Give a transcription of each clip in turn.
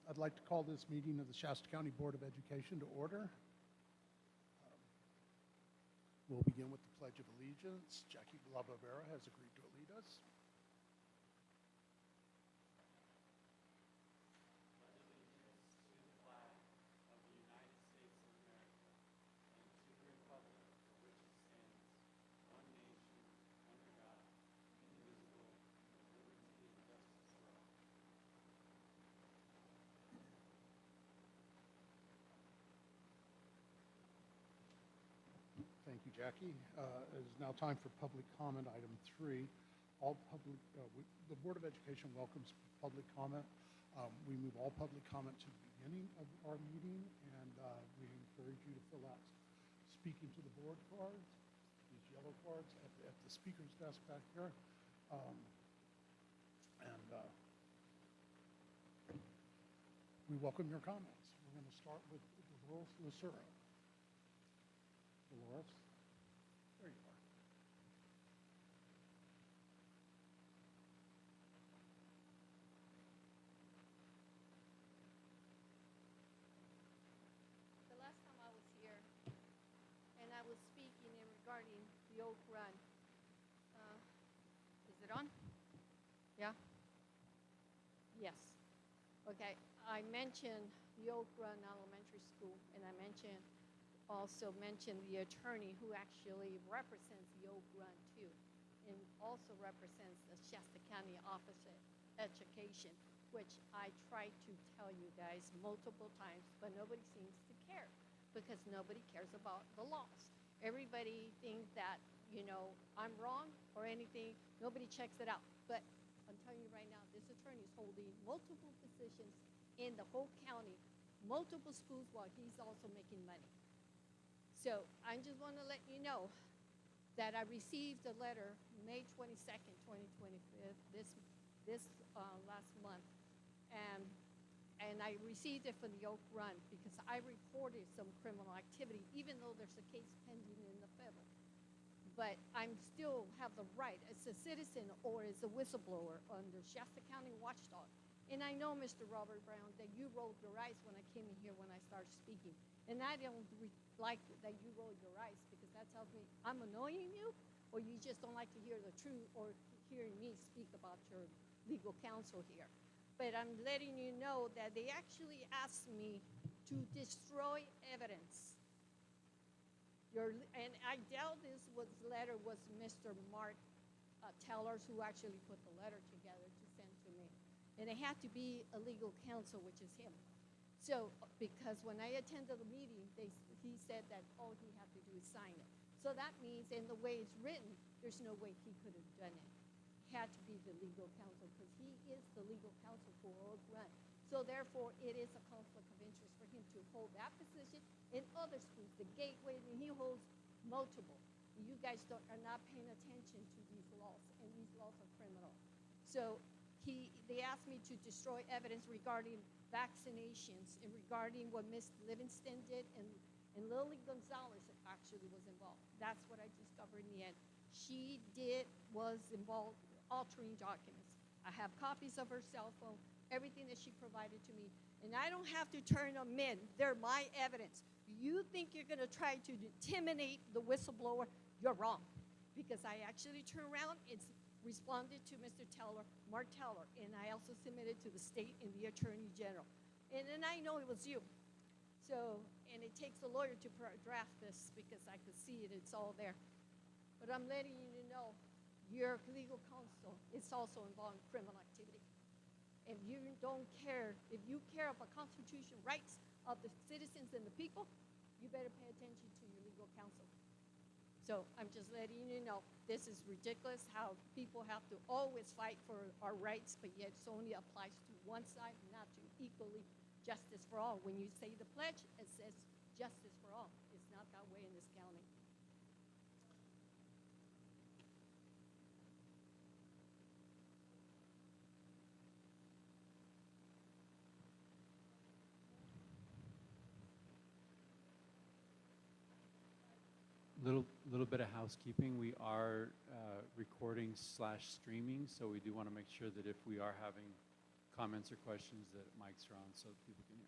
I'd like to call this meeting of the Shasta County Board of Education to order. We'll begin with the Pledge of Allegiance. Jackie Blavavera has agreed to lead us. Thank you, Jackie. It is now time for public comment, item 3. The Board of Education welcomes public comment. We move all public comment to the beginning of our meeting, and we encourage you to fill out speaking to the board cards, these yellow cards at the speaker's desk back here. We welcome your comments. We're going to start with Dolores Lucero. Dolores, there you are. The last time I was here, and I was speaking in regarding the Oak Run. Is it on? Yeah? Yes. Okay. I mentioned the Oak Run Elementary School, and I also mentioned the attorney who actually represents the Oak Run too, and also represents the Shasta County Office of Education, which I tried to tell you guys multiple times, but nobody seems to care because nobody cares about the laws. Everybody thinks that, I'm wrong or anything. Nobody checks it out. But I'm telling you right now, this attorney is holding multiple positions in the whole county, multiple schools, while he's also making money. So I just want to let you know that I received a letter May 22nd, 2025, this last month, and I received it for the Oak Run because I reported some criminal activity, even though there's a case pending in the federal. But I still have the right as a citizen or as a whistleblower under Shasta County Watchdog. And I know, Mr. Robert Brown, that you rolled your eyes when I came in here when I started speaking. And I don't like that you roll your eyes because that tells me I'm annoying you, or you just don't like to hear the truth or hearing me speak about your legal counsel here. But I'm letting you know that they actually asked me to destroy evidence. And I doubt this letter was Mr. Mark Tellers who actually put the letter together to send to me. And it had to be a legal counsel, which is him. So, because when I attended the meeting, he said that all he had to do is sign it. So that means, in the way it's written, there's no way he could have done it. It had to be the legal counsel, because he is the legal counsel for Oak Run. So therefore, it is a conflict of interest for him to hold that position in other schools, the Gateway, and he holds multiple. You guys are not paying attention to these laws, and these laws are criminal. So they asked me to destroy evidence regarding vaccinations and regarding what Ms. Livingston did, and Lily Gonzalez actually was involved. That's what I discovered in the end. She was involved altering documents. I have copies of her cell phone, everything that she provided to me, and I don't have to turn them in. They're my evidence. You think you're going to try to intimidate the whistleblower? You're wrong, because I actually turned around and responded to Mr. Mark Teller, and I also submitted to the state and the Attorney General. And then I know it was you. So, and it takes a lawyer to draft this because I could see it, it's all there. But I'm letting you know, your legal counsel is also involved in criminal activity. If you don't care, if you care about constitutional rights of the citizens and the people, you better pay attention to your legal counsel. So I'm just letting you know, this is ridiculous how people have to always fight for our rights, but yet it only applies to one side, not to equally justice for all. When you say the pledge, it says justice for all. It's not that way in this county. Little bit of housekeeping. We are recording / streaming, so we do want to make sure that if we are having comments or questions that mics are on so people can hear.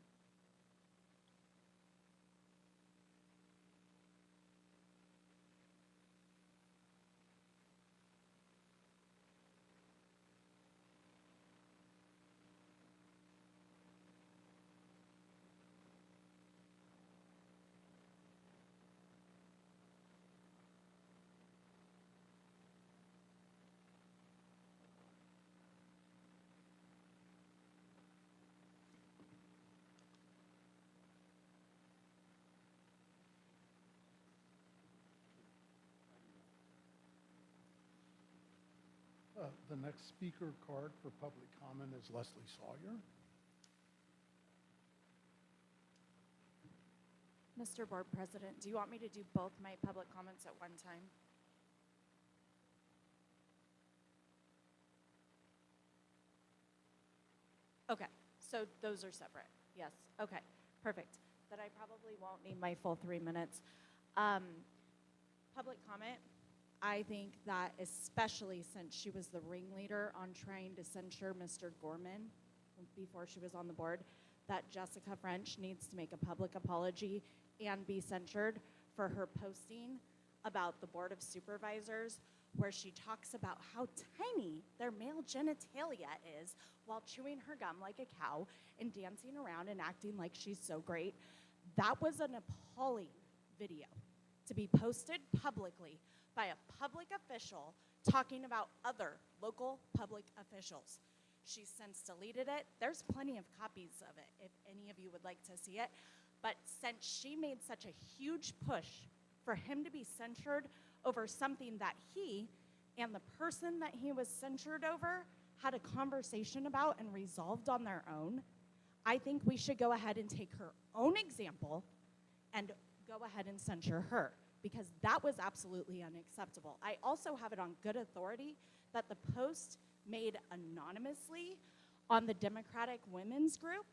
The next speaker card for public comment is Leslie Sawyer. Mr. Board President, do you want me to do both my public comments at one time? Okay, so those are separate. Yes, okay, perfect. Then I probably won't need my full 3 minutes. Public comment, I think that especially since she was the ringleader on trying to censure Mr. Gorman before she was on the board, that Jessica French needs to make a public apology and be censured for her posting about the Board of Supervisors, where she talks about how tiny their male genitalia is while chewing her gum like a cow and dancing around and acting like she's so great. That was an appalling video to be posted publicly by a public official talking about other local public officials. She's since deleted it. There's plenty of copies of it if any of you would like to see it. But since she made such a huge push for him to be censured over something that he and the person that he was censured over had a conversation about and resolved on their own, I think we should go ahead and take her own example and go ahead and censure her, because that was absolutely unacceptable. I also have it on good authority that the post made anonymously on the Democratic Women's Group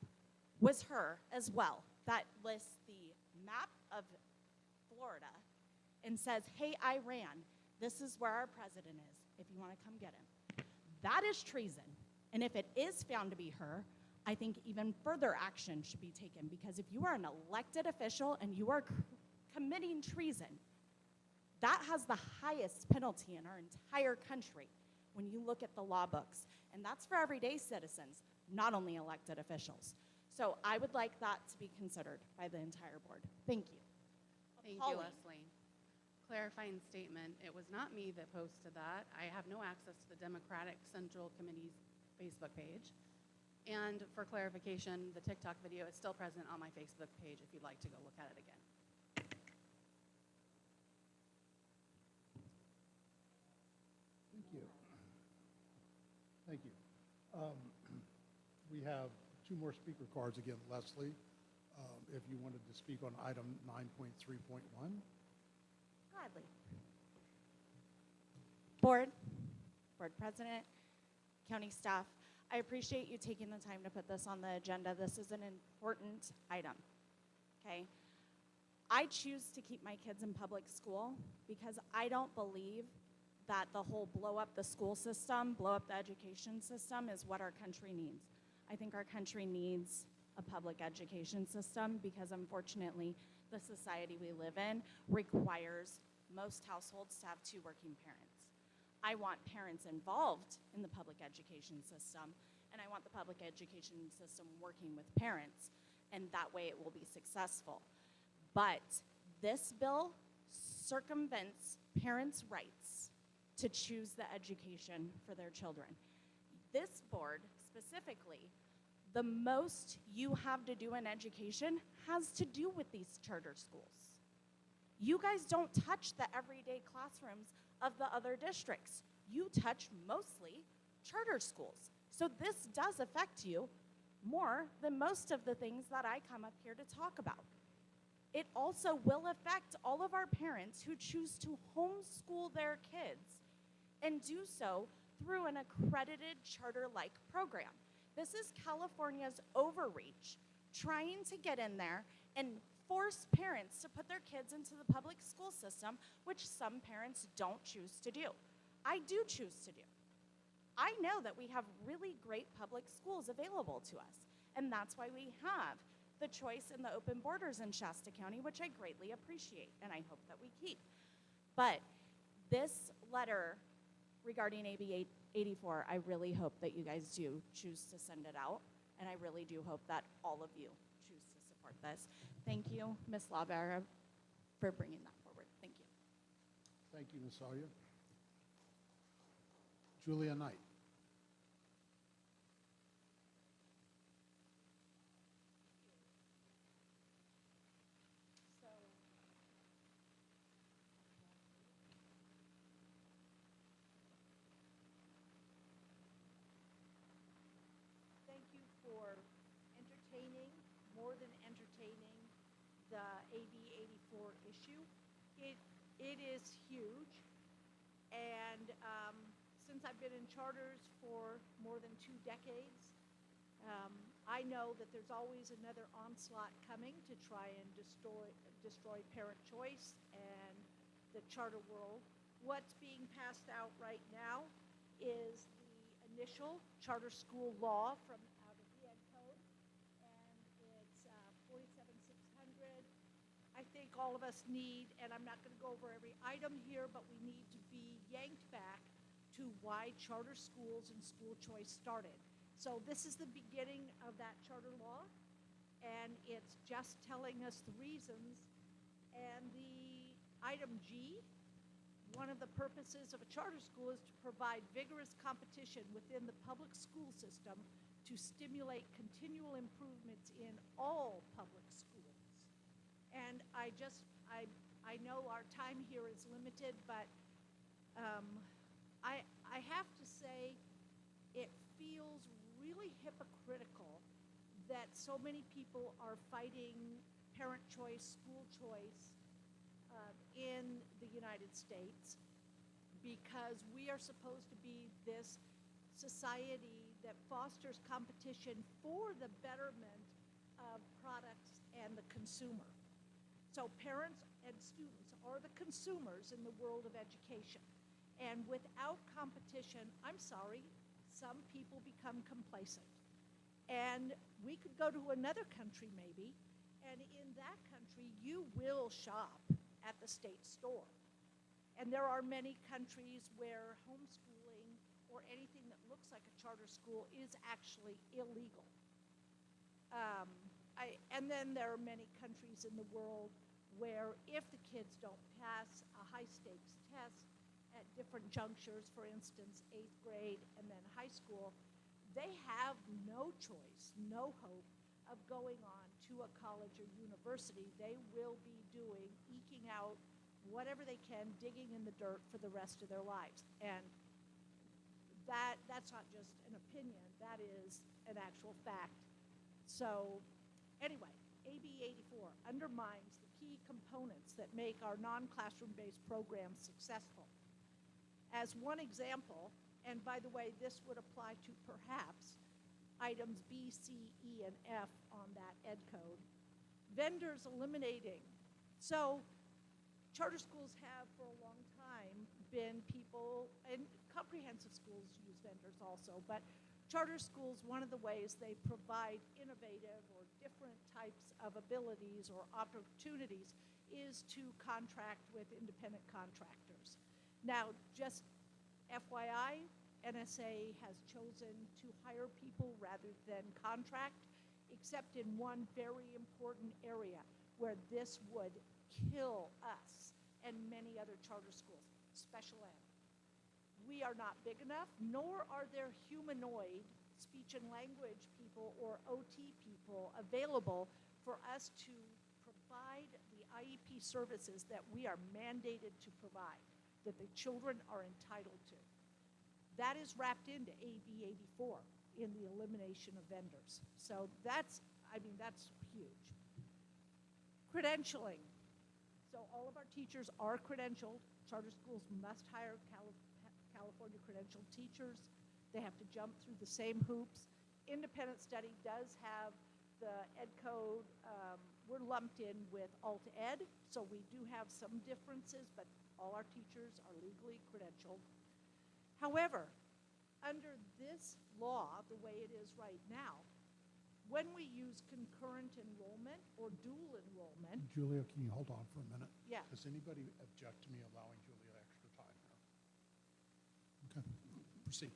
was her as well. That lists the map of Florida and says, hey, Iran, this is where our president is, if you want to come get him. That is treason. And if it is found to be her, I think even further action should be taken, because if you are an elected official and you are committing treason, that has the highest penalty in our entire country when you look at the law books. And that's for everyday citizens, not only elected officials. So I would like that to be considered by the entire board. Thank you. Thank Appalling. you, Leslie. Clarifying statement, it was not me that posted that. I have no access to the Democratic Central Committee's Facebook page. And for clarification, the TikTok video is still present on my Facebook page if you'd like to go look at it again. Thank you. Thank you. We have 2 more speaker cards again, Leslie. If you wanted to speak on item 9.3.1. Gladly. Board President, county staff, I appreciate you taking the time to put this on the agenda. This is an important item, okay? I choose to keep my kids in public school because I don't believe that the whole blow up the school system, blow up the education system is what our country needs. I think our country needs a public education system because unfortunately the society we live in requires most households to have 2 working parents. I want parents involved in the public education system, and I want the public education system working with parents, and that way it will be successful. But this bill circumvents parents' rights to choose the education for their children. This board specifically, the most you have to do in education has to do with these charter schools. You guys don't touch the everyday classrooms of the other districts. You touch mostly charter schools. So this does affect you more than most of the things that I come up here to talk about. It also will affect all of our parents who choose to homeschool their kids and do so through an accredited charter-like program. This is California's overreach, trying to get in there and force parents to put their kids into the public school system, which some parents don't choose to do. I do choose to do. I know that we have really great public schools available to us, and that's why we have the choice in the open borders in Shasta County, which I greatly appreciate, and I hope that we keep. But this letter regarding AB 84, I really hope that you guys do choose to send it out, and I really do hope that all of you choose to support this. Thank you, Ms. LaBera, for bringing that forward. Thank you. Thank you, Ms. Sawyer. Julia Knight. Thank you for entertaining, more than entertaining, the AB 84 issue. It is huge, and since I've been in charters for more than 2 decades, I know that there's always another onslaught coming to try and destroy parent choice and the charter world. What's being passed out right now is the initial charter school law from out of the Ed Code, and it's 47600. I think all of us need, and I'm not going to go over every item here, but we need to be yanked back to why charter schools and school choice started. So this is the beginning of that charter law, and it's just telling us the reasons. And the item G, one of the purposes of a charter school is to provide vigorous competition within the public school system to stimulate continual improvements in all public schools. And I know our time here is limited, but I have to say it feels really hypocritical that so many people are fighting parent choice, school choice in the United States, because we are supposed to be this society that fosters competition for the betterment of products and the consumer. So parents and students are the consumers in the world of education. And without competition, I'm sorry, some people become complacent. And we could go to another country maybe, and in that country you will shop at the state store. And there are many countries where homeschooling or anything that looks like a charter school is actually illegal. And then there are many countries in the world where if the kids don't pass a high-stakes test at different junctures, for instance, 8th grade and then high school, they have no choice, no hope of going on to a college or university. They will be eking out whatever they can, digging in the dirt for the rest of their lives. And that's not just an opinion, that is an actual fact. So anyway, AB 84 undermines the key components that make our non-classroom based programs successful. As one example, and by the way, this would apply to perhaps items B, C, E, and F on that Ed Code, vendors eliminating. So charter schools have for a long time been people, and comprehensive schools use vendors also, but charter schools, one of the ways they provide innovative or different types of abilities or opportunities is to contract with independent contractors. Now, just FYI, NSA has chosen to hire people rather than contract, except in one very important area where this would kill us and many other charter schools, special ed. We are not big enough, nor are there humanoid speech and language people or OT people available for us to provide the IEP services that we are mandated to provide, that the children are entitled to. That is wrapped into AB 84 in the elimination of vendors. So that's huge. Credentialing. So all of our teachers are credentialed. Charter schools must hire California credentialed teachers. They have to jump through the same hoops. Independent study does have the Ed Code. We're lumped in with Alt Ed, so we do have some differences, but all our teachers are legally credentialed. However, under this law, the way it is right now, when we use concurrent enrollment or dual enrollment, Julia, can you hold on for a minute? yeah, Does anybody object to me allowing Julia extra time here? Okay, proceed.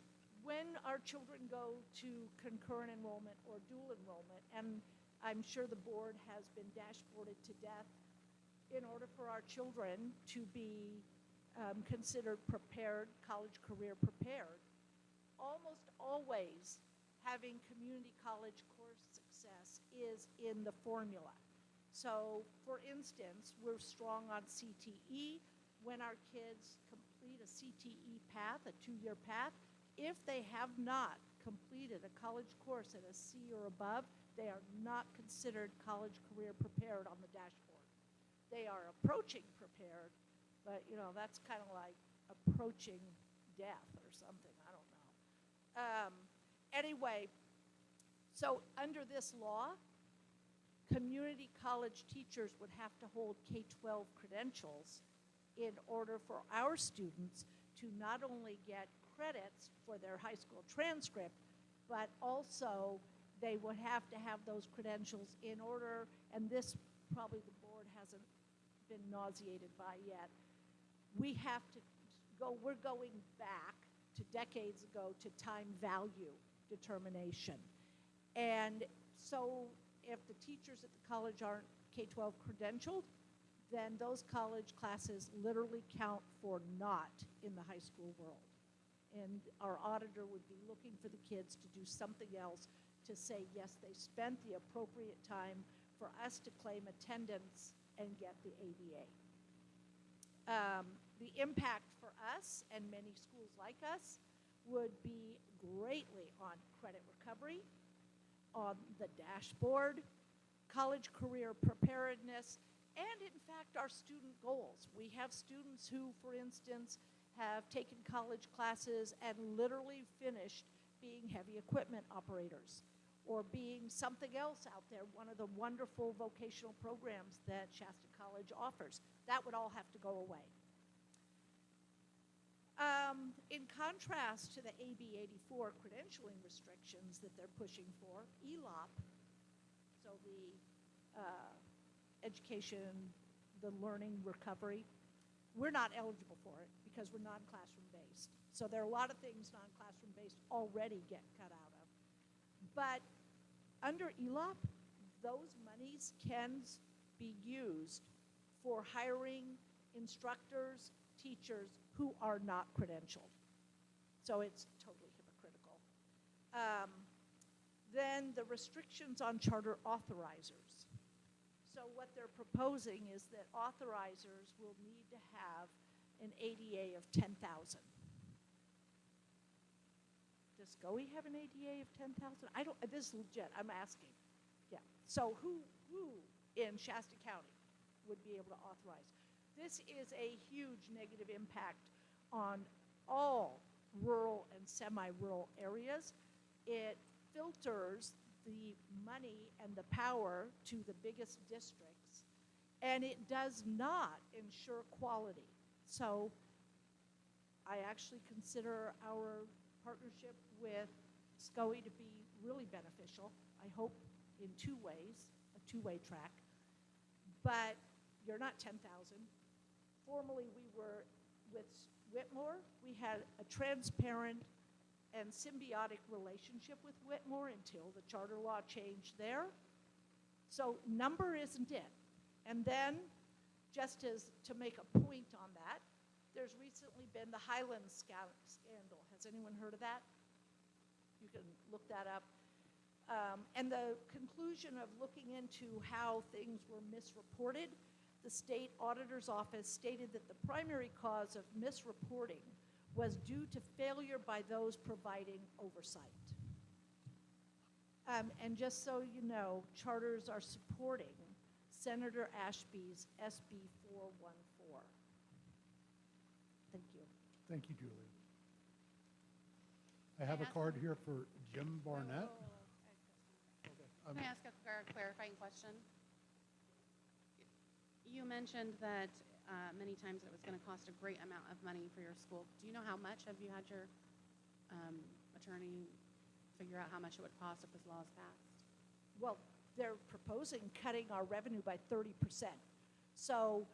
when our children go to concurrent enrollment or dual enrollment, and I'm sure the board has been dashboarded to death, in order for our children to be considered prepared, college career prepared, almost always having community college course success is in the formula. So, for instance, we're strong on CTE. When our kids complete a CTE path, a 2-year path, if they have not completed a college course at a C or above, they are not considered college career prepared on the dashboard. They are approaching prepared, but that's kind of like approaching death or something. I don't know. Anyway, so under this law, community college teachers would have to hold K-12 credentials in order for our students to not only get credits for their high school transcript, but also they would have to have those credentials in order, and this probably the board hasn't been nauseated by yet. We're going back to decades ago to time value determination. And so if the teachers at the college aren't K-12 credentialed, then those college classes literally count for naught in the high school world. And our auditor would be looking for the kids to do something else to say, yes, they spent the appropriate time for us to claim attendance and get the ADA. The impact for us and many schools like us would be greatly on credit recovery, on the dashboard, college career preparedness, and in fact our student goals. We have students who, for instance, have taken college classes and literally finished being heavy equipment operators or being something else out there, one of the wonderful vocational programs that Shasta College offers. That would all have to go away. In contrast to the AB 84 credentialing restrictions that they're pushing for, ELOP, so the education, the learning recovery, we're not eligible for it because we're non-classroom based. So there are a lot of things non-classroom based already get cut out of. But under ELOP, those monies can be used for hiring instructors, teachers who are not credentialed. So it's totally hypocritical. Then the restrictions on charter authorizers. So what they're proposing is that authorizers will need to have an ADA of 10,000. Does SCOE have an ADA of 10,000? I don't, this is legit, I'm asking. Yeah, so who in Shasta County would be able to authorize? This is a huge negative impact on all rural and semi-rural areas. It filters the money and the power to the biggest districts, and it does not ensure quality. So I actually consider our partnership with SCOE to be really beneficial. I hope in 2 ways, a 2-way track. But you're not 10,000. Formerly, we were with Whitmore. We had a transparent and symbiotic relationship with Whitmore until the charter law changed there. So number isn't it. And then, just as to make a point on that, there's recently been the Highlands scandal. Has anyone heard of that? You can look that up. And the conclusion of looking into how things were misreported, the state auditor's office stated that the primary cause of misreporting was due to failure by those providing oversight. And just so you know, charters are supporting Senator Ashby's SB 414. Thank you. Thank you, Julia. I have a card here for Jim Barnett. Can I ask a clarifying question? You mentioned that many times it was going to cost a great amount of money for your school. Do you know how much? Have you had your attorney figure out how much it would cost if this law is passed? Well, they're proposing cutting our revenue by 30%. So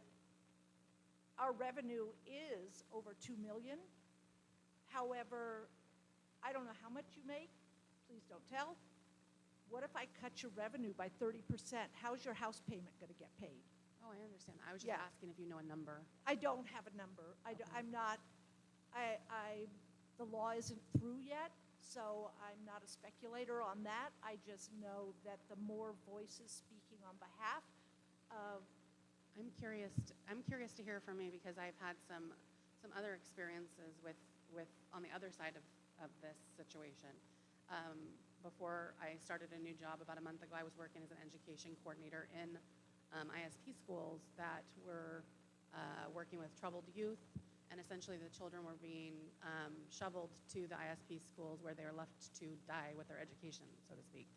our revenue is over 2 million. However, I don't know how much you make. Please don't tell. What if I cut your revenue by 30%? How's your house payment going to get paid? Oh, I understand. I was just Yeah. asking if you know a number. I don't have a number. Okay. I'm not, the law isn't through yet, so I'm not a speculator on that. I just know that the more voices speaking on behalf of, I'm curious to hear from you because I've had some other experiences with on the other side of this situation. Before I started a new job about a month ago, I was working as an education coordinator in ISP schools that were working with troubled youth, and essentially the children were being shoveled to the ISP schools where they were left to die with their education, so to speak.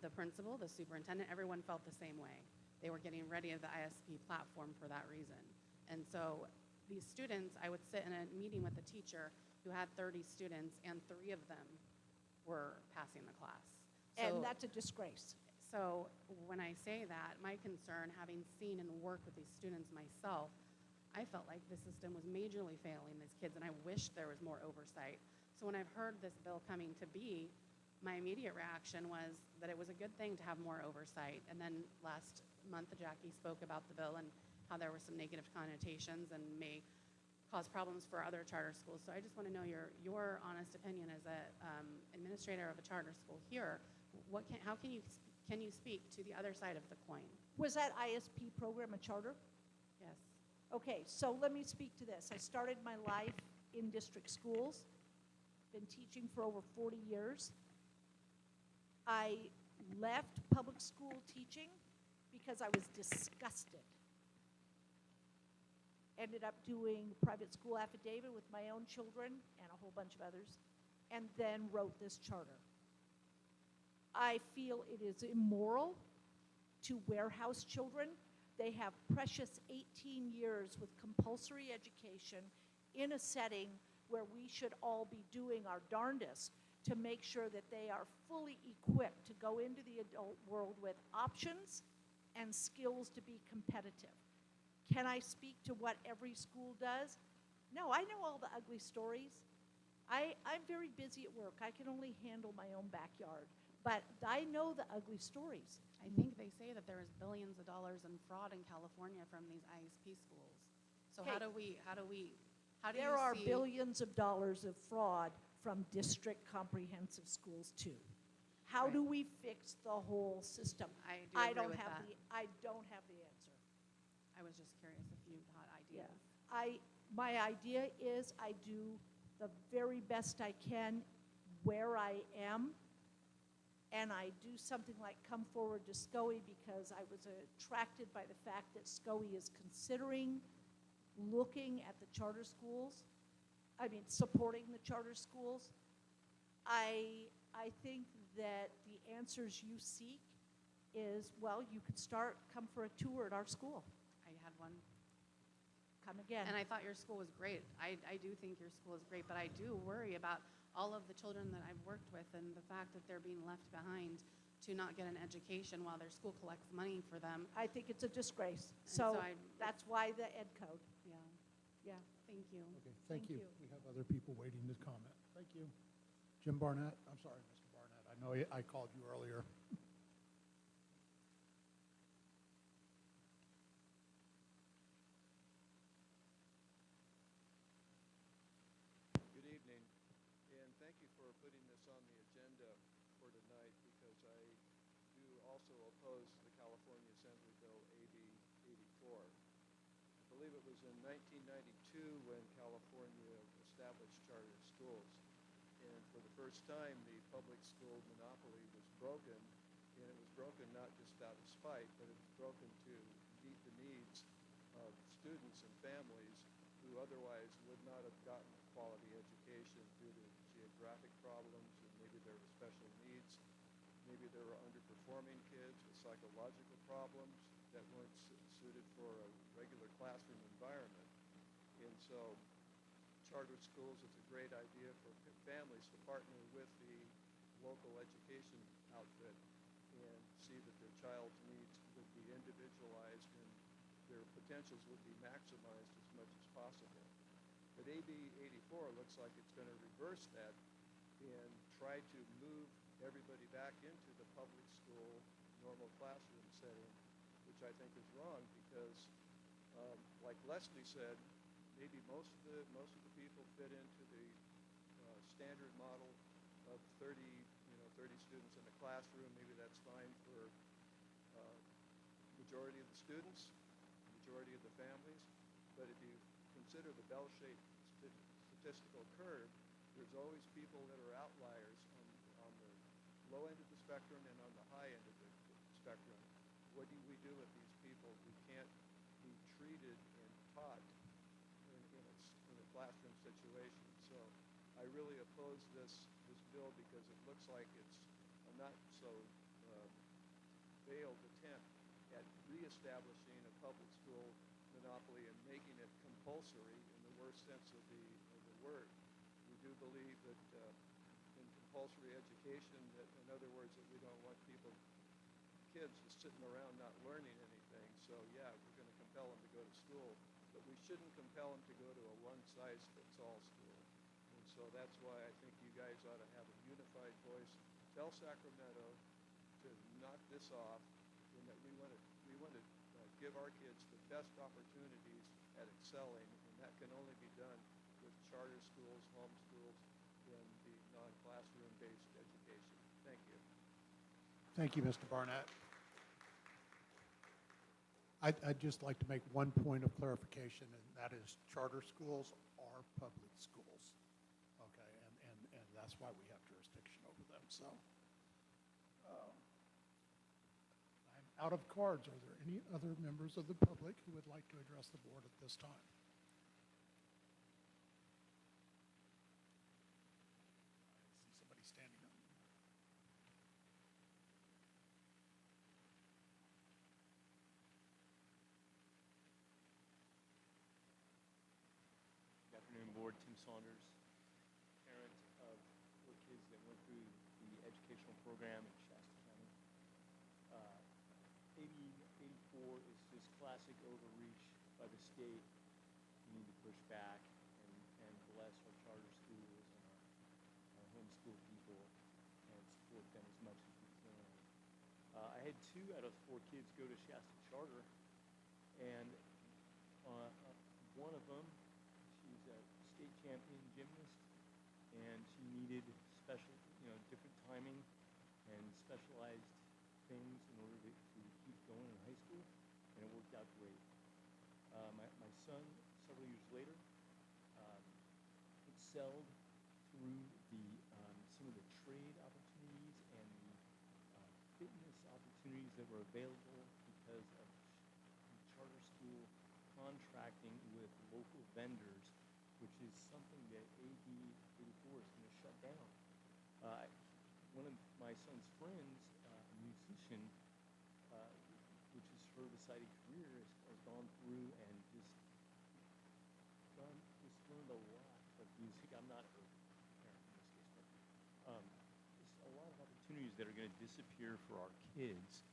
The principal, the superintendent, everyone felt the same way. They were getting ready of the ISP platform for that reason. And so these students, I would sit in a meeting with a teacher who had 30 students, and 3 of them were passing the class. and that's a disgrace. So when I say that, my concern, having seen and worked with these students myself, I felt like the system was majorly failing these kids, and I wish there was more oversight. So when I've heard this bill coming to be, my immediate reaction was that it was a good thing to have more oversight. And then last month, Jackie spoke about the bill and how there were some negative connotations and may cause problems for other charter schools. So I just want to know your honest opinion as a administrator of a charter school here. How can you speak to the other side of the coin? Was that ISP program a charter? Yes. Okay, so let me speak to this. I started my life in district schools, been teaching for over 40 years. I left public school teaching because I was disgusted. Ended up doing private school affidavit with my own children and a whole bunch of others, and then wrote this charter. I feel it is immoral to warehouse children. They have precious 18 years with compulsory education in a setting where we should all be doing our darndest to make sure that they are fully equipped to go into the adult world with options and skills to be competitive. Can I speak to what every school does? No, I know all the ugly stories. I'm very busy at work. I can only handle my own backyard. But I know the ugly stories. I think they say that there is billions of dollars in fraud in California from these ISP schools. So how Okay. do you There are see- billions of dollars of fraud from district comprehensive schools too. How do we fix the whole system? I do agree don't with have that. I don't have the answer. I was just curious if you had ideas. My idea is I do the very best I can where I am, and I do something like come forward to SCOE because I was attracted by the fact that SCOE is considering looking at the charter schools, supporting the charter schools. I think that the answers you seek is, well, you could come for a tour at our school. I had one. Come again. And I thought your school was great. I do think your school is great, but I do worry about all of the children that I've worked with and the fact that they're being left behind to not get an education while their school collects money for them. I think it's a disgrace. And So so that's why the ed code. Yeah, Yeah. thank you. Okay, Thank thank you. you. We have other people waiting to comment. Thank you. Jim Barnett, I'm sorry, Mr. Barnett, I know I called you earlier. Good evening, and thank you for putting this on the agenda for tonight because I do also oppose the California Assembly Bill AB 84. I believe it was in 1992 when California established charter schools, and for the first time the public school monopoly was broken, and it was broken not just out of spite, but it was broken to meet the needs of students and families who otherwise would not have gotten a quality education due to geographic problems, and maybe there were special needs, maybe there were underperforming kids with psychological problems that weren't suited for a regular classroom environment. And so charter schools, it's a great idea for families to partner with the local education outfit and see that their child's needs would be individualized and their potentials would be maximized as much as possible. But AB 84 looks like it's going to reverse that and try to move everybody back into the public school normal classroom setting, which I think is wrong because, like Leslie said, maybe most of the people fit into the standard model of 30 students in a classroom. Maybe that's fine for majority of the students, majority of the families. But if you consider the bell-shaped statistical curve, there's always people that are outliers on the low end of the spectrum and on the high end of the spectrum. What do we do with these people who can't be treated and taught in a classroom situation? So I really oppose this bill because it looks like it's a not so veiled attempt at reestablishing a public school monopoly and making it compulsory in the worst sense of the word. We do believe that in compulsory education, that in other words, that we don't want kids just sitting around not learning anything. So yeah, we're going to compel them to go to school, but we shouldn't compel them to go to a one-size-fits-all school. And so that's why I think you guys ought to have a unified voice. Tell Sacramento to knock this off, and that we want to give our kids the best opportunities at excelling, and that can only be done with charter schools, homeschools, and the non-classroom-based education. Thank you. Thank you, Mr. Barnett. I'd just like to make one point of clarification, and that is charter schools are public schools, okay? And that's why we have jurisdiction over them. So I'm out of cards. Are there any other members of the public who would like to address the board at this time? I see somebody standing up. Good afternoon, Board. Tim Saunders, parent of 4 kids that went through the educational program in Shasta County. AB 84 is just classic overreach by the state. We need to push back and bless our charter schools and our homeschool people and support them as much as we can. I had 2 out of 4 kids go to Shasta Charter, and one of them, she's a state champion gymnast, and she needed special, different timing and specialized things in order to keep going in high school, and it worked out great. My son, several years later, excelled through some of the trade opportunities and the fitness opportunities that were available because of the charter school contracting with local vendors, which is something that AB 84 is going to shut down. One of my son's friends, a musician, which is her decided career, has gone through and just learned a lot of music. I'm not her parent in this case, but just a lot of opportunities that are going to disappear for our kids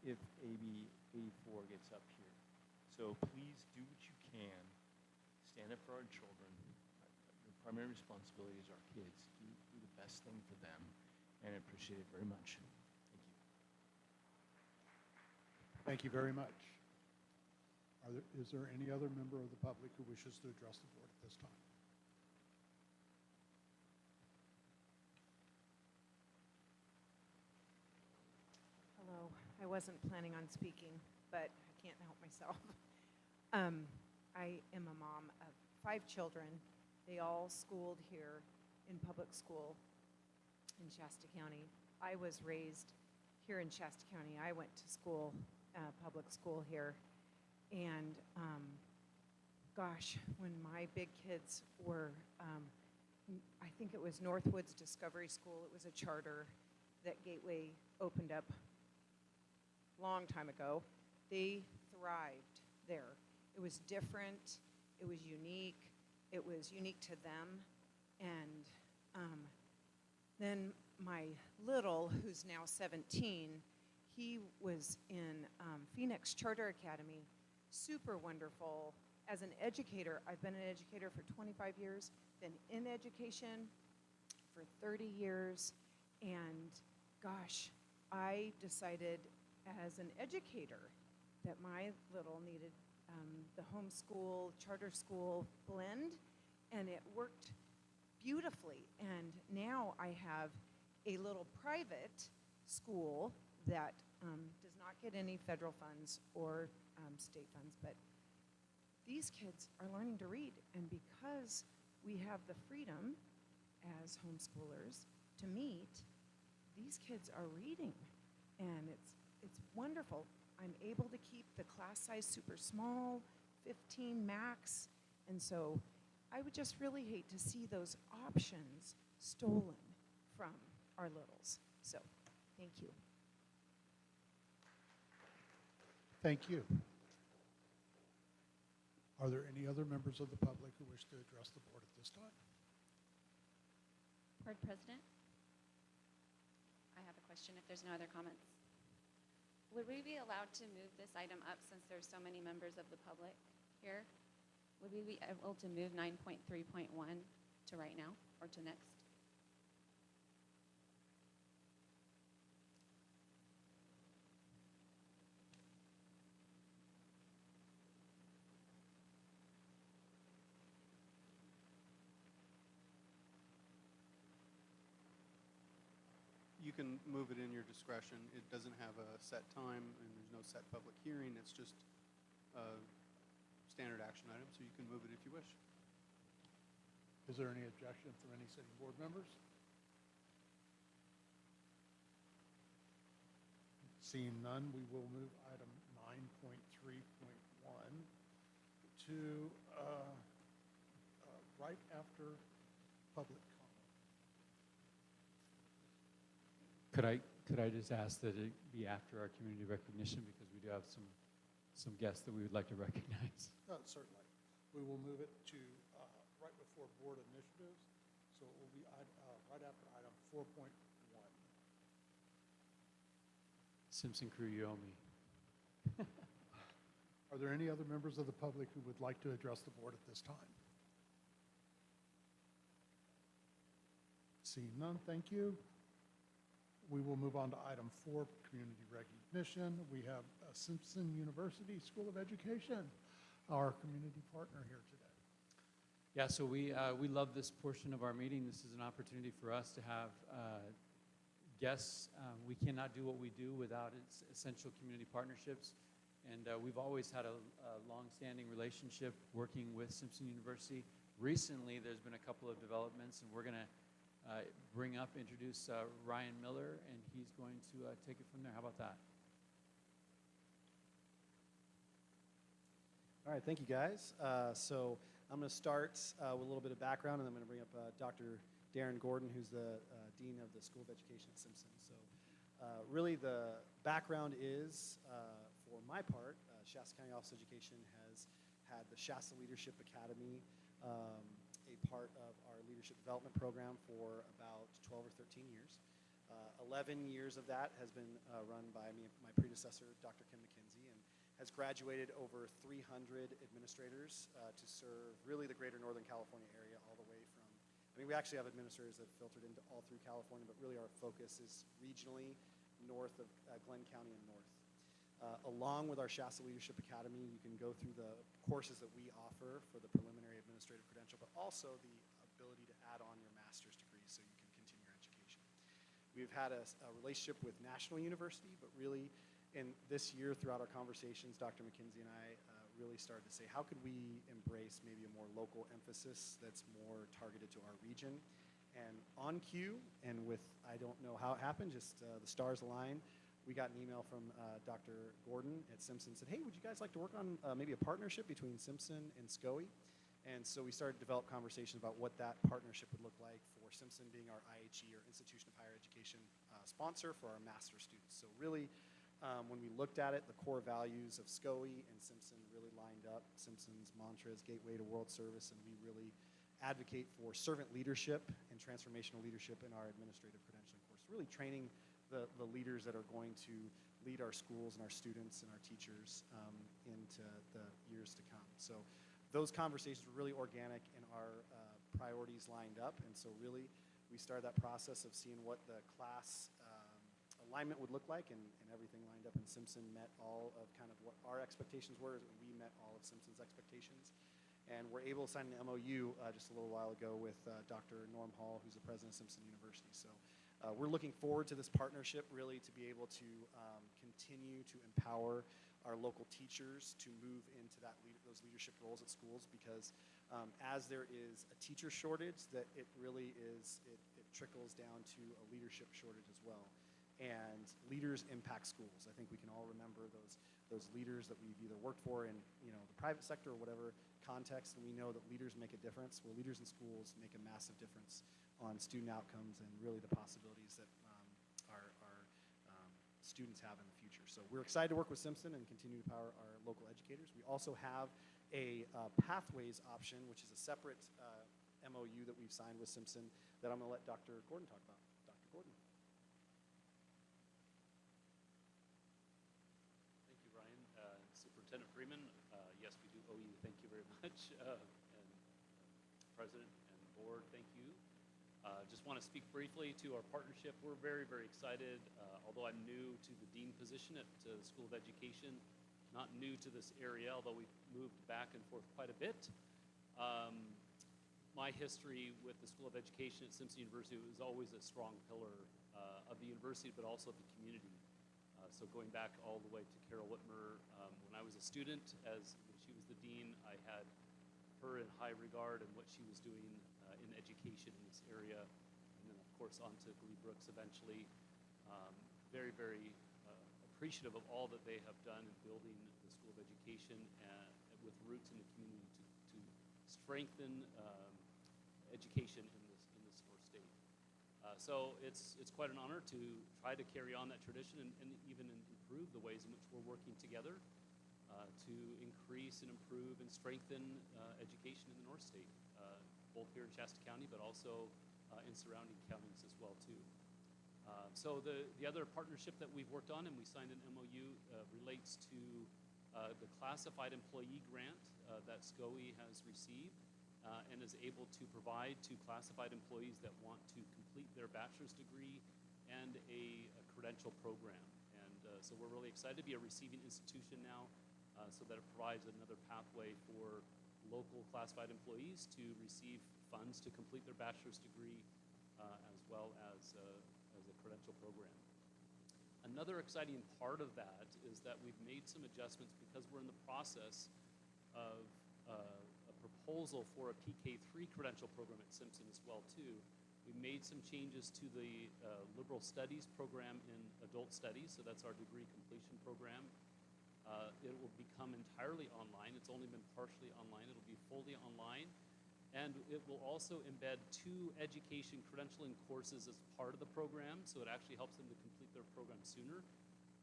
if AB 84 gets up here. So please do what you can. Stand up for our children. Your primary responsibility is our kids. Do the best thing for them, and I appreciate it very much. Thank you. Thank you very much. Is there any other member of the public who wishes to address the board at this time? Hello. I wasn't planning on speaking, but I can't help myself. I am a mom of 5 children. They all schooled here in public school in Shasta County. I was raised here in Shasta County. I went to school, public school here. And gosh, when my big kids were, I think it was Northwoods Discovery School. It was a charter that Gateway opened up long time ago. They thrived there. It was different. It was unique. it was unique to them. And then my little, who's now 17, he was in Phoenix Charter Academy, super wonderful. As an educator, I've been an educator for 25 years, been in education for 30 years, and gosh, I decided as an educator that my little needed the homeschool, charter school blend, and it worked beautifully. And now I have a little private school that does not get any federal funds or state funds, but these kids are learning to read. And because we have the freedom as homeschoolers to meet, these kids are reading, and it's wonderful. I'm able to keep the class size super small, 15 max, and so I would just really hate to see those options stolen from our littles. So, thank you. Thank you. Are there any other members of the public who wish to address the board at this time? Board President, I have a question if there's no other comments. Would we be allowed to move this item up since there's so many members of the public here? Would we be able to move 9.3.1 to right now or to next? You can move it in your discretion. It doesn't have a set time, and there's no set public hearing. It's just a standard action item, so you can move it if you wish. Is there any objection from any sitting board members? Seeing none, we will move item 9.3.1 to right after public comment. Could I just ask that it be after our community recognition, because we do have some guests that we would like to recognize. Certainly. We will move it to right before board initiatives, so it will be right after item 4.1. Simpson crew, you owe me. Are there any other members of the public who would like to address the board at this time? Seeing none, thank you. We will move on to item 4, community recognition. We have Simpson University School of Education, our community partner here today. Yeah, so we love this portion of our meeting. This is an opportunity for us to have guests. We cannot do what we do without its essential community partnerships. And we've always had a long-standing relationship working with Simpson University. Recently, there's been a couple of developments, and we're going to introduce Ryan Miller, and he's going to take it from there. How about that? All right, thank you guys. So I'm going to start with a little bit of background, and then I'm going to bring up Dr. Darren Gordon, who's the Dean of the School of Education at Simpson. So really the background is, for my part, Shasta County Office of Education has had the Shasta Leadership Academy, a part of our leadership development program for about 12 or 13 years. 11 years of that has been run by me, my predecessor, Dr. Kim McKenzie, and has graduated over 300 administrators to serve really the greater Northern California area all the way from, we actually have administrators that filtered into all through California, but really our focus is regionally north of Glenn County and north. Along with our Shasta Leadership Academy, you can go through the courses that we offer for the preliminary administrative credential, but also the ability to add on your master's degree so you can continue your education. We've had a relationship with National University, but really in this year throughout our conversations, Dr. McKenzie and I really started to say, how could we embrace maybe a more local emphasis that's more targeted to our region? And on cue, and with, I don't know how it happened, just the stars aligned, we got an email from Dr. Gordon at Simpson, said, hey, would you guys like to work on maybe a partnership between Simpson and SCOE? And so we started to develop conversations about what that partnership would look like for Simpson being our IHE, or Institution of Higher Education sponsor for our master's students. So really When we looked at it, the core values of SCOE and Simpson really lined up. Simpson's mantra is Gateway to World Service, and we really advocate for servant leadership and transformational leadership in our administrative credentialing course, really training the leaders that are going to lead our schools and our students and our teachers into the years to come. So those conversations were really organic and our priorities lined up, and so really we started that process of seeing what the class alignment would look like, and everything lined up, and Simpson met all of kind of what our expectations were, and we met all of Simpson's expectations. And we're able to sign an MOU just a little while ago with Dr. Norm Hall, who's the president of Simpson University. So we're looking forward to this partnership, really, to be able to continue to empower our local teachers to move into those leadership roles at schools, because as there is a teacher shortage, that it really is, it trickles down to a leadership shortage as well. And leaders impact schools. I think we can all remember those leaders that we've either worked for in the private sector or whatever context, and we know that leaders make a difference. Well, leaders in schools make a massive difference on student outcomes and really the possibilities that our students have in the future. So we're excited to work with Simpson and continue to power our local educators. We also have a pathways option, which is a separate MOU that we've signed with Simpson that I'm going to let Dr. Gordon talk about. Dr. Gordon. Superintendent Freeman, yes, we do owe you. Thank you very much. And President and Board, thank you. Just want to speak briefly to our partnership. We're very, very excited. Although I'm new to the dean position at the School of Education, not new to this area, although we've moved back and forth quite a bit. My history with the School of Education at Simpson University was always a strong pillar of the university, but also of the community. So going back all the way to Carol Whitmer, when I was a student, when she was the dean, I had her in high regard and what she was doing in education in this area. And then, of course, on to Glee Brooks eventually. Very, very appreciative of all that they have done in building the School of Education with roots in the community to strengthen education in this North State. So it's quite an honor to try to carry on that tradition and even improve the ways in which we're working together to increase and improve and strengthen education in the North State, both here in Shasta County, but also in surrounding counties as well too. So the other partnership that we've worked on and we signed an MOU relates to the classified employee grant that SCOE has received. And is able to provide to classified employees that want to complete their bachelor's degree and a credential program. And so we're really excited to be a receiving institution now so that it provides another pathway for local classified employees to receive funds to complete their bachelor's degree as well as a credential program. Another exciting part of that is that we've made some adjustments because we're in the process of proposal for a PK3 credential program at Simpson as well too. We made some changes to the liberal studies program in adult studies, so that's our degree completion program. It will become entirely online. It's only been partially online. It'll be fully online. And it will also embed 2 education credentialing courses as part of the program, so it actually helps them to complete their program sooner.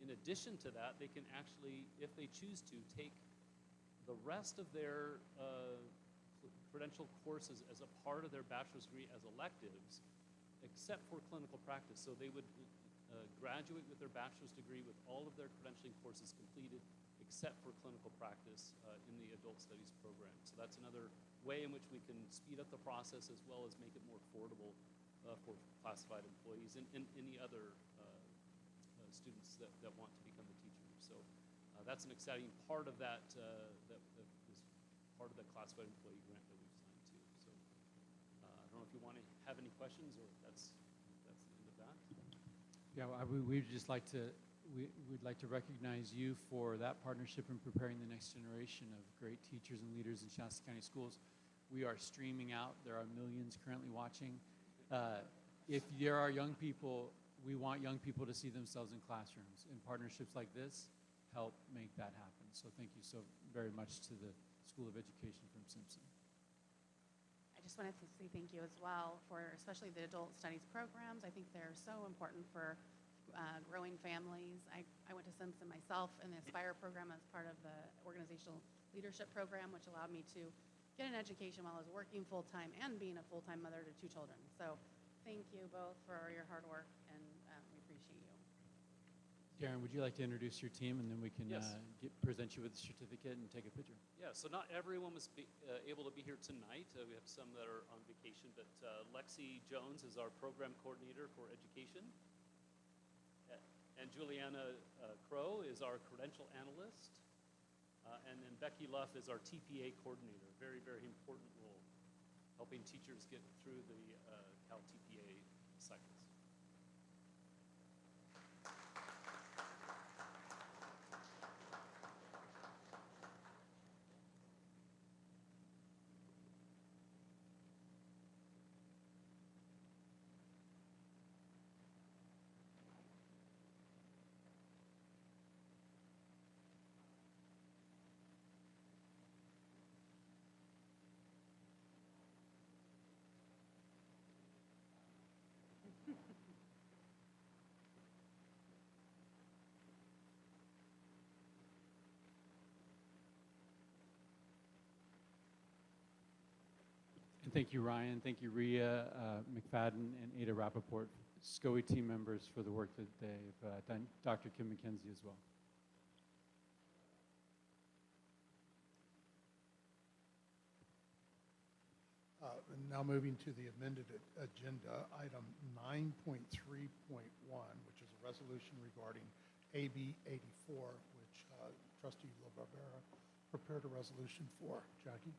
In addition to that, they can actually, if they choose to, take the rest of their credential courses as a part of their bachelor's degree as electives, except for clinical practice. So they would graduate with their bachelor's degree with all of their credentialing courses completed, except for clinical practice in the adult studies program. So that's another way in which we can speed up the process as well as make it more affordable for classified employees and any other students that want to become a teacher. So that's an exciting part of that, that is part of the classified employee grant that we've signed too. So I don't know if you want to have any questions or if that's the end of that. Yeah, we'd just like to, we'd like to recognize you for that partnership in preparing the next generation of great teachers and leaders in Shasta County schools. We are streaming out. There are millions currently watching. If there are young people, we want young people to see themselves in classrooms, and partnerships like this help make that happen. So thank you so very much to the School of Education from Simpson. I just wanted to say thank you as well for especially the adult studies programs. I think they're so important for growing families. I went to Simpson myself in the Aspire program as part of the organizational leadership program, which allowed me to get an education while I was working full-time and being a full-time mother to 2 children. So thank you both for your hard work, and we appreciate you. Darren, would you like to introduce your team, and then we can Yes. present you with a certificate and take a picture? Yeah, so not everyone was able to be here tonight. We have some that are on vacation, but Lexi Jones is our program coordinator for education. And Juliana Crow is our credential analyst. And then Becky Luff is our TPA coordinator, very, very important role, helping teachers get through the Cal TPA cycles. And thank you, Ryan. Thank you, Rhea McFadden and Ada Rappaport, SCOE team members, for the work that they've done. Dr. Kim McKenzie as well. And now moving to the amended agenda, item 9.3.1, which is a resolution regarding AB 84, which Trustee LaBarbera prepared a resolution for. Jackie?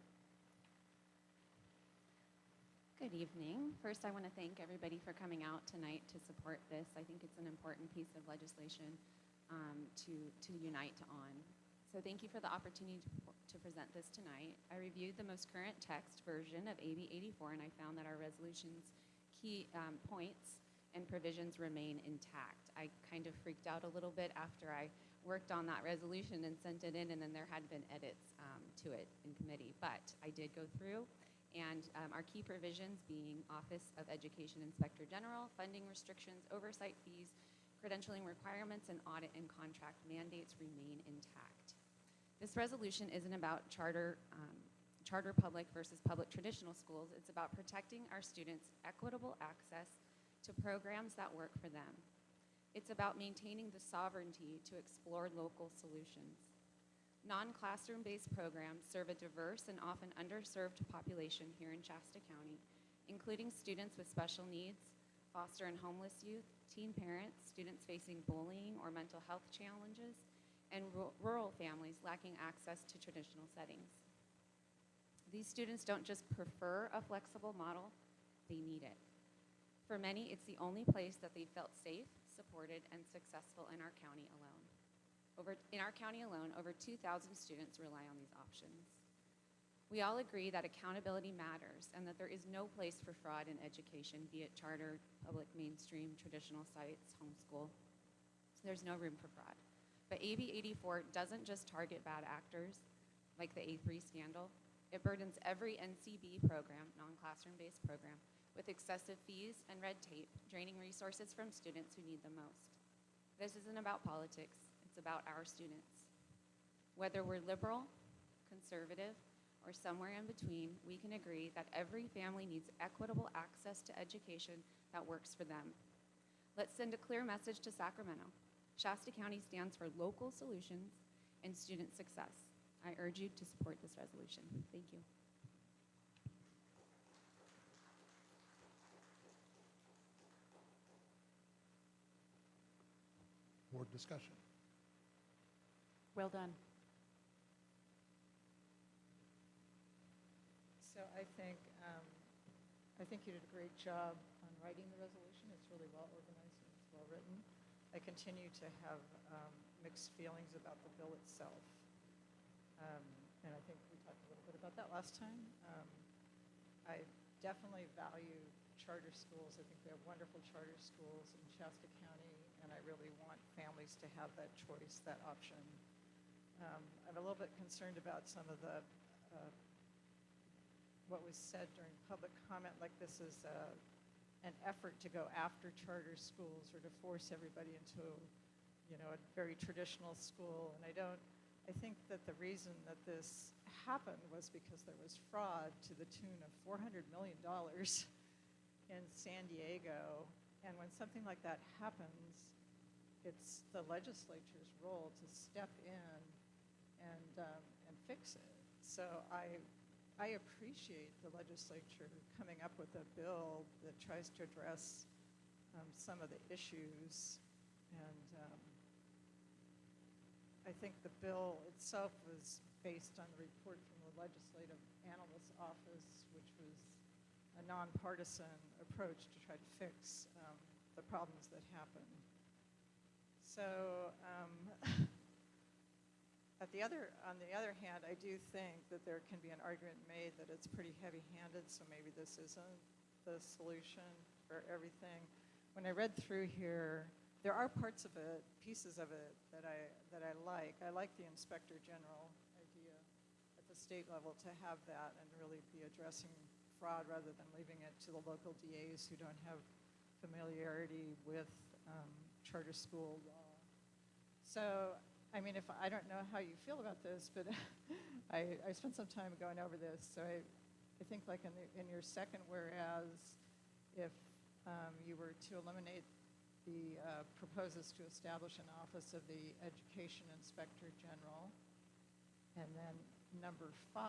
Good evening. First, I want to thank everybody for coming out tonight to support this. I think it's an important piece of legislation to unite on. So thank you for the opportunity to present this tonight. I reviewed the most current text version of AB 84, and I found that our resolution's key points and provisions remain intact. I kind of freaked out a little bit after I worked on that resolution and sent it in, and then there had been edits to it in committee. But I did go through, and our key provisions being Office of Education Inspector General, funding restrictions, oversight fees, credentialing requirements, and audit and contract mandates remain intact. This resolution isn't about charter public versus public traditional schools. It's about protecting our students' equitable access to programs that work for them. It's about maintaining the sovereignty to explore local solutions. Non-classroom-based programs serve a diverse and often underserved population here in Shasta County, including students with special needs, foster and homeless youth, teen parents, students facing bullying or mental health challenges, and rural families lacking access to traditional settings. These students don't just prefer a flexible model, they need it. For many, it's the only place that they felt safe, supported, and successful in our county alone. In our county alone, over 2,000 students rely on these options. We all agree that accountability matters and that there is no place for fraud in education, be it charter, public, mainstream, traditional sites, homeschool. There's no room for fraud. But AB 84 doesn't just target bad actors, like the A3 scandal. It burdens every NCB program, non-classroom-based program, with excessive fees and red tape, draining resources from students who need them most. This isn't about politics, it's about our students. Whether we're liberal, conservative, or somewhere in between, we can agree that every family needs equitable access to education that works for them. Let's send a clear message to Sacramento. Shasta County stands for local solutions and student success. I urge you to support this resolution. Thank you. Board discussion. Well done. So I think you did a great job on writing the resolution. It's really well organized and it's well written. I continue to have mixed feelings about the bill itself. And I think we talked a little bit about that last time. I definitely value charter schools. I think we have wonderful charter schools in Shasta County, and I really want families to have that choice, that option. I'm a little bit concerned about some of the what was said during public comment, like this is an effort to go after charter schools or to force everybody into, a very traditional school. And I think that the reason that this happened was because there was fraud to the tune of $400 million in San Diego. And when something like that happens, it's the legislature's role to step in and fix it. So I appreciate the legislature coming up with a bill that tries to address some of the issues. And I think the bill itself was based on the report from the Legislative Analyst's Office, which was a nonpartisan approach to try to fix the problems that happened. So on the other hand, I do think that there can be an argument made that it's pretty heavy-handed, so maybe this isn't the solution for everything. When I read through here, there are parts of it, pieces of it that I like. I like the Inspector General idea at the state level to have that and really be addressing fraud rather than leaving it to the local DAs who don't have familiarity with charter school law. So, I mean, I don't know how you feel about this, but I spent some time going over this. So I think like in your second whereas, if you were to eliminate the proposes to establish an office of the Education Inspector General, and then number 5,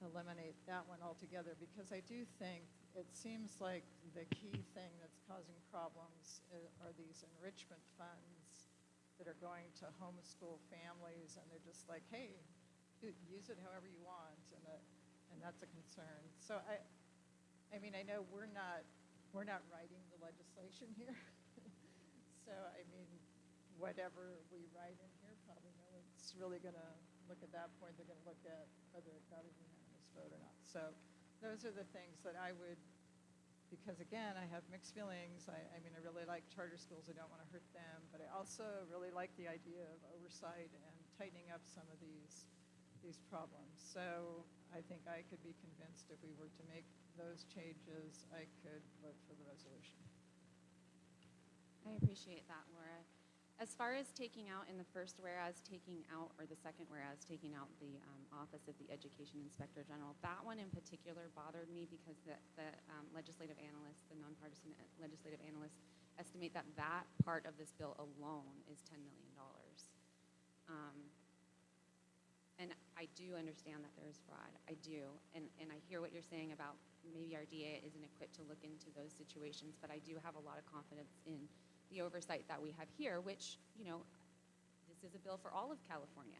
eliminate that one altogether, because I do think it seems like the key thing that's causing problems are these enrichment funds that are going to homeschool families, and they're just like, hey, use it however you want, and that's a concern. So I mean, I know we're not writing the legislation here. So I mean, whatever we write in here, probably no one's really going to look at that point. They're going to look at whether it got a unanimous vote or not. So those are the things that I would, because again, I have mixed feelings. I mean, I really like charter schools. I don't want to hurt them, but I also really like the idea of oversight and tightening up some of these problems. So I think I could be convinced if we were to make those changes, I could vote for the resolution. I appreciate that, Laura. As far as taking out in the first whereas, or the second whereas, taking out the Office of the Education Inspector General, that one in particular bothered me because the legislative analysts, the nonpartisan legislative analysts, estimate that that part of this bill alone is $10 million. And I do understand that there is fraud. I do. And I hear what you're saying about maybe our DA isn't equipped to look into those situations, but I do have a lot of confidence in the oversight that we have here, which, this is a bill for all of California.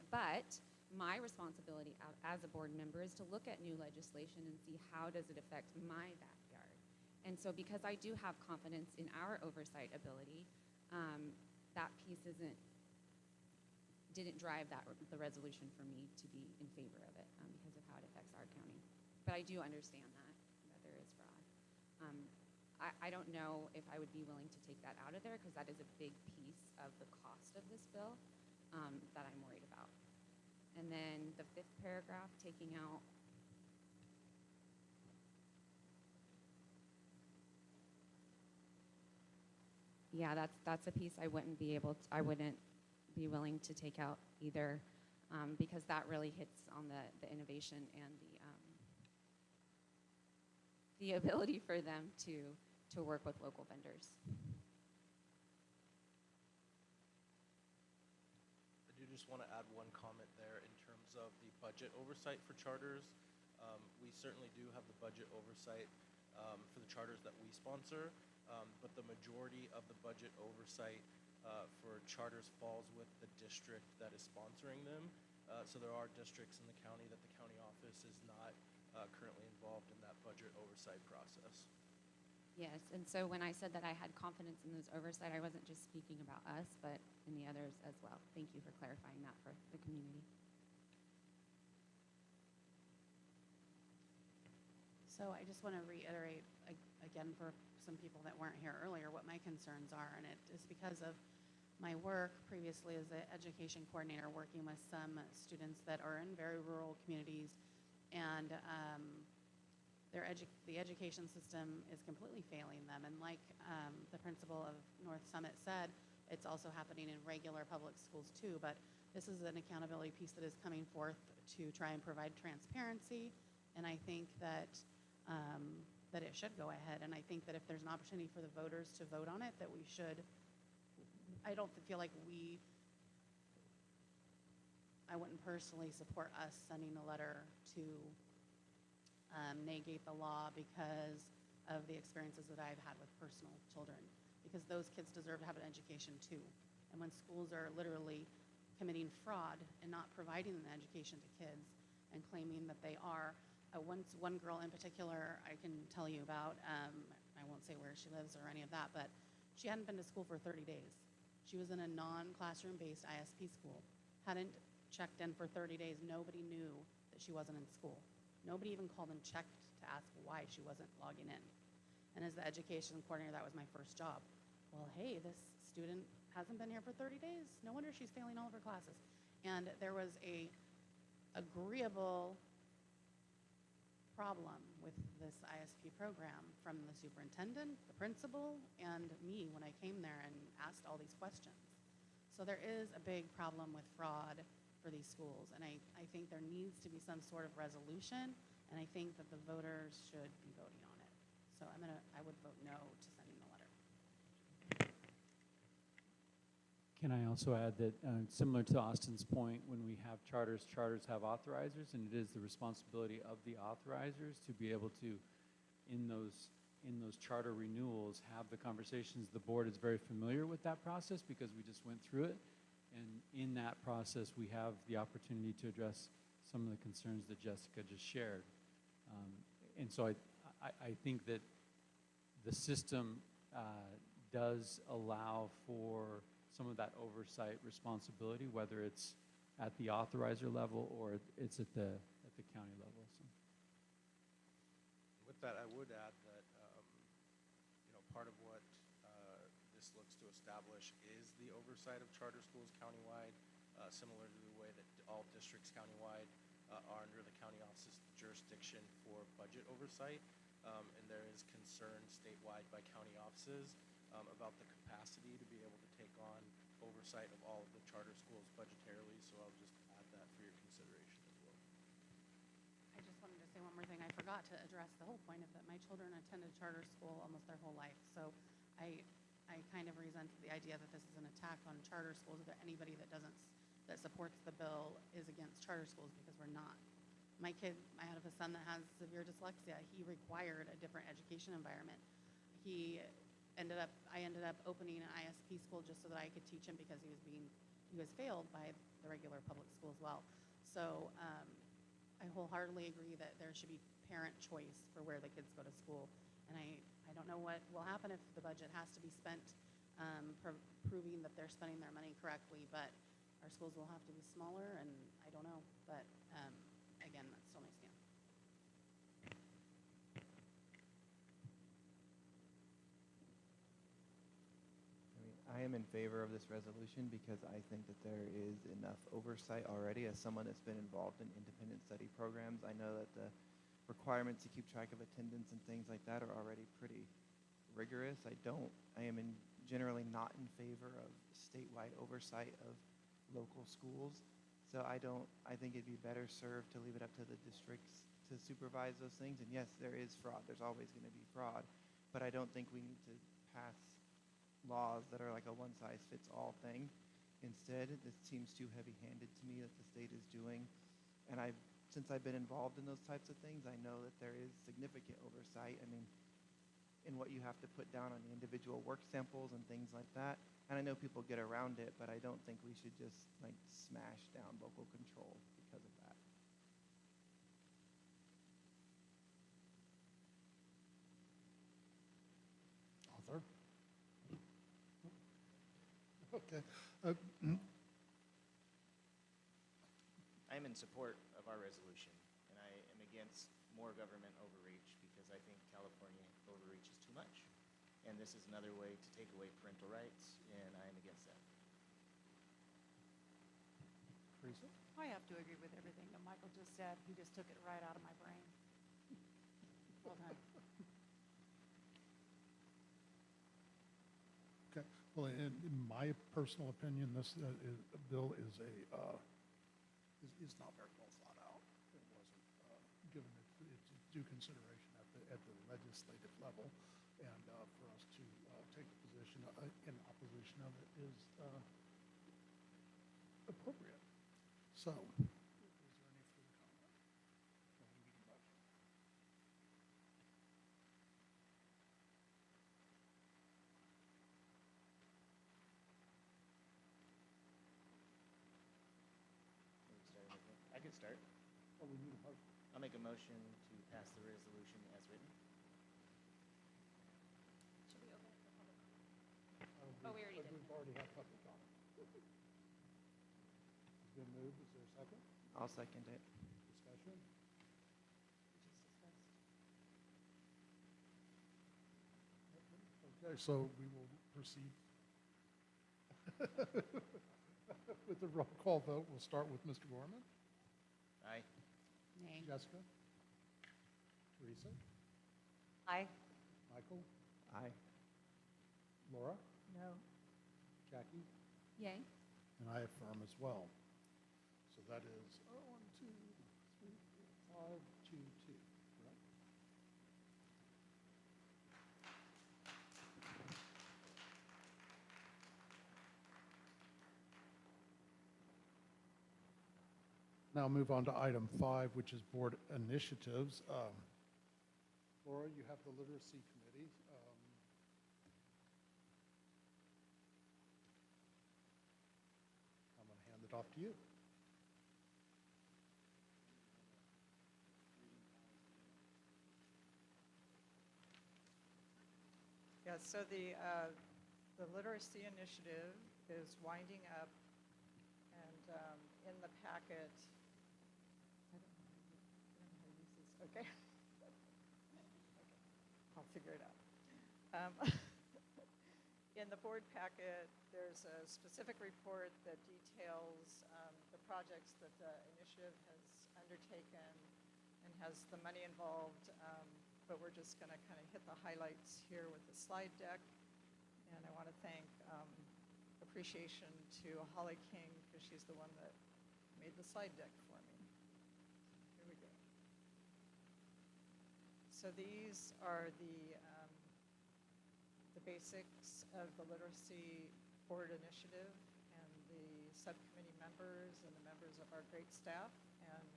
But my responsibility as a board member is to look at new legislation and see how does it affect my backyard. And so because I do have confidence in our oversight ability, that piece didn't drive the resolution for me to be in favor of it because of how it affects our county. But I do understand that there is fraud. I don't know if I would be willing to take that out of there because that is a big piece of the cost of this bill that I'm worried about. And then the 5th paragraph, taking out that's a piece I wouldn't be willing to take out either because that really hits on the innovation and the ability for them to work with local vendors. I do just want to add one comment there in terms of the budget oversight for charters. We certainly do have the budget oversight for the charters that we sponsor, but the majority of the budget oversight for charters falls with the district that is sponsoring them. So there are districts in the county that the county office is not currently involved in that budget oversight process. Yes, and so when I said that I had confidence in those oversight, I wasn't just speaking about us, but in the others as well. Thank you for clarifying that for the community. So I just want to reiterate again for some people that weren't here earlier what my concerns are, and it is because of my work previously as an education coordinator working with some students that are in very rural communities, and the education system is completely failing them. And like the principal of North Summit said, it's also happening in regular public schools too. But this is an accountability piece that is coming forth to try and provide transparency. And I think that that it should go ahead. And I think that if there's an opportunity for the voters to vote on it, that we should. I don't feel like I wouldn't personally support us sending a letter to negate the law because of the experiences that I've had with personal children, because those kids deserve to have an education too. And when schools are literally committing fraud and not providing an education to kids and claiming that they are, one girl in particular I can tell you about, I won't say where she lives or any of that, but she hadn't been to school for 30 days. She was in a non-classroom based ISP school, hadn't checked in for 30 days. Nobody knew that she wasn't in school. Nobody even called and checked to ask why she wasn't logging in. And as the education coordinator, that was my first job. Well, hey, this student hasn't been here for 30 days. No wonder she's failing all of her classes. And there was a agreeable problem with this ISP program from the superintendent, the principal, and me when I came there and asked all these questions. So there is a big problem with fraud for these schools, and I think there needs to be some sort of resolution, and I think that the voters should be voting on it. So I would vote no to sending the letter. Can I also add that similar to Austin's point, when we have charters, charters have authorizers, and it is the responsibility of the authorizers to be able to, in those charter renewals, have the conversations. The board is very familiar with that process because we just went through it. And in that process, we have the opportunity to address some of the concerns that Jessica just shared. And so I think that the system does allow for some of that oversight responsibility, whether it's at the authorizer level or it's at the county level. So. With that, I would add that part of what this looks to establish is the oversight of charter schools countywide, similar to the way that all districts countywide are under the county office's jurisdiction for budget oversight. And there is concern statewide by county offices about the capacity to be able to take on oversight of all of the charter schools budgetarily. So I'll just add that for your consideration as well. I just wanted to say one more thing. I forgot to address the whole point of that. My children attended charter school almost their whole life. So I kind of resent the idea that this is an attack on charter schools, that anybody that supports the bill is against charter schools, because we're not. I have a son that has severe dyslexia. He required a different education environment. I ended up opening an ISP school just so that I could teach him, because he was failed by the regular public school as well. So I wholeheartedly agree that there should be parent choice for where the kids go to school. And I don't know what will happen if the budget has to be spent proving that they're spending their money correctly, but our schools will have to be smaller, and I don't know. But again, that's still my stand. I am in favor of this resolution because I think that there is enough oversight already. As someone that's been involved in independent study programs, I know that the requirements to keep track of attendance and things like that are already pretty rigorous. I am generally not in favor of statewide oversight of local schools. So I think it'd be better served to leave it up to the districts to supervise those things. And yes, there is fraud. There's always going to be fraud. But I don't think we need to pass laws that are like a one-size-fits-all thing. Instead, this seems too heavy-handed to me that the state is doing. And since I've been involved in those types of things, I know that there is significant oversight. I mean, in what you have to put down on the individual work samples and things like that. And I know people get around it, but I don't think we should just like smash down local control because of that. Arthur? Okay. I am in support of our resolution, and I am against more government overreach because I think California overreach is too much. And this is another way to take away parental rights, and I am against that. Teresa? I have to agree with everything that Michael just said. He just took it right out of my brain. All time. Okay, well, in my personal opinion, this bill is is not very well thought out. It wasn't given its due consideration at the legislative level, and for us to take a position in opposition of it is appropriate. So, is there any further comment? Or we need a motion? I could start. Oh, we need a motion. I'll make a motion to pass the resolution as written. Should we open it for public comment? Oh, we already did. We've already had public comment. It's been moved. Is there a second? I'll second it. Discussion? Okay, so we will proceed with the roll call vote. We'll start with Mr. Gorman. Aye. Nay. Jessica? Teresa? Aye. Michael? Aye. Laura? No. Jackie? Yay. And I affirm as well. So that is 1, 2, 3, 4, 5, 2, 2, correct? Now move on to item 5, which is board initiatives. Laura, you have the literacy committee. I'm going to hand it off to you. Yeah, so the literacy initiative is winding up, and in the packet, I don't know how to use this, okay. Okay, I'll figure it out. In the board packet, there's a specific report that details the projects that the initiative has undertaken and has the money involved, but we're just going to kind of hit the highlights here with the slide deck. And I want to thank appreciation to Holly King, because she's the one that made the slide deck for me. Here we go. So these are the basics of the literacy board initiative, and the subcommittee members and the members of our great staff, and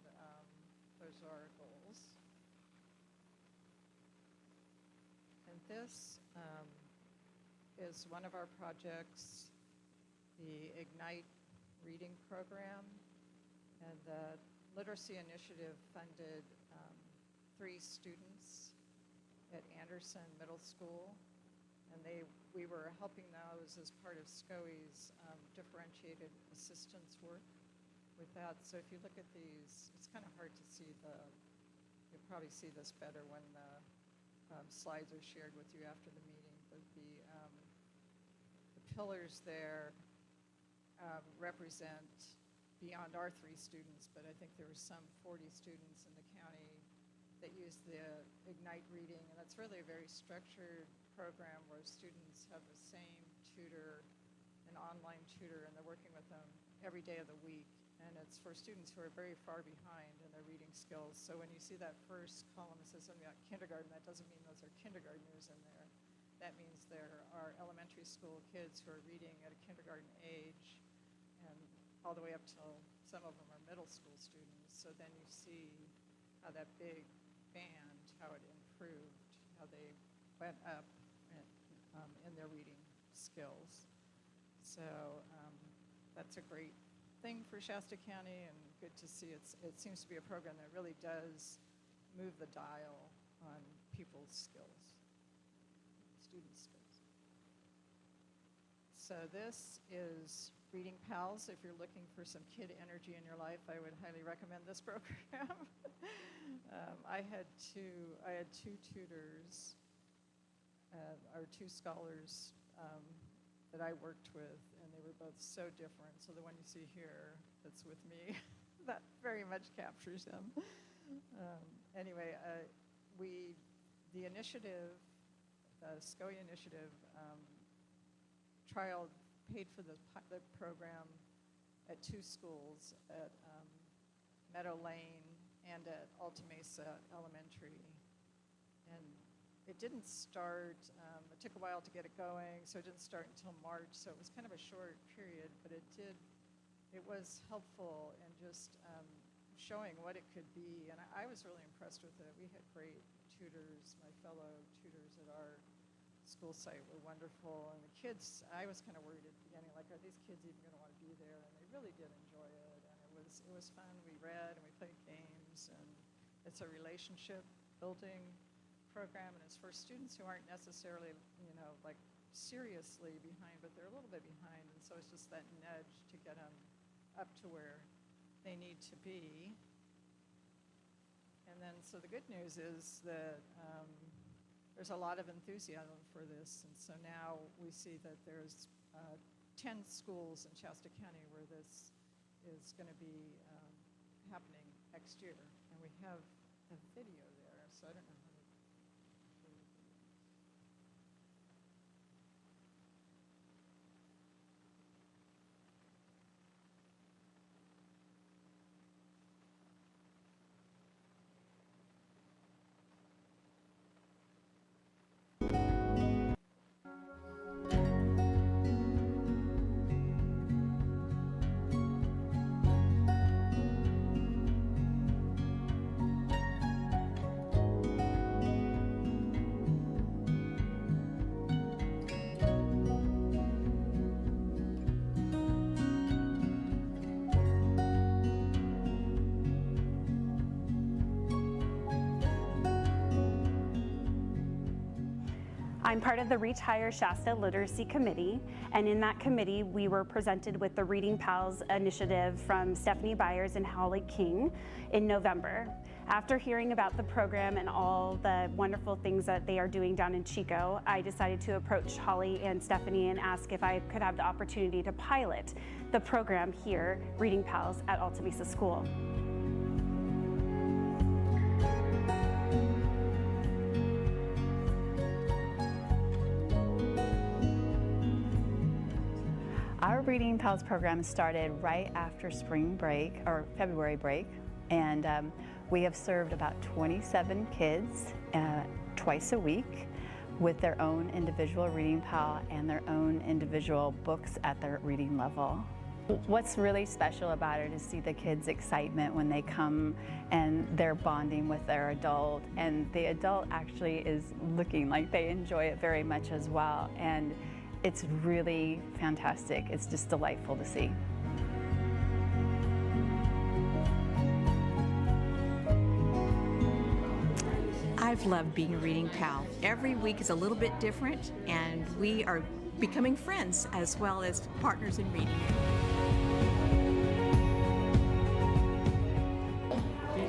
those are our goals. And this is one of our projects, the Ignite Reading Program, and the Literacy Initiative funded 3 students at Anderson Middle School, and we were helping those as part of SCOE's differentiated assistance work with that. So if you look at these, it's kind of hard to see you'll probably see this better when the slides are shared with you after the meeting, but the pillars there represent beyond our 3 students, but I think there were some 40 students in the county that use the Ignite Reading, and that's really a very structured program where students have the same tutor, an online tutor, and they're working with them every day of the week. And it's for students who are very far behind in their reading skills. So when you see that first column that says something about kindergarten, that doesn't mean those are kindergartners in there. That means there are elementary school kids who are reading at a kindergarten age, and all the way up till some of them are middle school students. So then you see how that big band, how it improved, how they went up in their reading skills. So that's a great thing for Shasta County, and good to see it seems to be a program that really does move the dial on people's skills, students' skills. So this is Reading Pals. If you're looking for some kid energy in your life, I would highly recommend this program. I had two tutors, or 2 scholars that I worked with, and they were both so different. So the one you see here that's with me, that very much captures him. Anyway, we the initiative, the SCOE initiative, trial paid for the program at 2 schools, at Meadow Lane and at Alta Mesa Elementary. And it didn't start, it took a while to get it going, so it didn't start until March, so it was kind of a short period, but it was helpful in just showing what it could be, and I was really impressed with it. We had great tutors, my fellow tutors at our school site were wonderful, and the kids, I was kind of worried at the beginning, like, are these kids even going to want to be there? And they really did enjoy it, and it was fun. We read and we played games, and it's a relationship building program, and it's for students who aren't necessarily, like seriously behind, but they're a little bit behind, and so it's just that nudge to get them up to where they need to be. And then, so the good news is that there's a lot of enthusiasm for this, and so now we see that there's 10 schools in Shasta County where this is going to be happening next year, and we have a video there, so I don't know how to. I'm part of the Reach Higher Shasta Literacy Committee, and in that committee we were presented with the Reading Pals initiative from Stephanie Byers and Holly King in November. After hearing about the program and all the wonderful things that they are doing down in Chico, I decided to approach Holly and Stephanie and ask if I could have the opportunity to pilot the program here, Reading Pals, at Alta Mesa School. Our Reading Pals program started right after spring break, or February break, and we have served about 27 kids twice a week with their own individual reading pal and their own individual books at their reading level. What's really special about it is see the kids' excitement when they come and they're bonding with their adult, and the adult actually is looking like they enjoy it very much as well. And it's really fantastic. It's just delightful to see. I've loved being a reading pal. Every week is a little bit different, and we are becoming friends as well as partners in reading.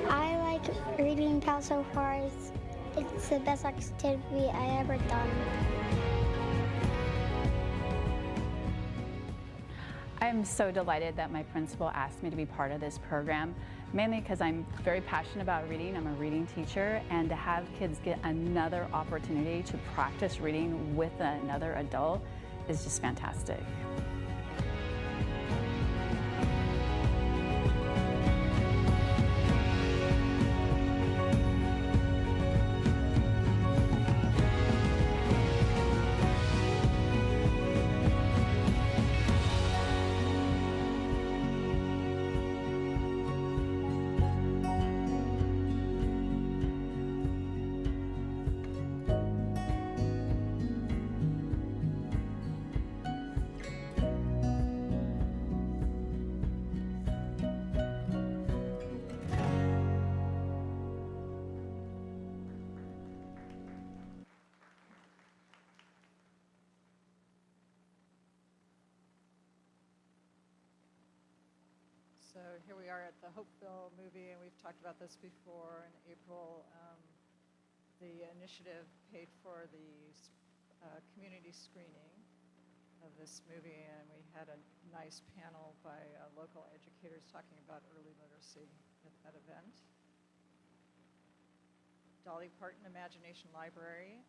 I like Reading Pal so far. It's the best activity I ever done. I am so delighted that my principal asked me to be part of this program, mainly because I'm very passionate about reading. I'm a reading teacher, and to have kids get another opportunity to practice reading with another adult is just fantastic. So here we are at the Hopeville movie, and we've talked about this before. In April, the initiative paid for the community screening of this movie, and we had a nice panel by local educators talking about early literacy at that event. $1 Dolly Parton Imagination Library.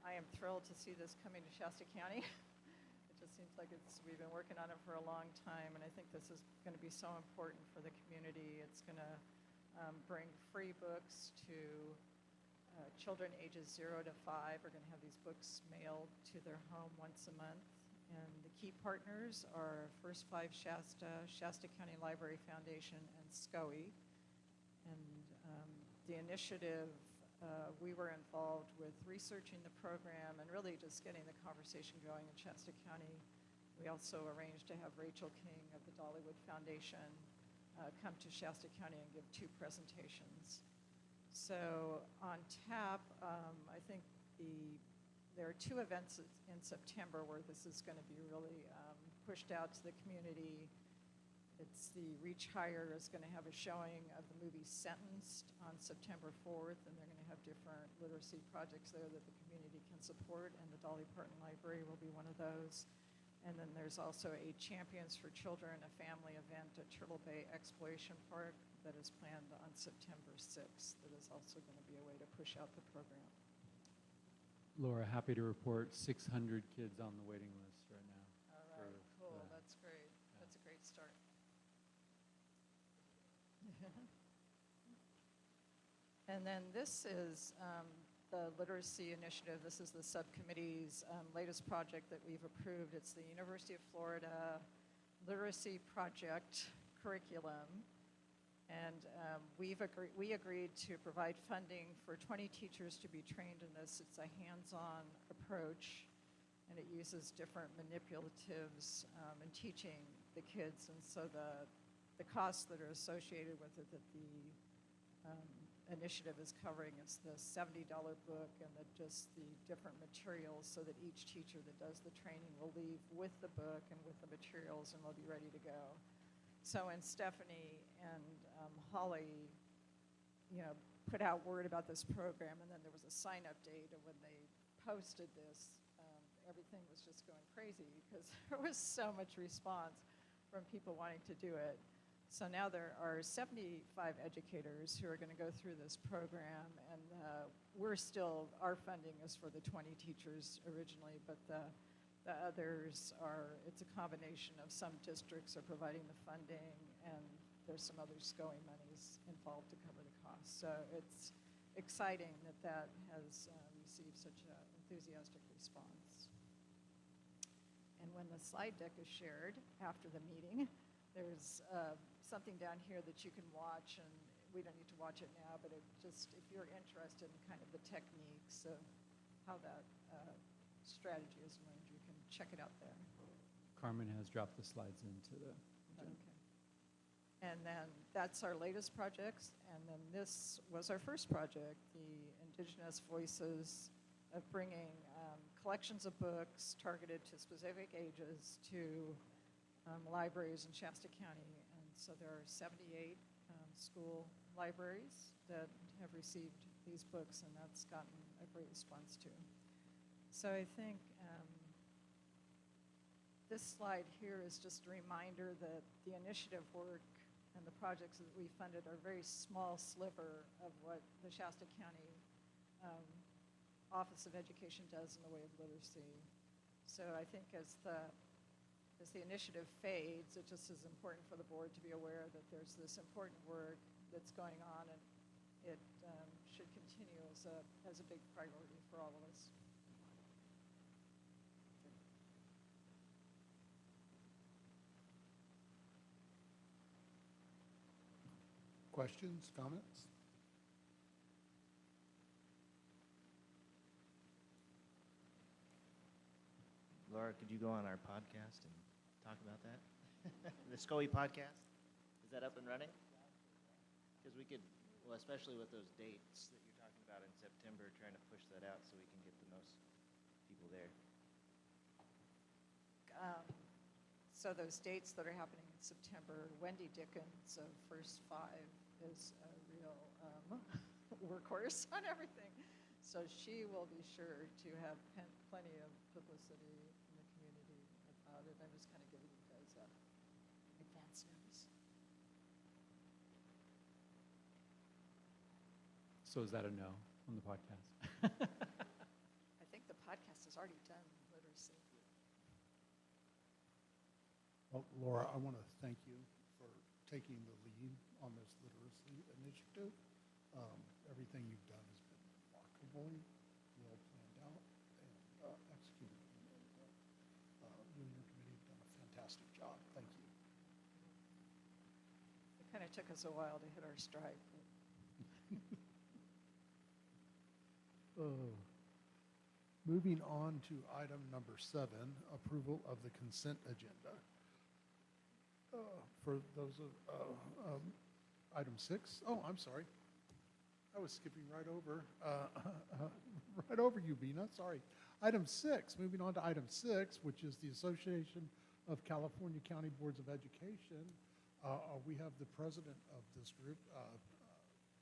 I am thrilled to see this coming to Shasta County. It just seems like we've been working on it for a long time, and I think this is going to be so important for the community. It's going to bring free books to children ages 0 to 5 are going to have these books mailed to their home once a month. And the key partners are First Five Shasta, Shasta County Library Foundation, and SCOE. And the initiative, we were involved with researching the program and really just getting the conversation going in Shasta County. We also arranged to have Rachel King of the Dollywood Foundation come to Shasta County and give 2 presentations. So on tap, I think there are 2 events in September where this is going to be really pushed out to the community. It's the Reach Higher is going to have a showing of the movie Sentenced on September 4th, and they're going to have different literacy projects there that the community can support, and the Dolly Parton Library will be one of those. And then there's also a Champions for Children, a family event at Turtle Bay Exploration Park that is planned on September 6th. That is also going to be a way to push out the program. Laura, happy to report 600 kids on the waiting list right now. All right, cool. That's great. Yeah. That's a great start. And then this is the literacy initiative. This is the subcommittee's latest project that we've approved. It's the University of Florida Literacy Project curriculum. And we agreed to provide funding for 20 teachers to be trained in this. It's a hands-on approach, and it uses different manipulatives in teaching the kids. And so the costs that are associated with it that the initiative is covering, it's the $70 book and just the different materials so that each teacher that does the training will leave with the book and with the materials and will be ready to go. So when Stephanie and Holly, put out word about this program, and then there was a sign-up date, and when they posted this, everything was just going crazy because there was so much response from people wanting to do it. So now there are 75 educators who are going to go through this program, and our funding is for the 20 teachers originally, but the others it's a combination of some districts are providing the funding, and there's some other SCOE monies involved to cover the costs. So it's exciting that has received such an enthusiastic response. And when the slide deck is shared after the meeting, there's something down here that you can watch, and we don't need to watch it now, but if you're interested in kind of the techniques of how that strategy is learned, you can check it out there. Carmen has dropped the slides into the agenda. Okay. And then that's our latest projects, and then this was our first project, the Indigenous Voices of bringing collections of books targeted to specific ages to libraries in Shasta County. And so there are 78 school libraries that have received these books, and that's gotten a great response too. So I think this slide here is just a reminder that the initiative work and the projects that we funded are a very small sliver of what the Shasta County Office of Education does in the way of literacy. So I think as the initiative fades, it just is important for the board to be aware that there's this important work that's going on, and it should continue as a big priority for all of us. Questions, comments? Laura, could you go on our podcast and talk about that? The SCOE podcast? Is that up and running? Because we could, well, especially with those dates that you're talking about in September, trying to push that out so we can get the most people there. So those dates that are happening in September, Wendy Dickens of First Five is a real workhorse on everything. So she will be sure to have plenty of publicity in the community about it. I'm just kind of giving you guys advance notice. So is that a no, on the podcast. I think the podcast has already done literacy. Well, Laura, I want to thank you for taking the lead on this literacy initiative. Everything you've done has been remarkably well planned out and executed. And, you and your committee have done a fantastic job. Thank you. It kind of took us a while to hit our stride. Moving on to item number 7, approval of the consent agenda. For those of item 6, oh, I'm sorry. I was skipping right over you, Bina, sorry. Item 6, moving on to item 6, which is the Association of California County Boards of Education. We have the president of this group,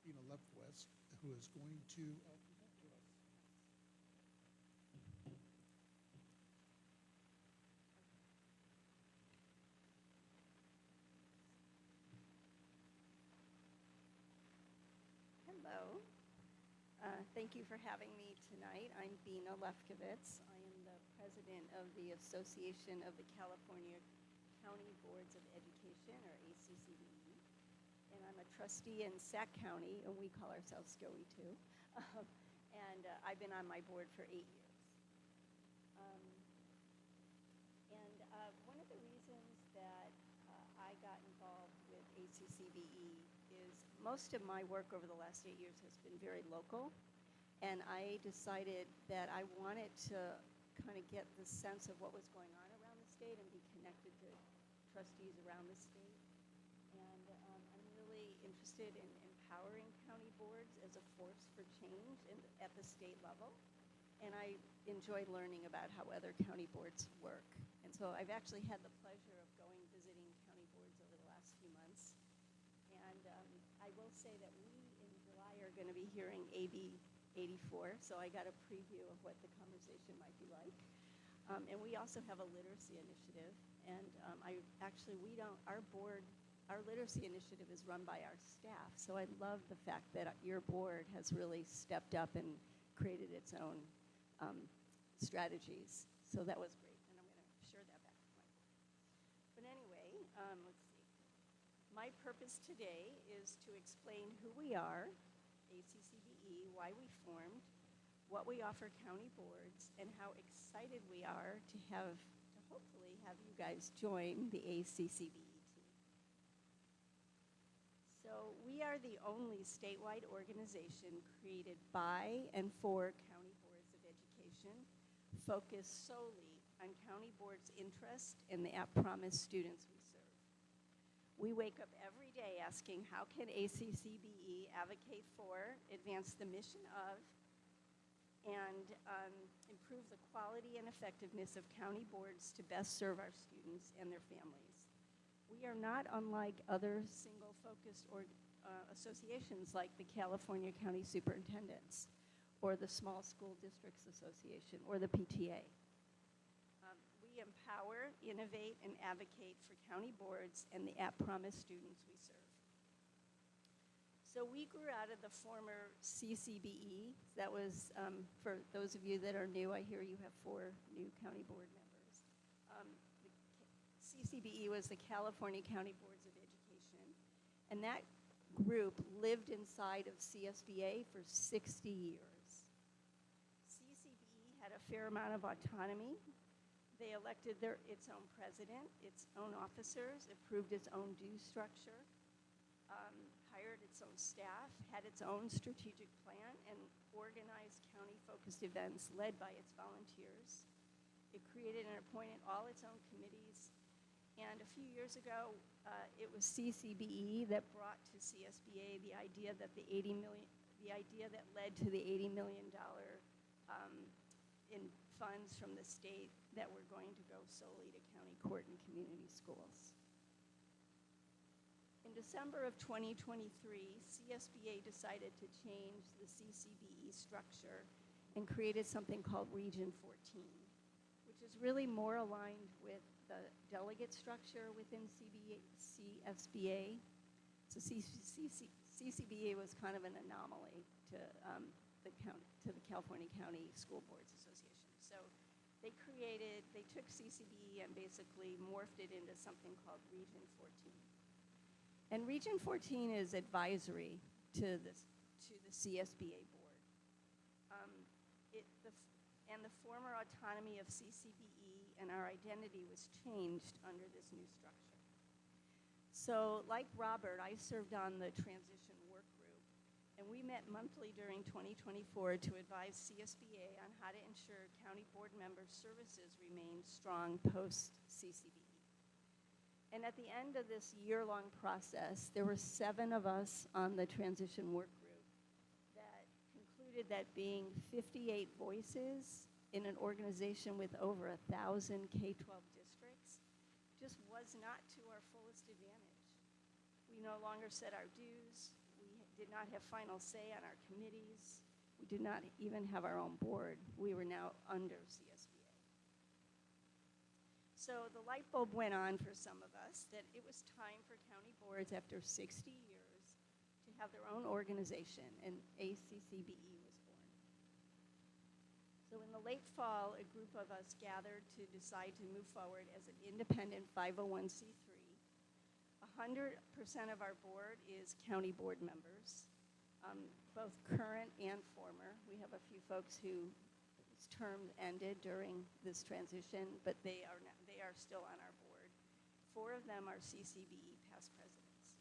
Bina Lepwest, who is going to present to us. Hello. Thank you for having me tonight. I'm Bina Lefkowitz. I am the president of the Association of the California County Boards of Education, or ACCBE. And I'm a trustee in Sac County, and we call ourselves SCOE too. I've been on my board for 8 years. One of the reasons that I got involved with ACCBE is most of my work over the last 8 years has been very local, and I decided that I wanted to kind of get the sense of what was going on around the state and be connected to trustees around the state. And I'm really interested in empowering county boards as a force for change at the state level, and I enjoy learning about how other county boards work. And so I've actually had the pleasure of going visiting county boards over the last few months. And I will say that we, in July, are going to be hearing AB 84, so I got a preview of what the conversation might be like. And we also have a literacy initiative, and our literacy initiative is run by our staff, so I love the fact that your board has really stepped up and created its own strategies. So that was great, and I'm going to share that back with my board. But anyway, let's see. My purpose today is to explain who we are, ACCBE, why we formed, what we offer county boards, and how excited we are to hopefully have you guys join the ACCBE team. So we are the only statewide organization created by and for county boards of education, focused solely on county boards' interest and the at-promise students we serve. We wake up every day asking, how can ACCBE advocate for, advance the mission of, and improve the quality and effectiveness of county boards to best serve our students and their families. We are not unlike other single-focused associations like the California County Superintendents or the Small School Districts Association or the PTA. We empower, innovate, and advocate for county boards and the at-promise students we serve. So we grew out of the former CCBE. That was, for those of you that are new, I hear you have 4 new county board members. The CCBE was the California County Boards of Education, and that group lived inside of CSBA for 60 years. CCBE had a fair amount of autonomy. They elected its own president, its own officers, approved its own due structure, hired its own staff, had its own strategic plan, and organized county-focused events led by its volunteers. It created and appointed all its own committees. And a few years ago, it was CCBE that brought to CSBA the idea that led to the $80 million in funds from the state that were going to go solely to county court and community schools. In December of 2023, CSBA decided to change the CCBE structure and created something called Region 14, which is really more aligned with the delegate structure within CSBA. So CCBA was kind of an anomaly to the to the California County School Boards Association. So they took CCBE and basically morphed it into something called Region 14. And Region 14 is advisory to the CSBA board. And the former autonomy of CCBE and our identity was changed under this new structure. So like Robert, I served on the transition work group, and we met monthly during 2024 to advise CSBA on how to ensure county board members' services remained strong post-CCBE. And at the end of this year-long process, there were 7 of us on the transition work group that concluded that being 58 voices in an organization with over 1,000 K-12 districts just was not to our fullest advantage. We no longer set our dues. We did not have final say on our committees. We did not even have our own board. We were now under CSBA. So the light bulb went on for some of us that it was time for county boards after 60 years to have their own organization, and ACCBE was born. So in the late fall, a group of us gathered to decide to move forward as an independent 501c3. 100% of our board is county board members, both current and former. We have a few folks whose term ended during this transition, but they are still on our board. 4 of them are CCBE past presidents.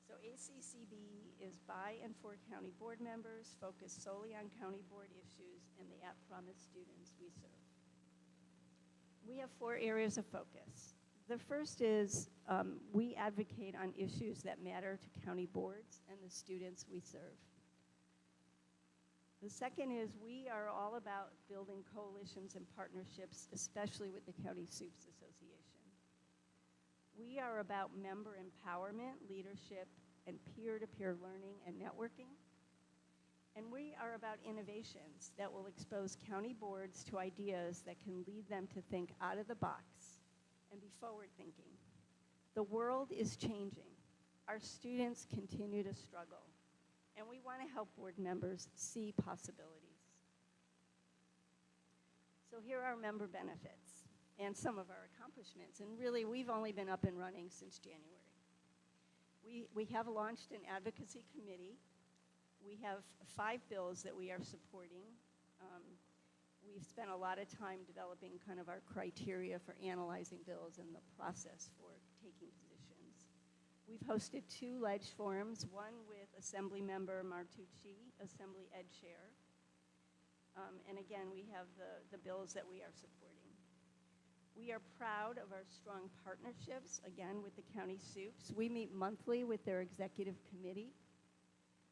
So ACCBE is by and for county board members, focused solely on county board issues and the at-promise students we serve. We have 4 areas of focus. The first is we advocate on issues that matter to county boards and the students we serve. The second is we are all about building coalitions and partnerships, especially with the County Soups Association. We are about member empowerment, leadership, and peer-to-peer learning and networking. And we are about innovations that will expose county boards to ideas that can lead them to think out of the box and be forward-thinking. The world is changing. Our students continue to struggle, and we want to help board members see possibilities. So here are member benefits and some of our accomplishments. And really, we've only been up and running since January. We have launched an advocacy committee. We have 5 bills that we are supporting. We've spent a lot of time developing kind of our criteria for analyzing bills and the process for taking positions. We've hosted 2 ledge forums, one with Assembly Member Martucci, Assembly Ed Chair. And again, we have the bills that we are supporting. We are proud of our strong partnerships, again, with the County Soups. We meet monthly with their executive committee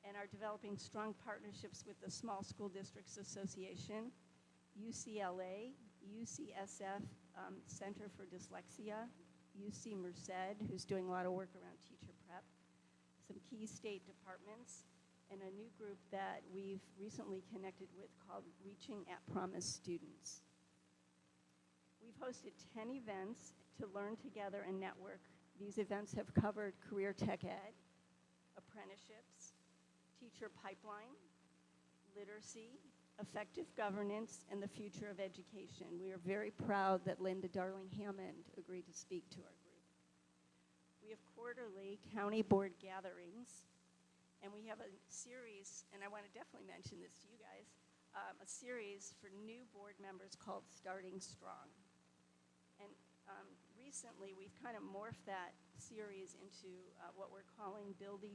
and are developing strong partnerships with the Small School Districts Association, UCLA, UCSF Center for Dyslexia, UC Merced, who's doing a lot of work around teacher prep, some key state departments, and a new group that we've recently connected with called Reaching at Promise Students. We've hosted 10 events to learn together and network. These events have covered career tech ed, apprenticeships, teacher pipeline, literacy, effective governance, and the future of education. We are very proud that Linda Darling Hammond agreed to speak to our group. We have quarterly county board gatherings, and we have a series, and I want to definitely mention this to you guys, a series for new board members called Starting Strong. And recently, we've kind of morphed that series into what we're calling Building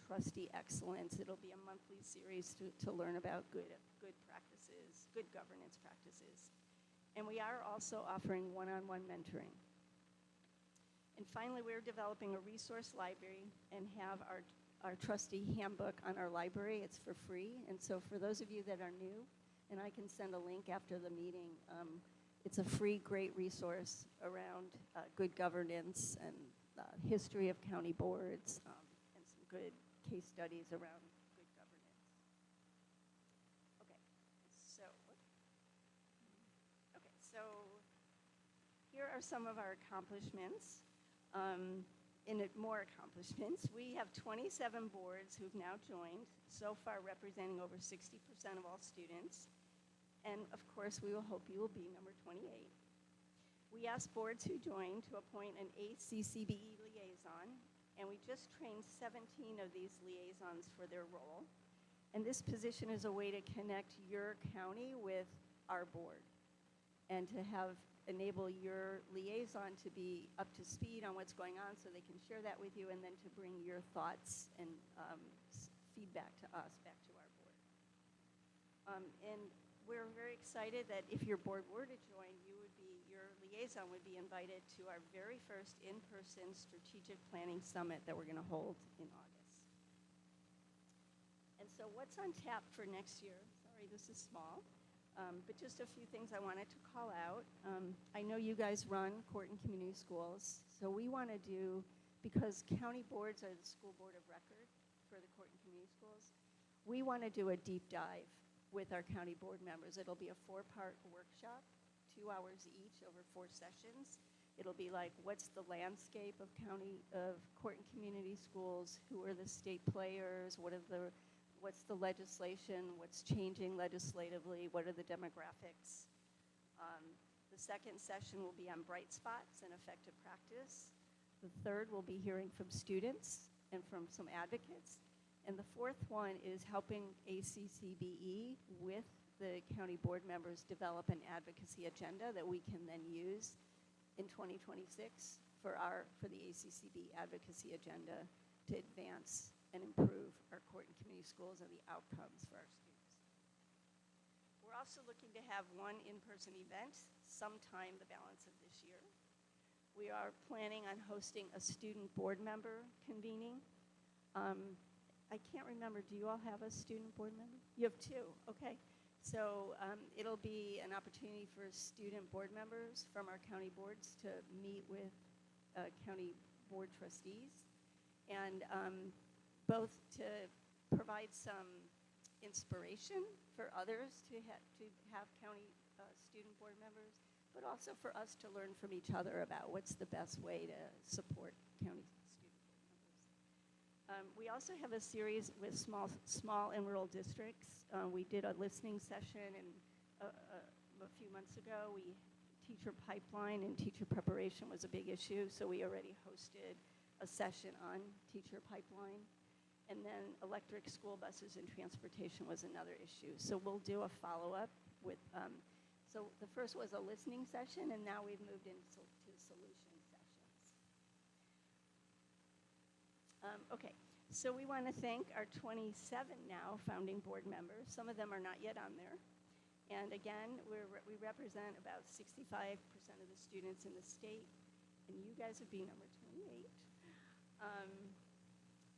Trustee Excellence. It'll be a monthly series to learn about good practices, good governance practices. And we are also offering one-on-one mentoring. And finally, we're developing a resource library and have our trustee handbook on our library. It's for free. And so for those of you that are new, and I can send a link after the meeting, it's a free, great resource around good governance and history of county boards and some good case studies around good governance. Okay, so here are some of our accomplishments. more accomplishments, we have 27 boards who've now joined, so far representing over 60% of all students. And of course, we will hope you will be number 28. We asked boards who joined to appoint an ACCBE liaison, and we just trained 17 of these liaisons for their role. And this position is a way to connect your county with our board and to enable your liaison to be up to speed on what's going on so they can share that with you, and then to bring your thoughts and feedback to us, back to our board. And we're very excited that if your board were to join, your liaison would be invited to our very first in-person strategic planning summit that we're going to hold in August. And so what's on tap for next year? Sorry, this is small, but just a few things I wanted to call out. I know you guys run Corton Community Schools, so we want to do, because county boards are the school board of record for the Corton Community Schools, we want to do a deep dive with our county board members. It'll be a 4-part workshop, 2 hours each over 4 sessions. It'll be like, what's the landscape of Corton Community Schools? Who are the state players? What's the legislation? What's changing legislatively? What are the demographics? The second session will be on bright spots and effective practice. The third will be hearing from students and from some advocates. And the fourth one is helping ACCBE with the county board members develop an advocacy agenda that we can then use in 2026 for the ACCB advocacy agenda to advance and improve our Corton Community Schools and the outcomes for our students. We're also looking to have one in-person event sometime the balance of this year. We are planning on hosting a student board member convening. I can't remember, do you all have a student board member? You have 2, okay. So it'll be an opportunity for student board members from our county boards to meet with county board trustees, and both to provide some inspiration for others to have county student board members, but also for us to learn from each other about what's the best way to support county student board members. We also have a series with small and rural districts. We did a listening session a few months ago. Teacher pipeline and teacher preparation was a big issue, so we already hosted a session on teacher pipeline. And then electric school buses and transportation was another issue. So we'll do a follow-up with, so the first was a listening session, and now we've moved into solution sessions. Okay, so we want to thank our 27 now founding board members. Some of them are not yet on there. And again, we represent about 65% of the students in the state, and you guys would be number 28.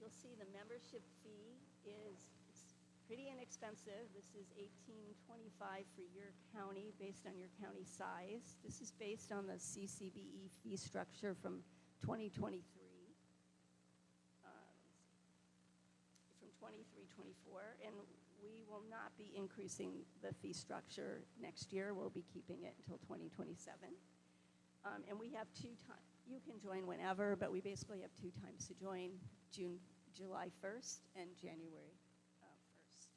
You'll see the membership fee it's pretty inexpensive. This is $18.25 for your county based on your county size. This is based on the CCBE fee structure from 2023. From 23-24, and we will not be increasing the fee structure next year. We'll be keeping it until 2027. And we have 2 times. You can join whenever, but we basically have 2 times to join, July 1st and January 1st.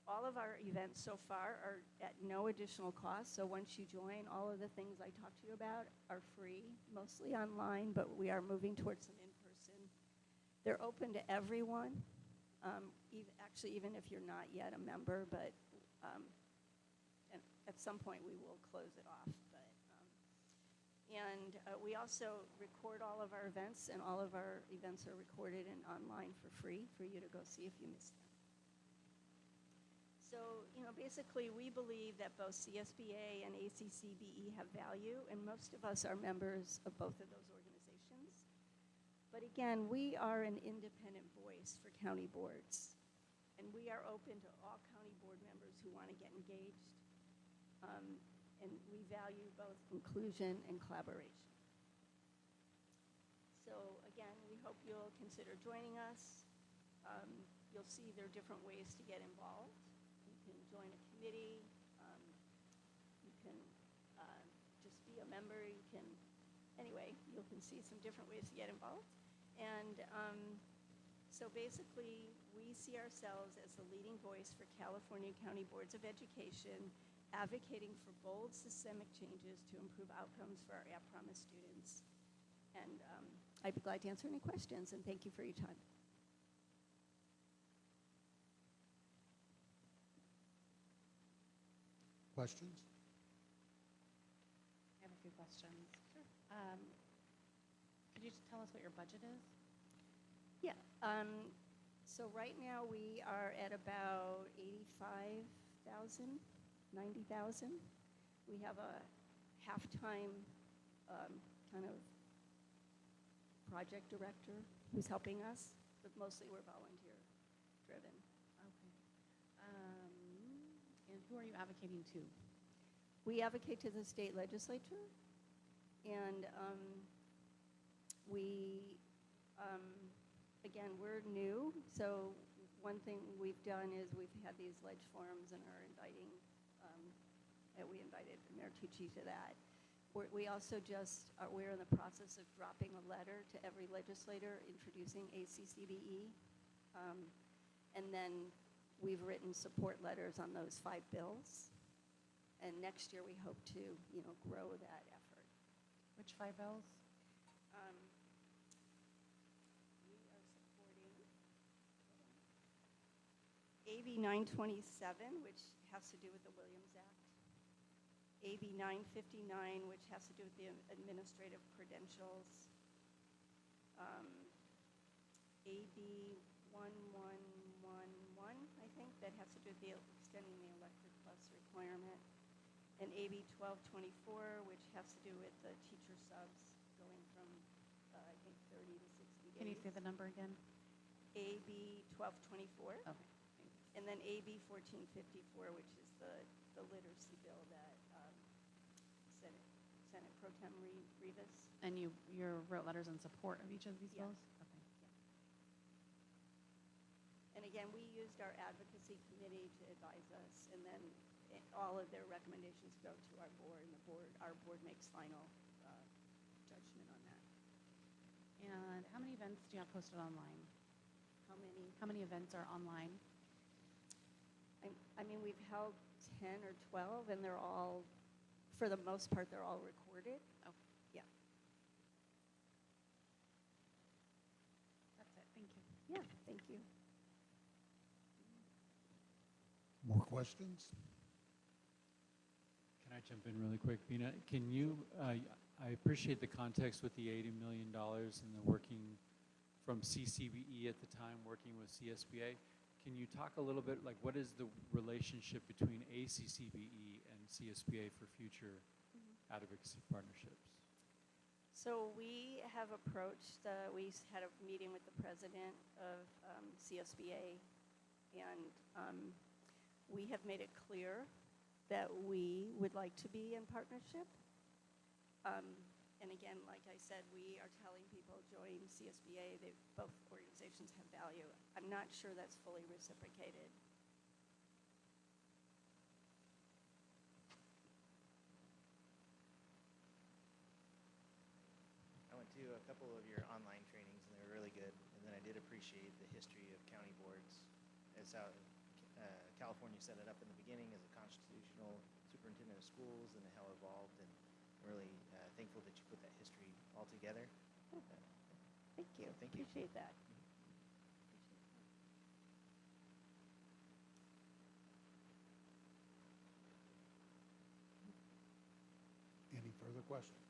All of our events so far are at no additional cost, so once you join, all of the things I talked to you about are free, mostly online, but we are moving towards some in-person. They're open to everyone, even if you're not yet a member, but and at some point we will close it off. And we also record all of our events, and all of our events are recorded and online for free for you to go see if you missed them. So, basically we believe that both CSBA and ACCBE have value, and most of us are members of both of those organizations. But again, we are an independent voice for county boards, and we are open to all county board members who want to get engaged. And we value both inclusion and collaboration. So again, we hope you'll consider joining us. You'll see there are different ways to get involved. You can join a committee. You can just be a member. Anyway, you'll can see some different ways to get involved. And so basically, we see ourselves as the leading voice for California County Boards of Education, advocating for bold systemic changes to improve outcomes for our at-promise students. And I'd be glad to answer any questions, and thank you for your time. Questions? I have a few questions. Sure. Could you just tell us what your budget is? Yeah. So right now we are at about 85,000, 90,000. We have a half-time kind of project director who's helping us, but mostly we're volunteer-driven. Okay. And who are you advocating to? We advocate to the state legislature, and again, we're new, so one thing we've done is we've had these ledge forums and are inviting, we invited Mayor Tucci to that. We also we're in the process of dropping a letter to every legislator introducing ACCBE. And then we've written support letters on those 5 bills. And next year we hope to, grow that effort. Which 5 bills? We are supporting AB 927, which has to do with the Williams Act. AB 959, which has to do with the administrative credentials. AB 1111, I think, that has to do with the extending the electric plus requirement. And AB 1224, which has to do with the teacher subs going from, I think, 30 to 60 days. Can you say the number again? AB 1224. Okay, thanks. And then AB 1454, which is the literacy bill that Senate Pro Tem Rivas. And you wrote letters in support of each of these Yeah. bills? Okay. And again, we used our advocacy committee to advise us, and then all of their recommendations go to our board, and our board makes final judgment on that. And how many events do you have posted online? How many? How many events are online? I mean, we've held 10 or 12, and they're all, for the most part, they're all recorded. Okay. Yeah. That's it. Thank you. Yeah, thank you. More questions? Can I jump in really quick? Bina, can you, I appreciate the context with the $80 million and the working from CCBE at the time, working with CSBA. Can you talk a little bit, like what is the relationship between ACCBE and CSBA for future advocacy partnerships? So we have approached, we had a meeting with the president of CSBA, and we have made it clear that we would like to be in partnership. And again, like I said, we are telling people join CSBA. Both organizations have value. I'm not sure that's fully reciprocated. I went to a couple of your online trainings, and they were really good. And then I did appreciate the history of county boards, as how California set it up in the beginning as a constitutional superintendent of schools, and how it evolved. And I'm really thankful that you put that history all together. Thank you. Thank you. Appreciate that. Any further questions?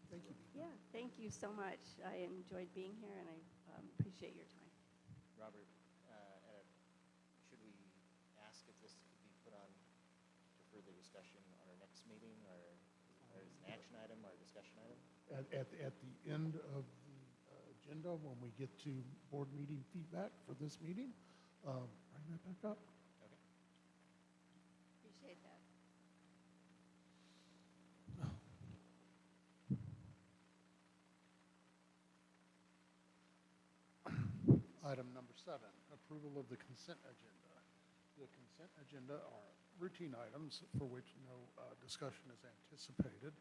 Thank you. Yeah, thank you so much. I enjoyed being here, and I appreciate your time. Robert, should we ask if this could be put on to further discussion on our next meeting, or as an action item or a discussion item? At the end of the agenda, when we get to board meeting feedback for this meeting, bring that back up. Okay. Appreciate that. Item number 7, approval of the consent agenda. The consent agenda are routine items for which no discussion is anticipated.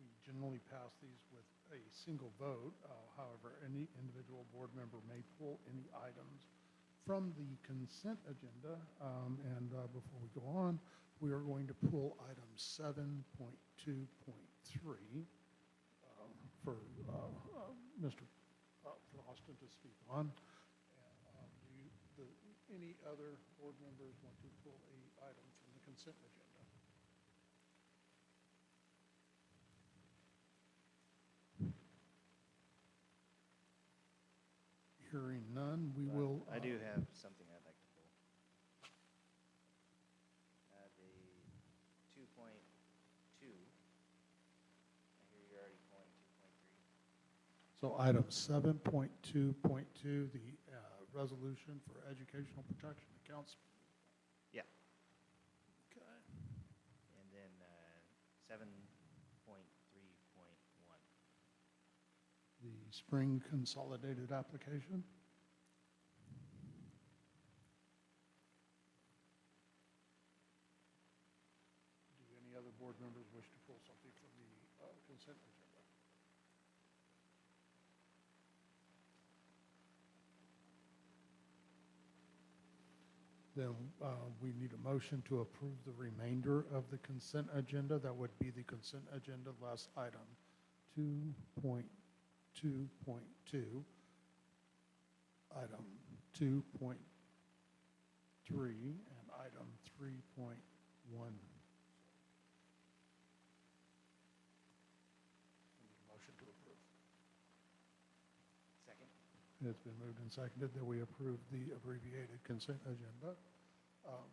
We generally pass these with a single vote. However, any individual board member may pull any items from the consent agenda. Before we go on, we are going to pull item 7.2.3 for Mr. Austin to speak on. Any other board members want to pull a item from the consent agenda? Hearing none, we will. I do have something I'd like to pull. The 2.2. I hear you're already pulling 2.3. So item 7.2.2, the resolution for educational protection accounts. Yeah. Okay. And then 7.3.1. The spring consolidated application. Do any other board members wish to pull something from the consent agenda? Then we need a motion to approve the remainder of the consent agenda. That would be the consent agenda last item 2.2.2, item 2.3, and item 3.1. Motion to approve. Second. It's been moved and seconded that we approve the abbreviated consent agenda. We'll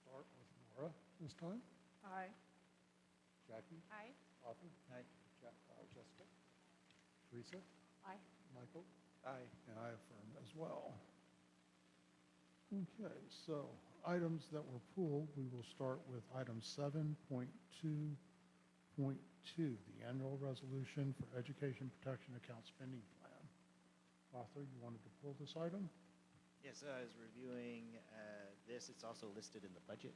start with Laura this time. Aye. Jackie? Aye. Arthur? Aye. Jessica? Teresa? Aye. Michael? Aye. And I affirm as well. Okay, so items that were pulled, we will start with item 7.2.2, the annual resolution for education protection account spending plan. Arthur, you wanted to pull this item? Yes, I was reviewing this. It's also listed in the budget,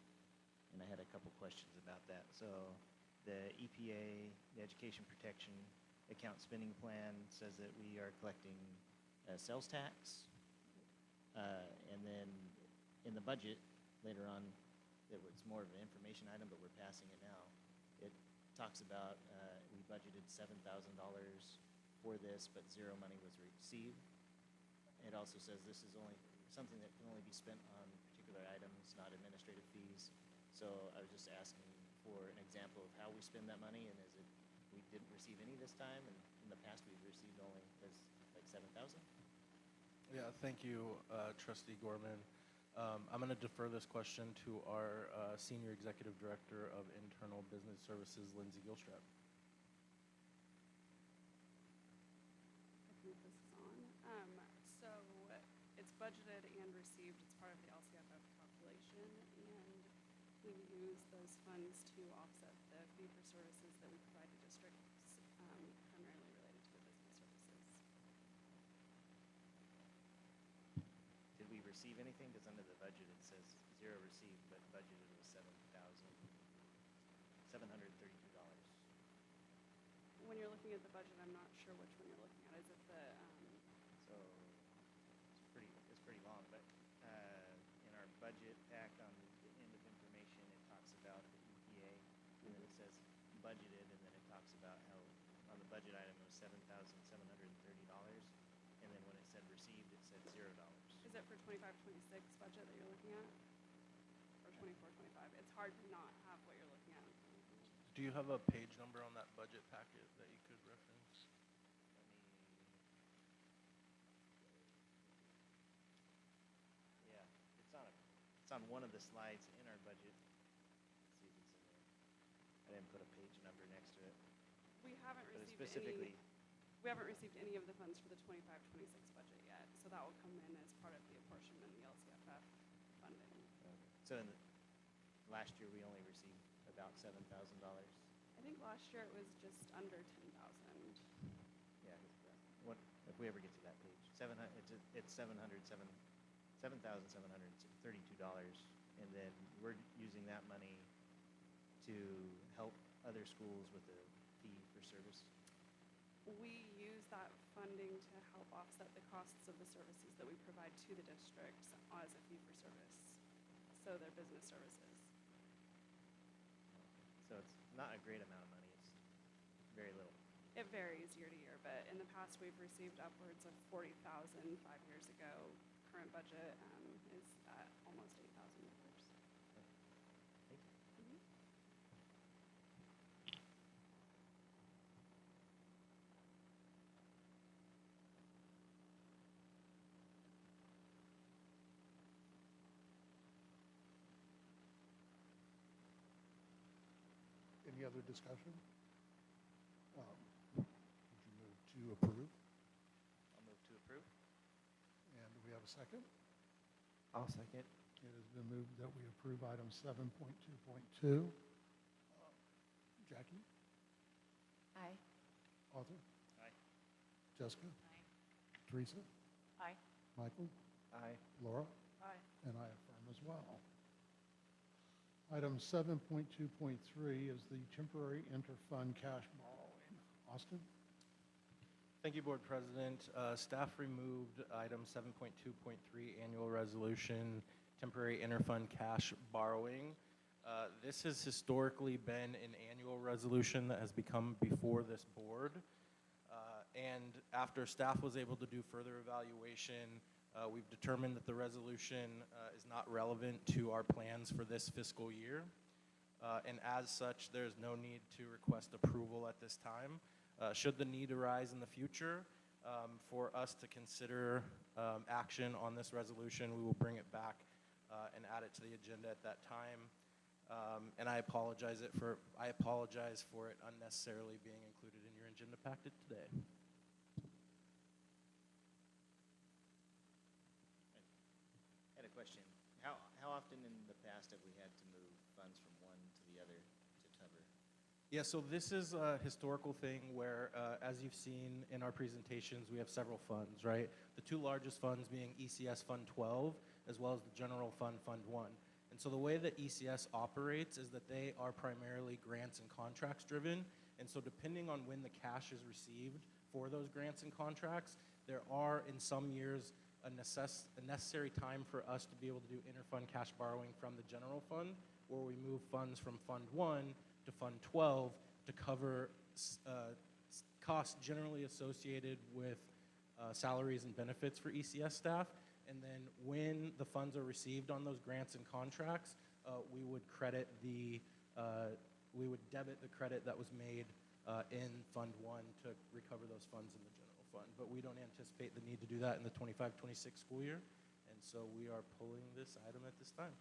and I had a couple questions about that. So the EPA, the Education Protection Account Spending Plan, says that we are collecting sales tax. And then in the budget, later on, it was more of an information item, but we're passing it now. It talks about we budgeted $7,000 for this, but zero money was received. It also says this is only something that can only be spent on particular items, not administrative fees. So I was just asking for an example of how we spend that money, and is it we didn't receive any this time, and in the past we've received only like 7,000. Yeah, thank you, Trustee Gorman. I'm going to defer this question to our Senior Executive Director of Internal Business Services, Lindsay Gilstrap. I think this is on. So it's budgeted and received. It's part of the LCFF calculation, and we use those funds to offset the fee for services that we provide to districts, primarily related to the business services. Did we receive anything? Because under the budget it says zero received, but budgeted was $7,732. When you're looking at the budget, I'm not sure which one you're looking at. Is it the So it's pretty long, but in our budget pack on the end of information, it talks about the EPA, and then it says budgeted, and then it talks about how on the budget item it was $7,730, and then when it said received, it said $0. Is it for 25-26 budget that you're looking at? Or 24-25? It's hard to not have what you're looking at. Do you have a page number on that budget packet that you could reference? Yeah, it's on one of the slides in our budget. Let's see if it's in there. I didn't put a page number next to it. We haven't But received specifically, we haven't received any of the funds for the 25-26 budget yet, so that will come in as part of the apportionment in the LCFF funding. so last year we only received about $7,000. I think last year it was just under 10,000. Yeah, what if we ever get to that page? It's 700, $7,732, and then we're using that money to help other schools with the fee for service. We use that funding to help offset the costs of the services that we provide to the districts as a fee for service, so their business services. So it's not a great amount of money. It's very little. It varies year to year, but in the past we've received upwards of $40,000 5 years ago. Current budget is at almost $8,000. Thank you. Any other discussion? Would you move to approve? I'll move to approve. And do we have a second? I'll second. It has been moved that we approve item 7.2.2. Jackie? Aye. Arthur? Aye. Jessica? Aye. Teresa? Aye. Michael? Aye. Laura? Aye. And I affirm as well. Item 7.2.3 is the temporary interfund cash borrowing. Austin? Thank you, Board President. Staff removed item 7.2.3, annual resolution, temporary interfund cash borrowing. This has historically been an annual resolution that has become before this board. And after staff was able to do further evaluation, we've determined that the resolution is not relevant to our plans for this fiscal year. And as such, there's no need to request approval at this time. Should the need arise in the future for us to consider action on this resolution, we will bring it back and add it to the agenda at that time. And I apologize for it unnecessarily being included in your agenda packet today. I had a question. How often in the past have we had to move funds from one to the other to cover? Yeah, so this is a historical thing where, as you've seen in our presentations, we have several funds, right? The two largest funds being ECS Fund 12, as well as the General Fund, Fund 1. And so the way that ECS operates is that they are primarily grants and contracts driven. And so depending on when the cash is received for those grants and contracts, there are, in some years, a necessary time for us to be able to do interfund cash borrowing from the general fund, where we move funds from Fund 1 to Fund 12 to cover costs generally associated with salaries and benefits for ECS staff. And then when the funds are received on those grants and contracts, we would debit the credit that was made in Fund 1 to recover those funds in the general fund. But we don't anticipate the need to do that in the 25-26 school year. And so we are pulling this item at this time.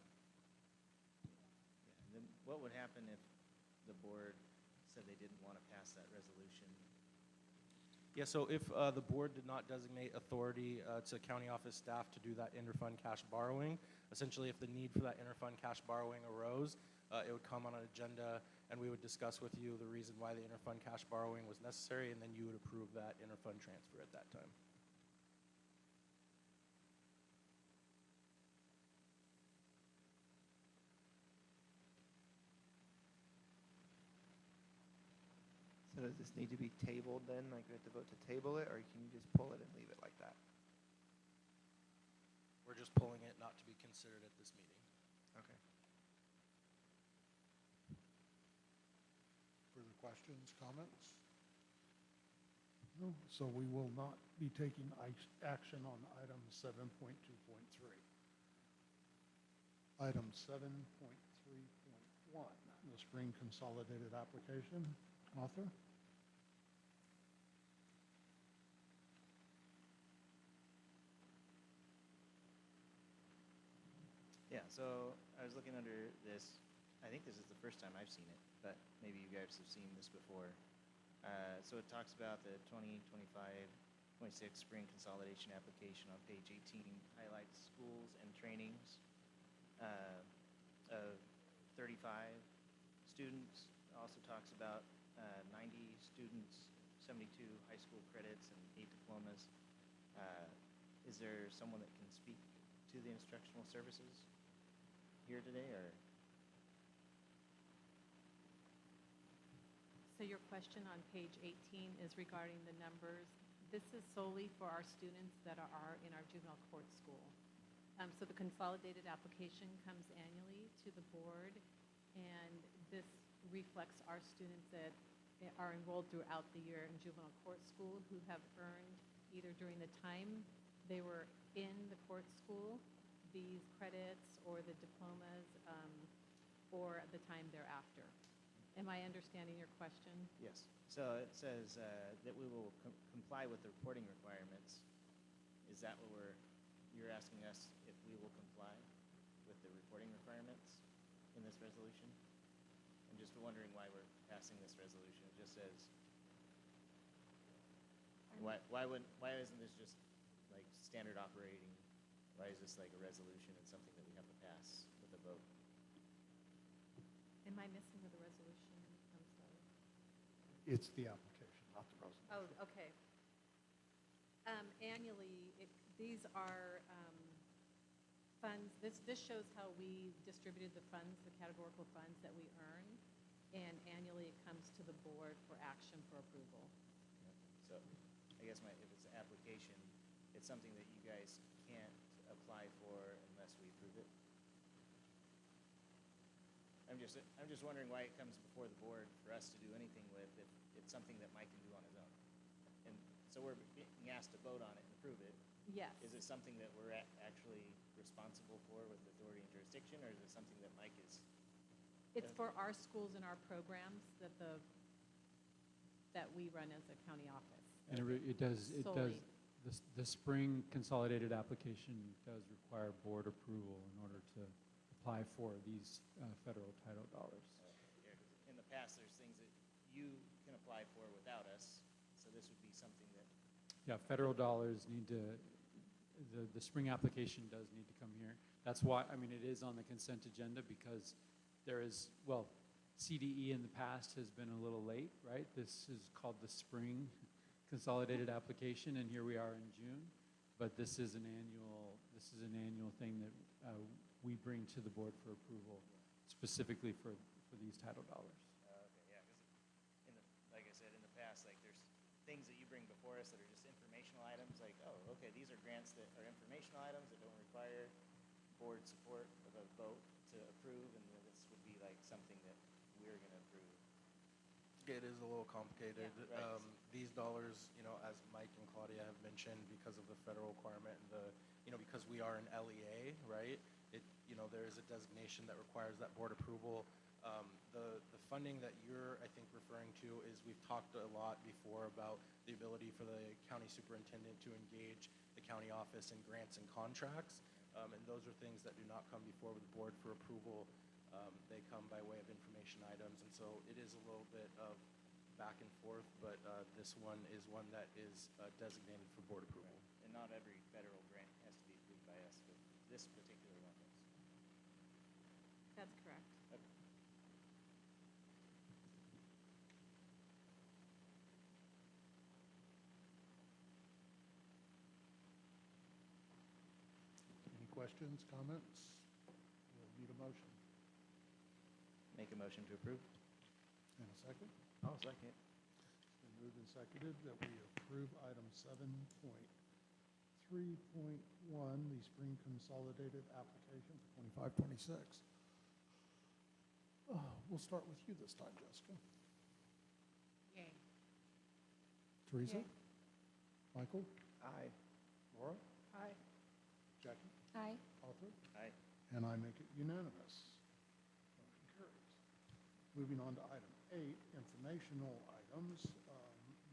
Yeah, and then what would happen if the board said they didn't want to pass that resolution? Yeah, so if the board did not designate authority to county office staff to do that interfund cash borrowing, essentially if the need for that interfund cash borrowing arose, it would come on an agenda and we would discuss with you the reason why the interfund cash borrowing was necessary, and then you would approve that interfund transfer at that time. So does this need to be tabled then? Like we have to vote to table it, or can you just pull it and leave it like that? We're just pulling it not to be considered at this meeting. Okay. Further questions, comments? No, so we will not be taking action on item 7.2.3. Item 7.3.1, the spring consolidated application. Author? Yeah, so I was looking under this. I think this is the first time I've seen it, but maybe you guys have seen this before. So it talks about the 2025-26 spring consolidation application on page 18, highlights schools and trainings of 35 students. It also talks about 90 students, 72 high school credits, and 8 diplomas. Is there someone that can speak to the instructional services here today, or? So your question on page 18 is regarding the numbers. This is solely for our students that are in our juvenile court school. So the consolidated application comes annually to the board, and this reflects our students that are enrolled throughout the year in juvenile court school who have earned either during the time they were in the court school these credits or the diplomas, or the time thereafter. Am I understanding your question? Yes. So it says that we will comply with the reporting requirements. Is that what you're asking us if we will comply with the reporting requirements in this resolution? I'm just wondering why we're passing this resolution. It just says, why isn't this just like standard operating? Why is this like a resolution and something that we have to pass with a vote? Am I missing with the resolution? I'm sorry. It's the application, not the resolution. Oh, okay. Annually, these are funds. This shows how we distributed the funds, the categorical funds that we earn, and annually it comes to the board for action for approval. So I guess if it's an application, it's something that you guys can't apply for unless we approve it? I'm just wondering why it comes before the board for us to do anything with if it's something that Mike can do on his own. And so we're being asked to vote on it and approve it. Yes. Is it something that we're actually responsible for with authority and jurisdiction, or is it something that Mike is? It's for our schools and our programs that we run as a county office. And it does, Solely. the spring consolidated application does require board approval in order to apply for these federal title dollars. Yeah, 'cause in the past, there's things that you can apply for without us, so this would be something that. Yeah, federal dollars need to, the spring application does need to come here. That's why, I mean, it is on the consent agenda because there is, well, CDE in the past has been a little late, right? This is called the spring consolidated application, and here we are in June. But this is an annual thing that we bring to the board for approval, specifically for these title dollars. Okay, yeah, because like I said, in the past, like there's things that you bring before us that are just informational items, like, oh, okay, these are grants that are informational items that don't require board support of a vote to approve, and this would be like something that we're going to approve. It is a little complicated. Yeah, right. These dollars, as Mike and Claudia have mentioned, because of the federal requirement and because we are an LEA, right? There is a designation that requires that board approval. The funding that you're, I think, referring to is we've talked a lot before about the ability for the county superintendent to engage the county office in grants and contracts. And those are things that do not come before the board for approval. They come by way of information items. And so it is a little bit of back and forth, but this one is one that is designated for board approval. Right. And not every federal grant has to be approved by us, but this particular one does. That's correct. Okay. Any questions, comments? We'll need a motion. Make a motion to approve. And a second? I'll second. It's been moved and seconded that we approve item 7.3.1, the spring consolidated application for 25-26. We'll start with you this time, Jessica. Yay. Teresa? Yay. Michael? Aye. Laura? Aye. Jackie? Aye. Arthur? Aye. And I make it unanimous. Motion carries. Moving on to item 8, informational items.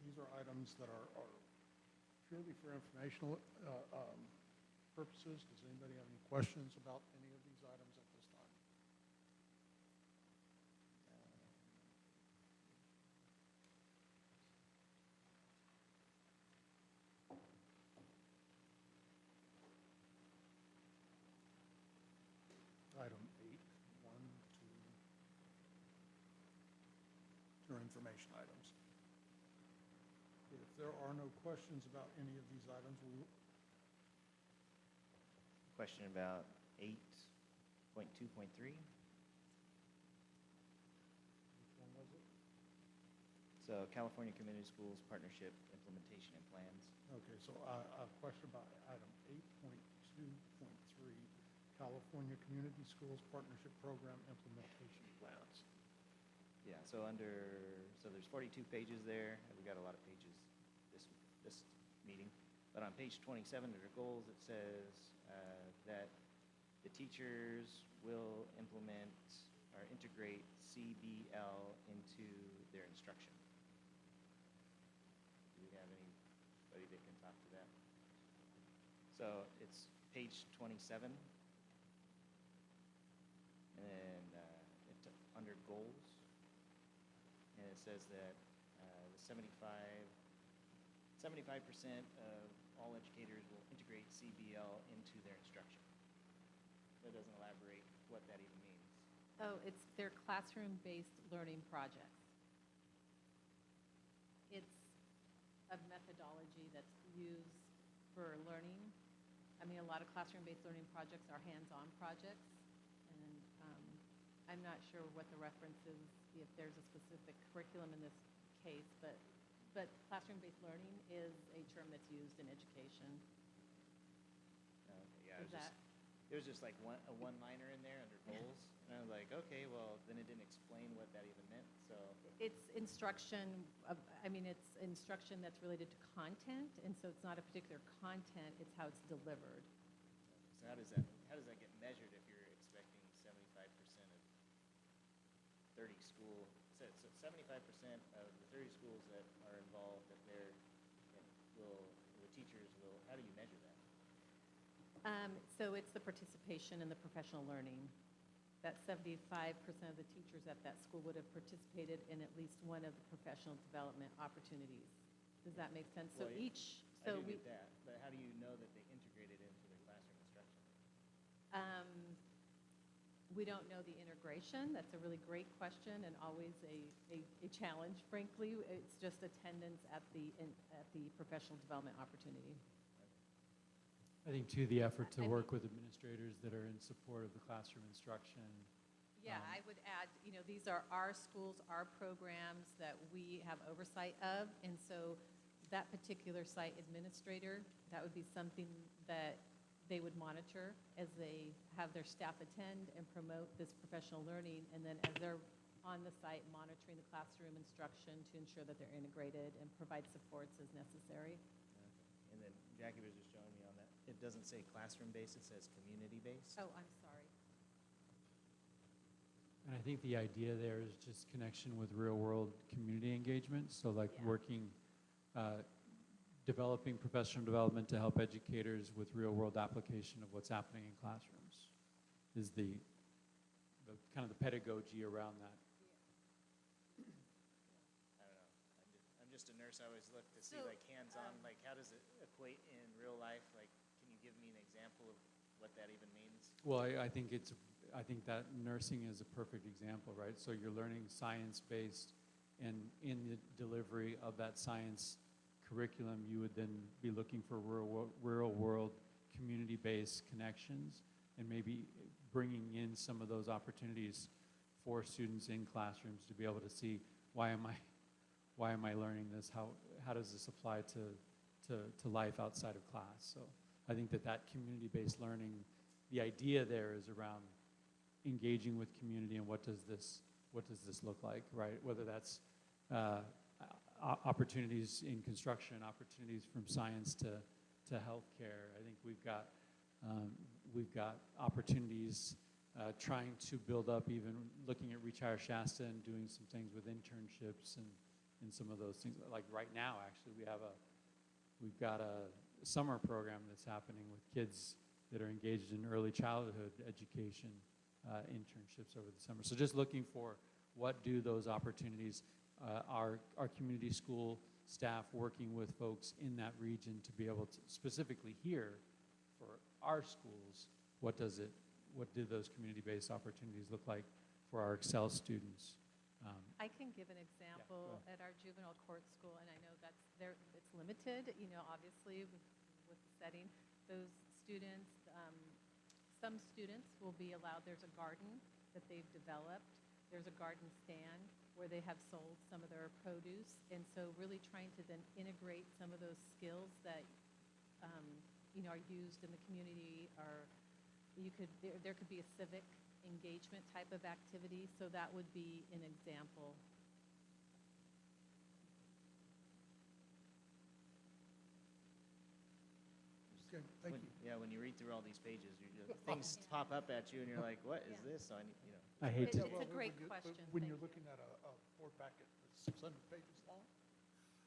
These are items that are purely for informational purposes. Does anybody have any questions about any of these items at this time? Item 8, 1, 2 are information items. If there are no questions about any of these items, we will question about 8.2.3. Which one was it? So California Community Schools Partnership Implementation and Plans. Okay, so a question about item 8.2.3, California Community Schools Partnership Program Implementation Plans. Yeah, so there's 42 pages there, and we got a lot of pages this meeting. But on page 27 under goals, it says that the teachers will implement or integrate CBL into their instruction. Do we have anybody that can talk to that? So it's page 27. And then it's under goals. And it says that the 75% of all educators will integrate CBL into their instruction. That doesn't elaborate what that even means. Oh, it's their classroom-based learning projects. It's a methodology that's used for learning. I mean, a lot of classroom-based learning projects are hands-on projects, and I'm not sure what the reference is, if there's a specific curriculum in this case, but classroom-based learning is a term that's used in education. Yeah, Is that? There was just like a one-liner in there under goals, and I was like, okay, well, then it didn't explain what that even meant, so. It's instruction, it's instruction that's related to content, and so it's not a particular content, it's how it's delivered. So how does that get measured if you're expecting 75% of 30 school, so 75% of the 30 schools that are involved, that the teachers will, how do you measure that? So it's the participation in the professional learning. That 75% of the teachers at that school would have participated in at least one of the professional development opportunities. Does that make sense? Well, So each, I so do we, get that, but how do you know that they integrate it into their classroom instruction? we don't know the integration. That's a really great question and always a challenge, frankly. It's just attendance at the professional development opportunity. I think, too, the effort to work with administrators that are in support of the classroom instruction. Yeah, I would add, these are our schools, our programs that we have oversight of, and so that particular site administrator, that would be something that they would monitor as they have their staff attend and promote this professional learning, and then as they're on the site monitoring the classroom instruction to ensure that they're integrated and provide supports as necessary. Okay. And then Jackie was just showing me on that. It doesn't say classroom-based, it says community-based. Oh, I'm sorry. And I think the idea there is just connection with real-world community engagement. So like working, developing professional development to help educators with real-world application of what's happening in classrooms is the kind of the pedagogy around that. I don't know. I'm just a nurse. I always look to see like hands-on, like how does it equate in real life? Like, can you give me an example of what that even means? Well, I think that nursing is a perfect example, right? So you're learning science-based, and in the delivery of that science curriculum, you would then be looking for real-world community-based connections, and maybe bringing in some of those opportunities for students in classrooms to be able to see why am I learning this? How does this apply to life outside of class? So I think that community-based learning, the idea there is around engaging with community and what does this look like, right? Whether that's opportunities in construction, opportunities from science to healthcare. I think we've got opportunities trying to build up, even looking at Reach Higher Shasta and doing some things with internships and some of those things. Like right now, actually, we've got a summer program that's happening with kids that are engaged in early childhood education internships over the summer. So just looking for what do those opportunities, our community school staff working with folks in that region to be able to specifically here for our schools, what do those community-based opportunities look like for our Excel students? I can give an example at our juvenile court school, and I know it's limited, obviously with the setting. Those students, some students will be allowed, there's a garden that they've developed. There's a garden stand where they have sold some of their produce. And so really trying to then integrate some of those skills that, are used in the community, or there could be a civic engagement type of activity. So that would be an example. Okay, thank you. Yeah, when you read through all these pages, things pop up at you, and you're like, "What is this?" So I hate to. It's a great question. When Thank you're you. looking at a board packet that's 600 pages long.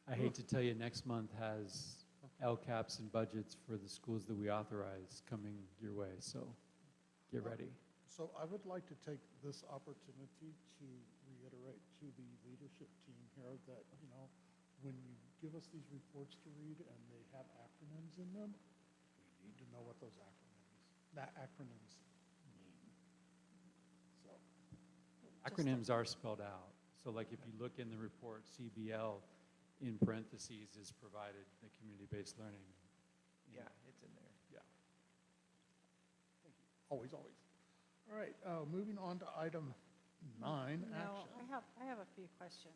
I hate to tell you, next month has LCAPs and budgets for the schools that we authorize coming your way, so get ready. So I would like to take this opportunity to reiterate to the leadership team here that, when you give us these reports to read and they have acronyms in them, we need to know what those acronyms mean. So, Acronyms are spelled out. So like if you look in the report, CBL in parentheses is provided, the community-based learning. Yeah, it's in there. Yeah. thank you. Always. All right, moving on to item 9, No, action. I have a few questions.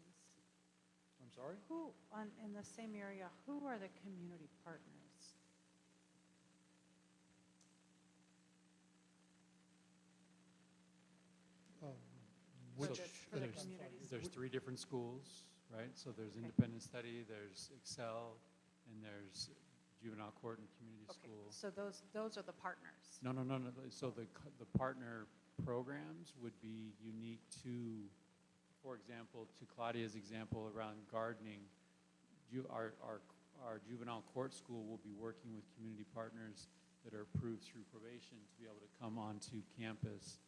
I'm sorry? In the same area, who are the community partners? Which, for the communities. There's 3 different schools, right? So there's independent study, there's Excel, and there's juvenile court and community Okay, school. so those are the partners. No. So the partner programs would be unique to, for example, to Claudia's example around gardening. Our juvenile court school will be working with community partners that are approved through probation to be able to come onto campus,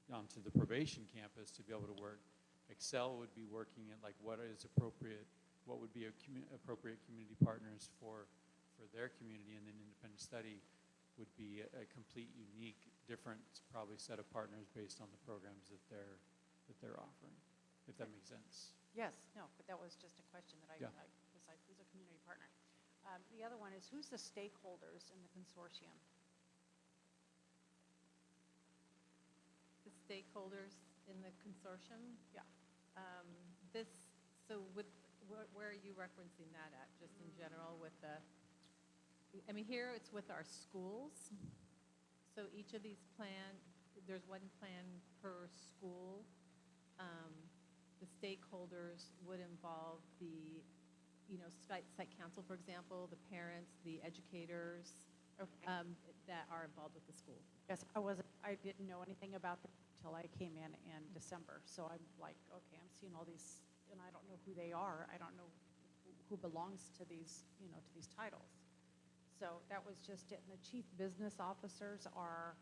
onto the probation campus to be able to work. Excel would be working at like what would be appropriate community partners for their community, and then independent study would be a complete, unique, different, probably set of partners based on the programs that they're offering, if that makes sense. Yes, no, but that was just a question that I Yeah. was like, who's a community partner? The other one is, who's the stakeholders in the consortium? The stakeholders in the consortium? Yeah. Where are you referencing that at? Just in general with here it's with our schools. So each of these there's one plan per school. The stakeholders would involve the, site council, for example, the parents, the educators, that are involved with the school. Yes, I didn't know anything about them until I came in December. So I'm like, okay, I'm seeing all these, and I don't know who they are. I don't know who belongs to these, to these titles. So that was just it. And the chief business officers are,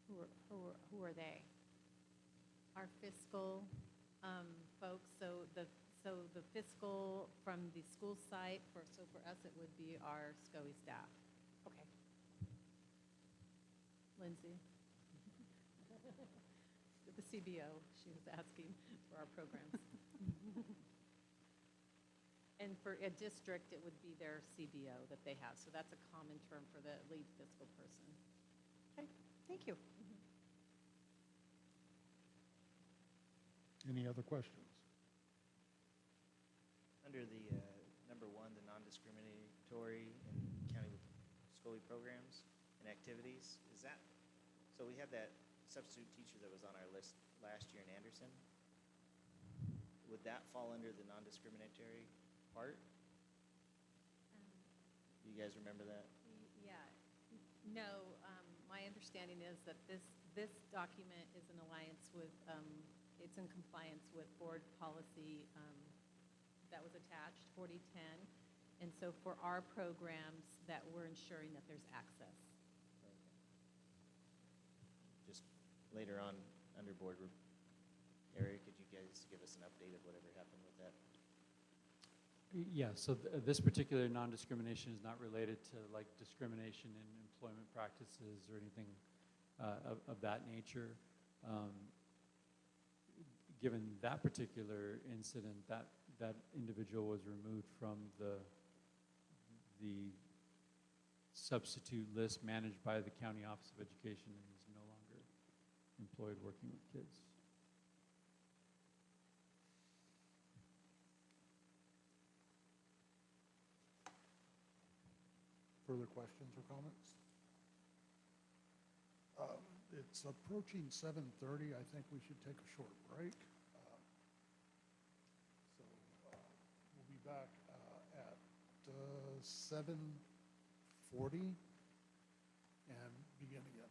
who are they? Our fiscal folks, so the fiscal from the school site, for us it would be our SCOE staff. Okay. Lindsay? The CBO, she was asking for our programs. And for a district, it would be their CBO that they have. So that's a common term for the lead fiscal person. Okay, thank you. Any other questions? Under the number 1, the non-discriminatory and county SCOE programs and activities, is that, so we had that substitute teacher that was on our list last year in Anderson. Would that fall under the non-discriminatory part? You guys remember that? Yeah. No, my understanding is that this document is in alliance with, it's in compliance with board policy that was attached, 4010. And so for our programs, that we're ensuring that there's access. Just later on, under board area, could you guys give us an update of whatever happened with that? Yeah, so this particular non-discrimination is not related to like discrimination in employment practices or anything of that nature. Given that particular incident, that individual was removed from the substitute list managed by the County Office of Education and is no longer employed working with kids. Further questions or comments? It's approaching 7:30. I think we should take a short break. So we'll be back at 7:40 and begin again.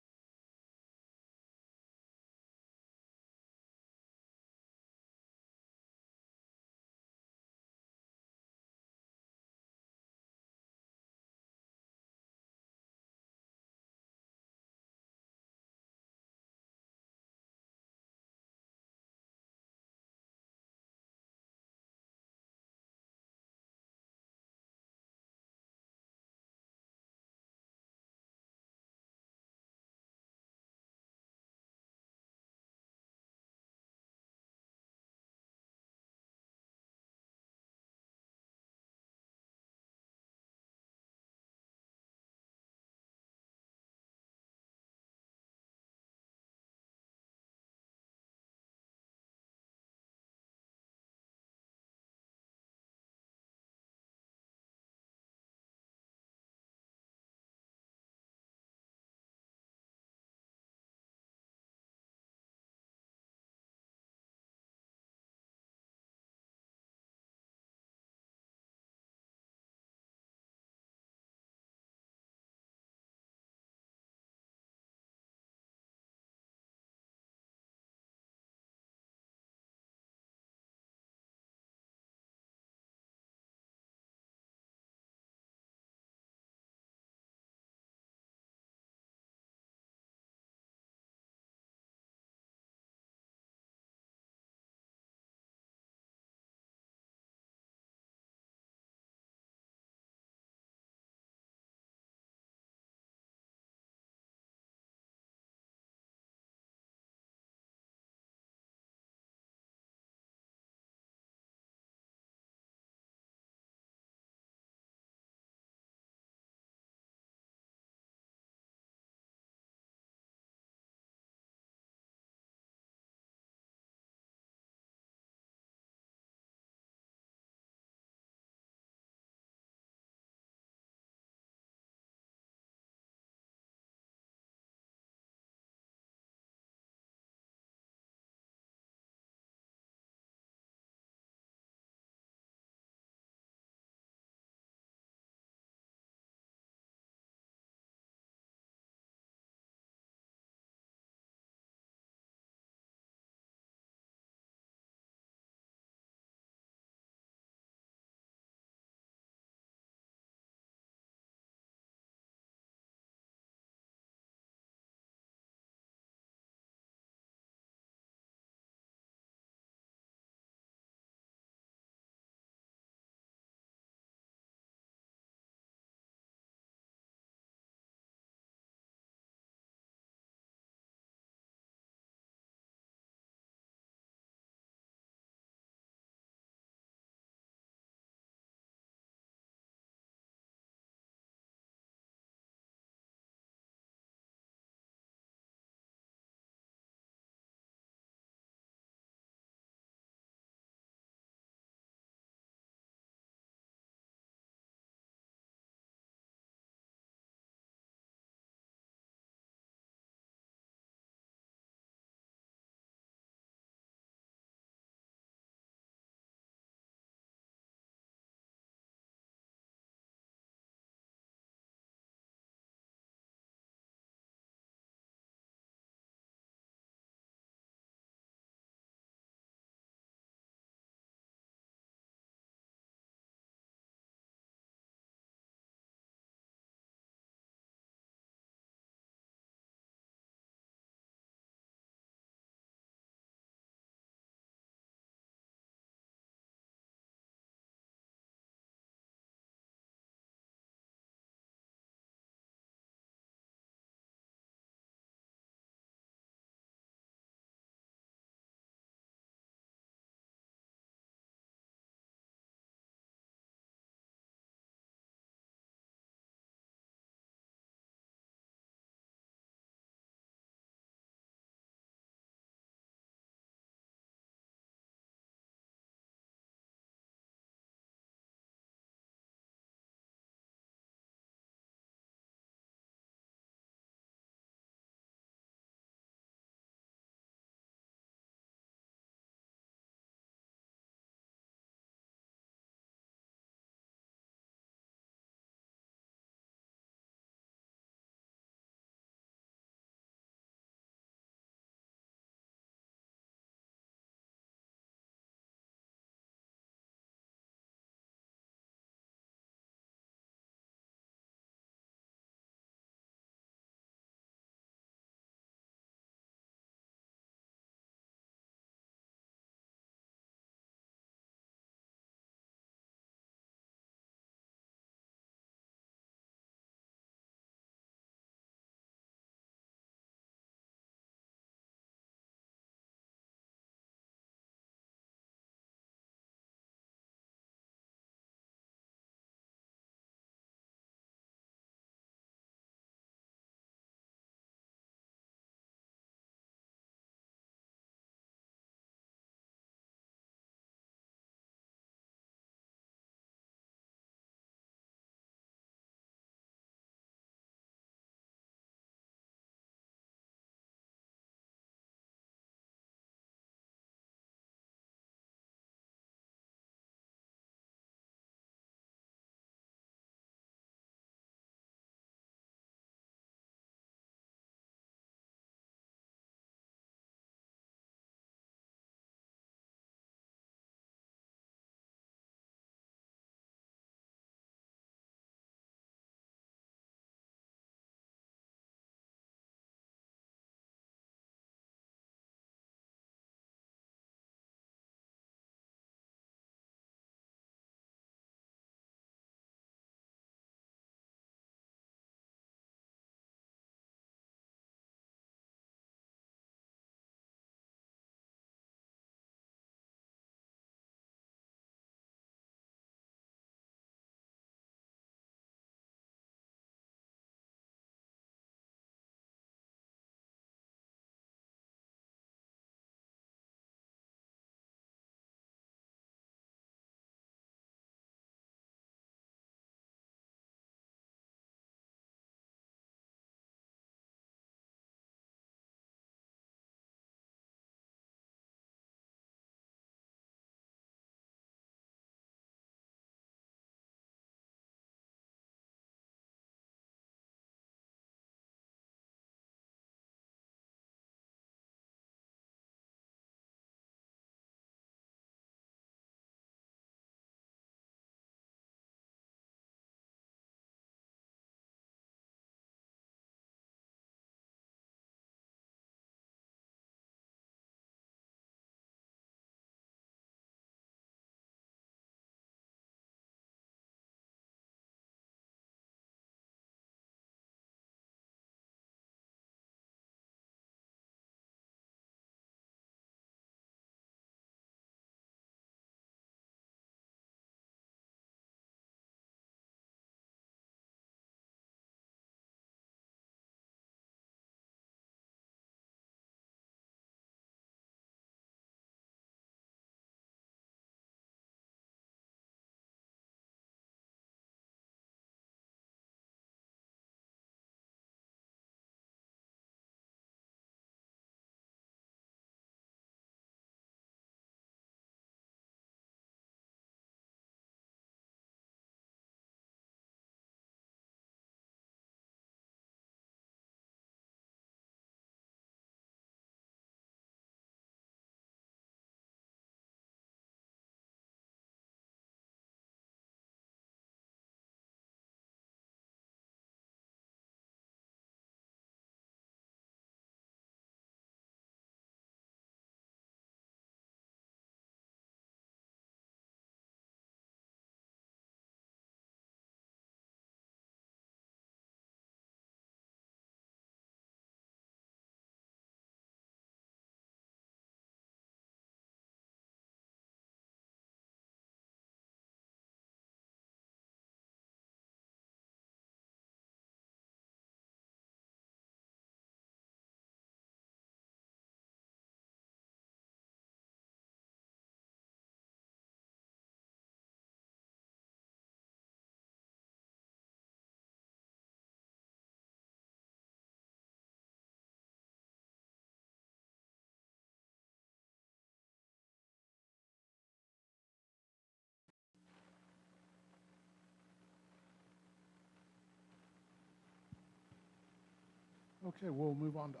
Okay, we'll move on to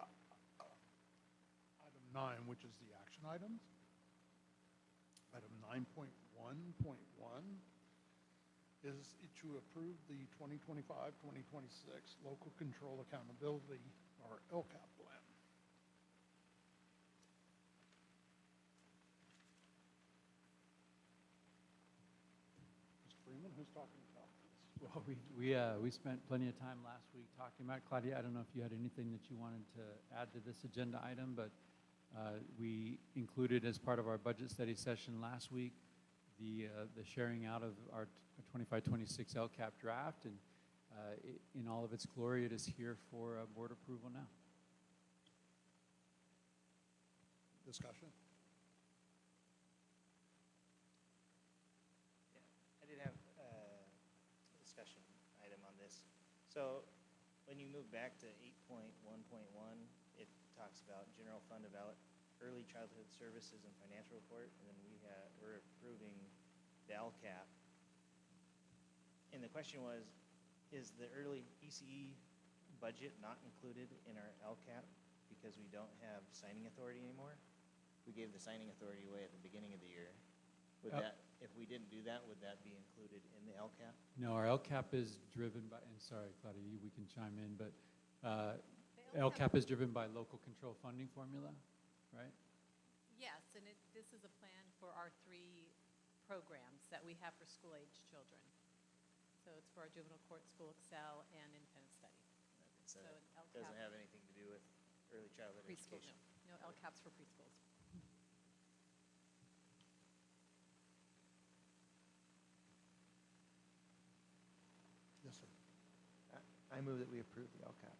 item 9, which is the action items. Item 9.1.1 is to approve the 2025-2026 Local Control Accountability, or LCAP plan. Mr. Freeman, who's talking about this? Well, we spent plenty of time last week talking about, Claudia, I don't know if you had anything that you wanted to add to this agenda item, but we included as part of our budget study session last week the sharing out of our 25-26 LCAP draft, and in all of its glory, it is here for board approval now. Discussion? I did have a discussion item on this. So when you move back to 8.1.1, it talks about general fund early childhood services and financial report, and then we're approving the LCAP. And the question was, is the early ECE budget not included in our LCAP because we don't have signing authority anymore? We gave the signing authority away at the beginning of the year. Would that, if we didn't do that, would that be included in the LCAP? No, our LCAP is driven by, and sorry, Claudia, we can chime in, but LCAP is driven by local control funding formula, right? Yes, and this is a plan for our 3 programs that we have for school-age children. So it's for our juvenile court, school excel, and independent study. So an it LCAP doesn't have anything to do with early childhood preschool, education. no LCAPs for preschools. Yes, sir. I move that we approve the LCAP.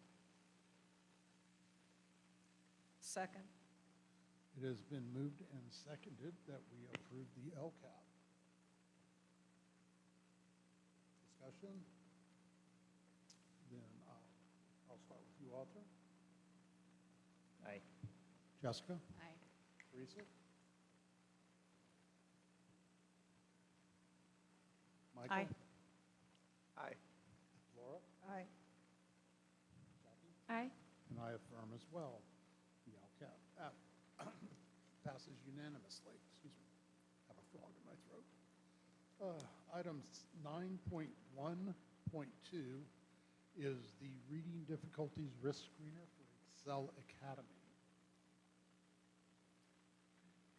Second. It has been moved and seconded that we approve the LCAP. Discussion? Then I'll start with you, Arthur. Aye. Jessica? Aye. Teresa? Michael? Aye. Aye. Laura? Aye. Jackie? Aye. And I affirm as well. The LCAP passes unanimously. Excuse me. I have a frog in my throat. Item 9.1.2 is the Reading Difficulties Risk Screener for Excel Academy.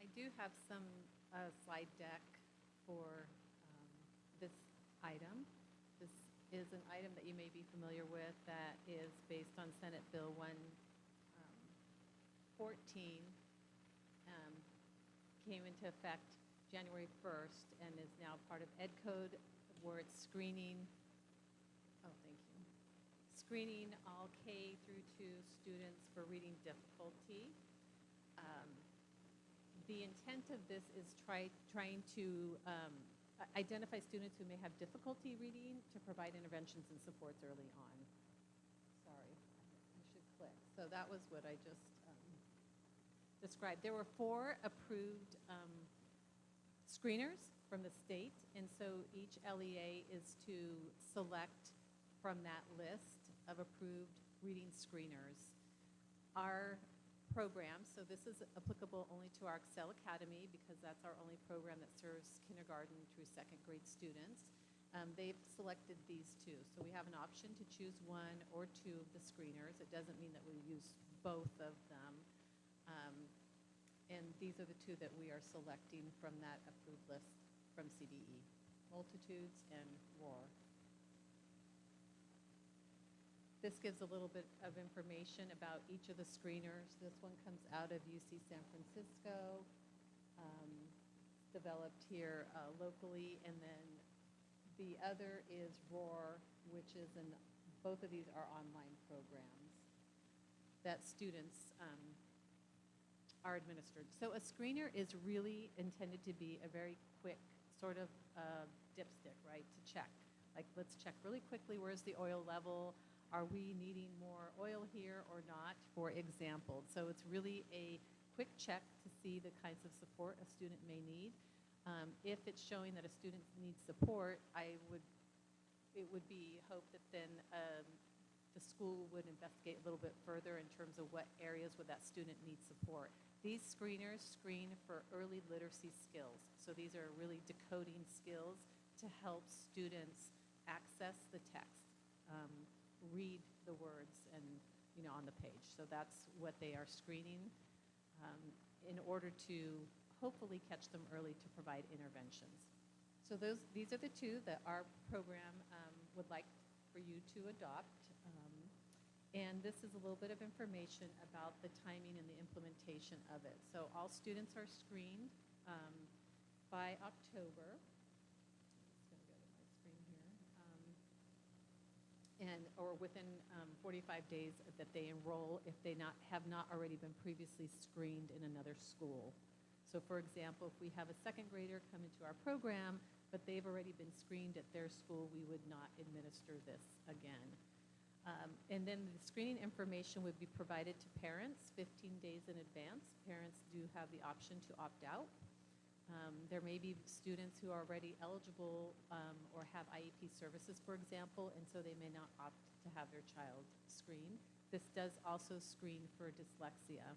I do have some slide deck for this item. This is an item that you may be familiar with that is based on Senate Bill 114. Came into effect January 1st and is now part of Ed Code, where it's screening, screening all K through 2 students for reading difficulty. The intent of this is trying to identify students who may have difficulty reading to provide interventions and supports early on. Sorry, I should click. So that was what I just described. There were 4 approved screeners from the state, and so each LEA is to select from that list of approved reading screeners. Our program, so this is applicable only to our Excel Academy because that's our only program that serves kindergarten through 2nd grade students. They've selected these 2. So we have an option to choose 1 or 2 of the screeners. It doesn't mean that we use both of them. And these are the 2 that we are selecting from that approved list from CDE, Multitudes and ROAR. This gives a little bit of information about each of the screeners. This one comes out of UC San Francisco, developed here locally, and then the other is ROAR, which is both of these are online programs that students are administered. So a screener is really intended to be a very quick sort of dipstick, right, to check. Like, let's check really quickly, where's the oil level? Are we needing more oil here or not, for example? So it's really a quick check to see the kinds of support a student may need. If it's showing that a student needs support, it would be hope that then the the school would investigate a little bit further in terms of what areas would that student need support. These screeners screen for early literacy skills. So these are really decoding skills to help students access the text, read the words and, on the page. So that's what they are screening in order to hopefully catch them early to provide interventions. So these are the two that our program would like for you to adopt. And this is a little bit of information about the timing and the implementation of it. So all students are screened by October. Just going to go to my screen here. Or within 45 days that they enroll if they have not already been previously screened in another school. So for example, if we have a second grader come into our program, but they've already been screened at their school, we would not administer this again. And then the screening information would be provided to parents 15 days in advance. Parents do have the option to opt out. There may be students who are already eligible or have IEP services, for example, and so they may not opt to have their child screened. This does also screen for dyslexia.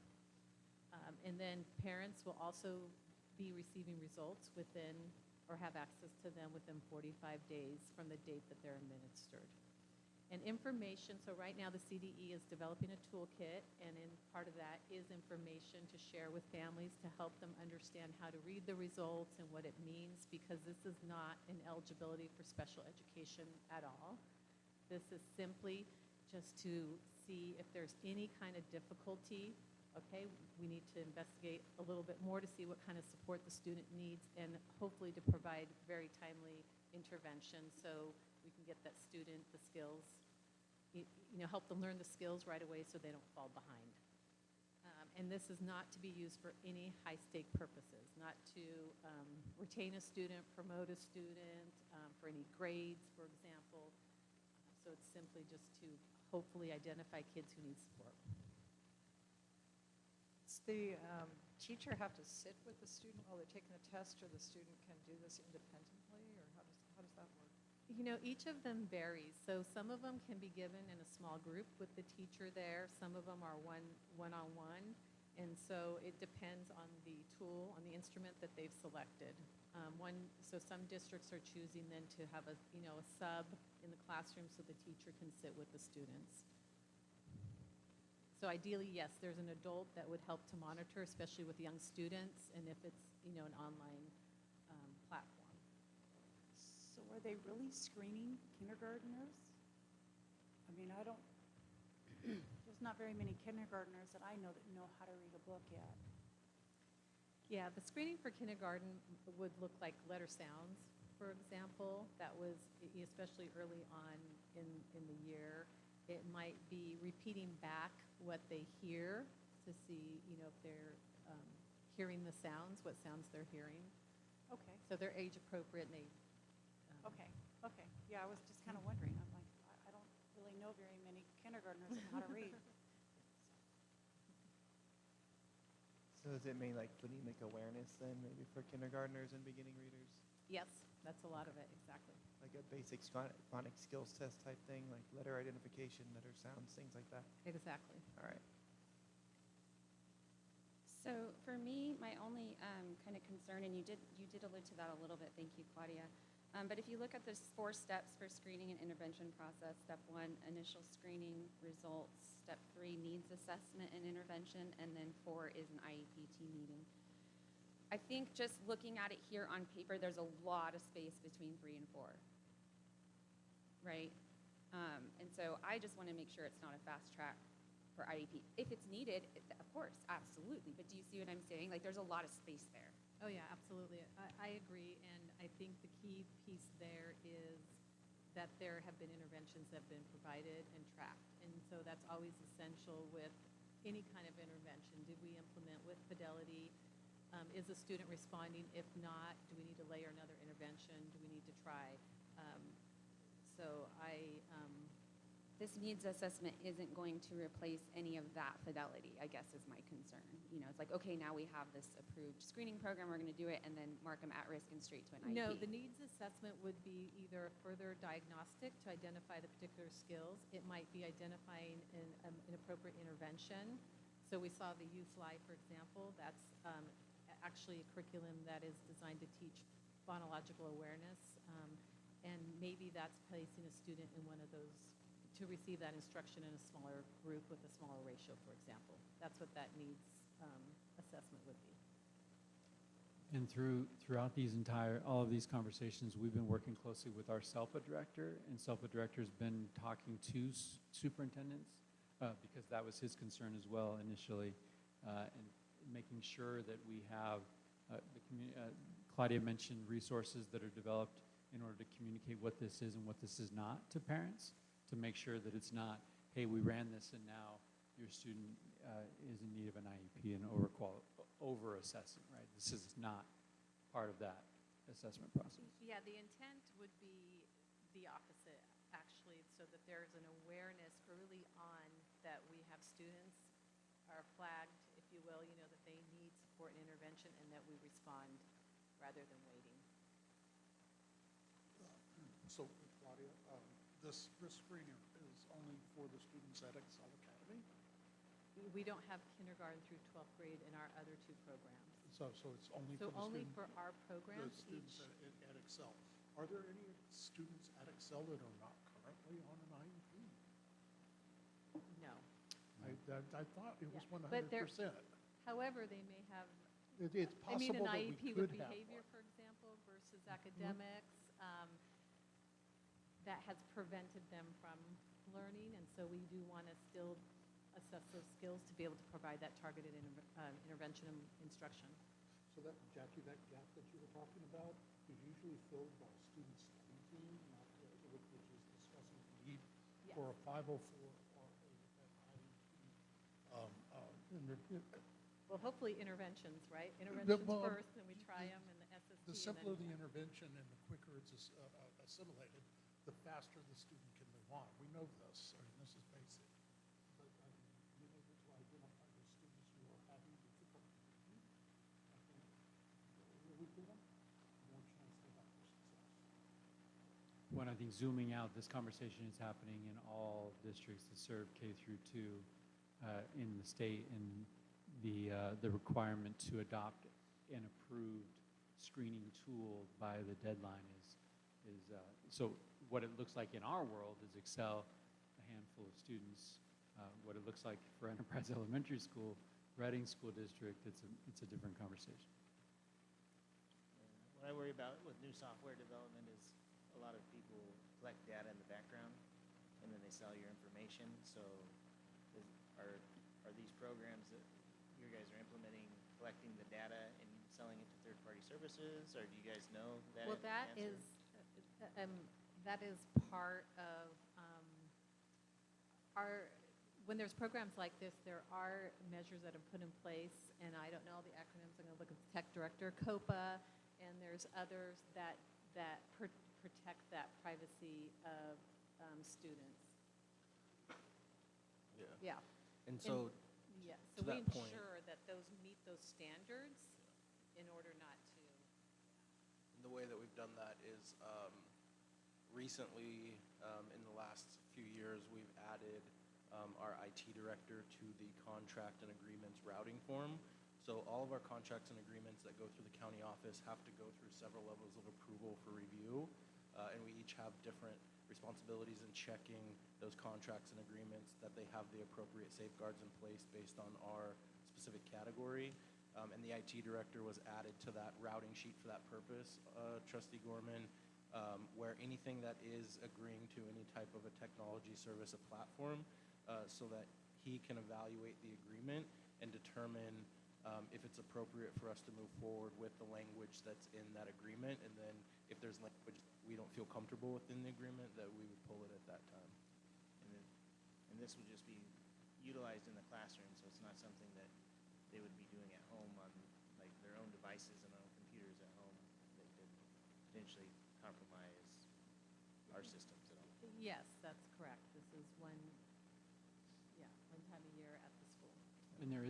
And then parents will also be receiving results within or have access to them within 45 days from the date that they're administered. And information, so right now the CDE is developing a toolkit, and in part of that is information to share with families to help them understand how to read the results and what it means, because this is not an eligibility for special education at all. This is simply just to see if there's any kind of difficulty. Okay, we need to investigate a little bit more to see what kind of support the student needs, and hopefully to provide very timely intervention so we can get that student the skills, help them learn the skills right away so they don't fall behind. And this is not to be used for any high-stake purposes, not to retain a student, promote a student, for any grades, for example. So it's simply just to hopefully identify kids who need support. Does the teacher have to sit with the student while they're taking the test, or the student can do this independently, or how does that work? Each of them varies. So some of them can be given in a small group with the teacher there. Some of them are one-on-one. And so it depends on the tool, on the instrument that they've selected. So some districts are choosing then to have a sub in the classroom so the teacher can sit with the students. So ideally, yes, there's an adult that would help to monitor, especially with young students, and if it's, an online platform. So are they really screening kindergartners? I mean, there's not very many kindergartners that I know that know how to read a book yet. Yeah, the screening for kindergarten would look like letter sounds, for example. That was especially early on in the year. It might be repeating back what they hear to see, if they're hearing the sounds, what sounds they're hearing. Okay. So they're age appropriate and they. Okay. Yeah, I was just kind of wondering. I'm like, I don't really know very many kindergartners on how to read. So does it mean like phonemic awareness then, maybe for kindergartners and beginning readers? Yes, that's a lot of it, exactly. Like a basic phonics skills test type thing, like letter identification, letter sounds, things like that? Exactly. All right. So for me, my only kind of concern, and you did allude to that a little bit, thank you, Claudia. But if you look at the 4 steps for screening and intervention process, step 1, initial screening results, step 3, needs assessment and intervention, and then 4 is an IEPT meeting. I think just looking at it here on paper, there's a lot of space between 3 and 4, right? And so I just want to make sure it's not a fast track for IEP. If it's needed, of course, absolutely. But do you see what I'm saying? Like, there's a lot of space there. Oh, yeah, absolutely. I agree, and I think the key piece there is that there have been interventions that have been provided and tracked. And so that's always essential with any kind of intervention. Did we implement with fidelity? Is the student responding? If not, do we need to layer another intervention? Do we need to try? So this needs assessment isn't going to replace any of that fidelity, I guess is my concern. You know, it's like, okay, now we have this approved screening program, we're going to do it, and then mark them at risk and straight to an IEP. No, the needs assessment would be either further diagnostic to identify the particular skills. It might be identifying an appropriate intervention. So we saw the Youth Live, for example. That's actually a curriculum that is designed to teach phonological awareness. And maybe that's placing a student in one of those to receive that instruction in a smaller group with a smaller ratio, for example. That's what that needs assessment would be. And throughout all of these conversations, we've been working closely with our SELPA director, and SELPA director has been talking to superintendents because that was his concern as well initially, and making sure that we have Claudia mentioned resources that are developed in order to communicate what this is and what this is not to parents, to make sure that it's not, hey, we ran this and now your student is in need of an IEP and over-assessing, right? This is not part of that assessment process. Yeah, the intent would be the opposite, actually, so that there's an awareness early on that we have students are flagged, if you will, you know, that they need support and intervention and that we respond rather than waiting. So, Claudia, this screening is only for the students at Excel Academy? We don't have kindergarten through 12th grade in our other two programs. So it's only So for the only students? for our programs, The students at Excel. Are there any students at Excel that are not currently on an IEP? No. I thought it was Yeah. 100%. But however, they may have, It's I mean, possible an that we IEP could with have behavior, one. for example, versus academics, that has prevented them from learning, and so we do want to still assess those skills to be able to provide that targeted intervention and instruction. So that, Jackie, that gap that you were talking about is usually filled by a student study team, not, which is discussing the need Yes. for a 504 or an IEP. Well, hopefully interventions, right? Interventions well, first, then we try them, and the SST. The and simpler then- the intervention and the quicker it's assimilated, the faster the student can move on. We know this, I mean, this is basic. But being able to identify the students who are having difficulty reading, I think the earlier we get them, the more chance they have for success. When I think zooming out, this conversation is happening in all districts that serve K through 2 in the state, and the requirement to adopt an approved screening tool by the deadline is so what it looks like in our world is Excel, a handful of students. What it looks like for Enterprise Elementary School, Reading School District, it's a different conversation. What I worry about with new software development is a lot of people collect data in the background and then they sell your information. So are these programs that you guys are implementing collecting the data and selling it to third-party services, or do you guys know that Well, that answer? is part of when there's programs like this, there are measures that are put in place, and I don't know all the acronyms. I'm going to look at the tech director, COPA, and there's others that protect that privacy of students. Yeah. Yeah. And so, yeah, to so we that point- ensure that those meet those standards in order not to. the way that we've done that is recently, in the last few years, we've added our IT director to the contract and agreements routing form. So all of our contracts and agreements that go through the county office have to go through several levels of approval for review. And we each have different responsibilities in checking those contracts and agreements that they have the appropriate safeguards in place based on our specific category. And the IT director was added to that routing sheet for that purpose, Trustee Gorman, where anything that is agreeing to any type of a technology service, a platform, so that he can evaluate the agreement and determine if it's appropriate for us to move forward with the language that's in that agreement. And then if there's language we don't feel comfortable within the agreement, that we would pull it at that time. And this would just be utilized in the classroom, so it's not something that they would be doing at home on like their own devices and on computers at home that could potentially compromise our systems at all. Yes, that's correct. This is when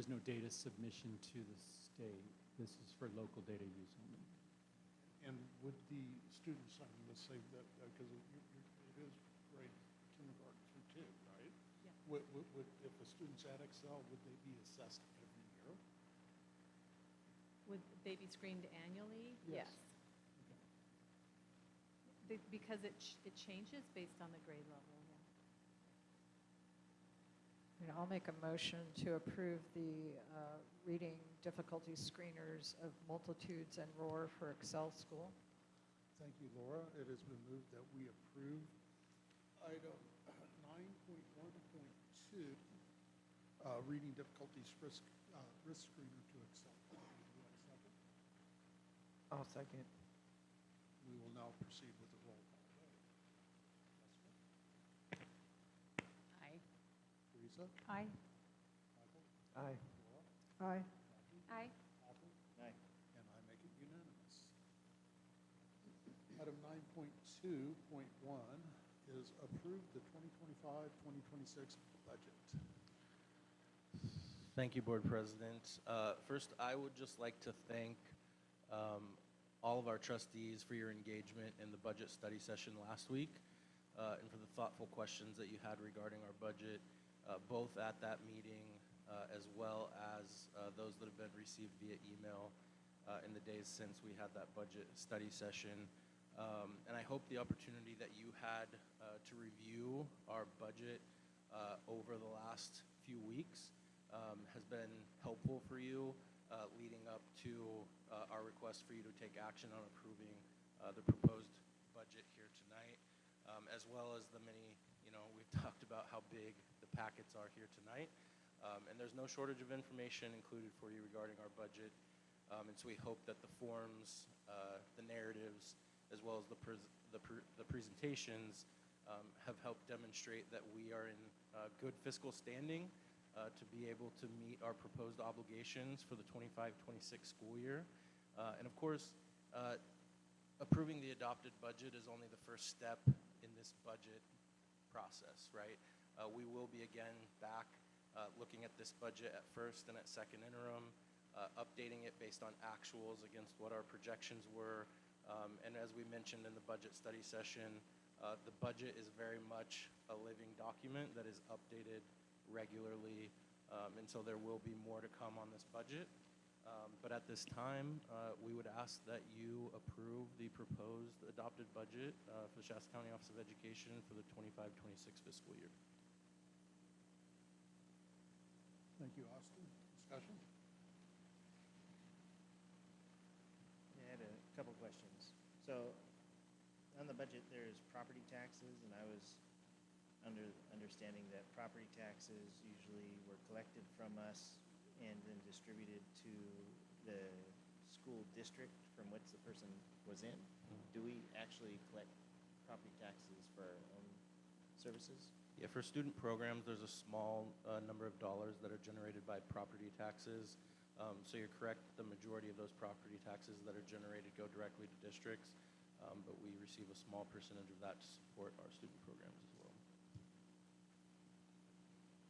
is no data submission to the state. This is for local data use only. And would the students, I mean, let's say that, because it is grade kindergarten through 2, right? Yes. If a student's at Excel, would they be assessed every year? Would they be screened annually? Yes. Because it changes based on the grade level, yeah. And I'll make a motion to approve the reading difficulty screeners of Multitudes and Roar for Excel School. Thank you, Laura. It has been moved that we approve item 9.1.2, reading difficulties risk screener to Excel. Do we have a second? I'll second. We will now proceed with the roll call vote. Aye. Teresa? Aye. Michael? Aye. Laura? Aye. Jackie? Aye. Catherine? Aye. And I make it unanimous. Item 9.2.1 is approve the 2025-2026 budget. Thank you, Board President. First, I would just like to thank all of our trustees for your engagement in the budget study session last week and for the thoughtful questions that you had regarding our budget, both at that meeting as well as those that have been received via email in the days since we had that budget study session. And I hope the opportunity that you had to review our budget over the last few weeks has been helpful for you leading up to our request for you to take action on approving the proposed budget here tonight, as well as the many, we've talked about how big the packets are here tonight. And there's no shortage of information included for you regarding our budget. And so we hope that the forms, the narratives, as well as the presentations have helped demonstrate that we are in good fiscal standing to be able to meet our proposed obligations for the 25-26 school year. And of course, approving the adopted budget is only the first step in this budget process, right? We will be again back looking at this budget at first and at second interim, updating it based on actuals against what our projections were. And as we mentioned in the budget study session, the budget is very much a living document that is updated regularly, and so there will be more to come on this budget. But at this time, we would ask that you approve the proposed adopted budget for the Shasta County Office of Education for the 25-26 fiscal year. Thank you, Austin. Discussion? Yeah, I had a couple questions. So on the budget, there's property taxes, and I was understanding that property taxes usually were collected from us and then distributed to the school district from which the person was in. Do we actually collect property taxes for our own services? Yeah, for student programs, there's a small number of dollars that are generated by property taxes. So you're correct, the majority of those property taxes that are generated go directly to districts, but we receive a small percentage of that to support our student programs as well.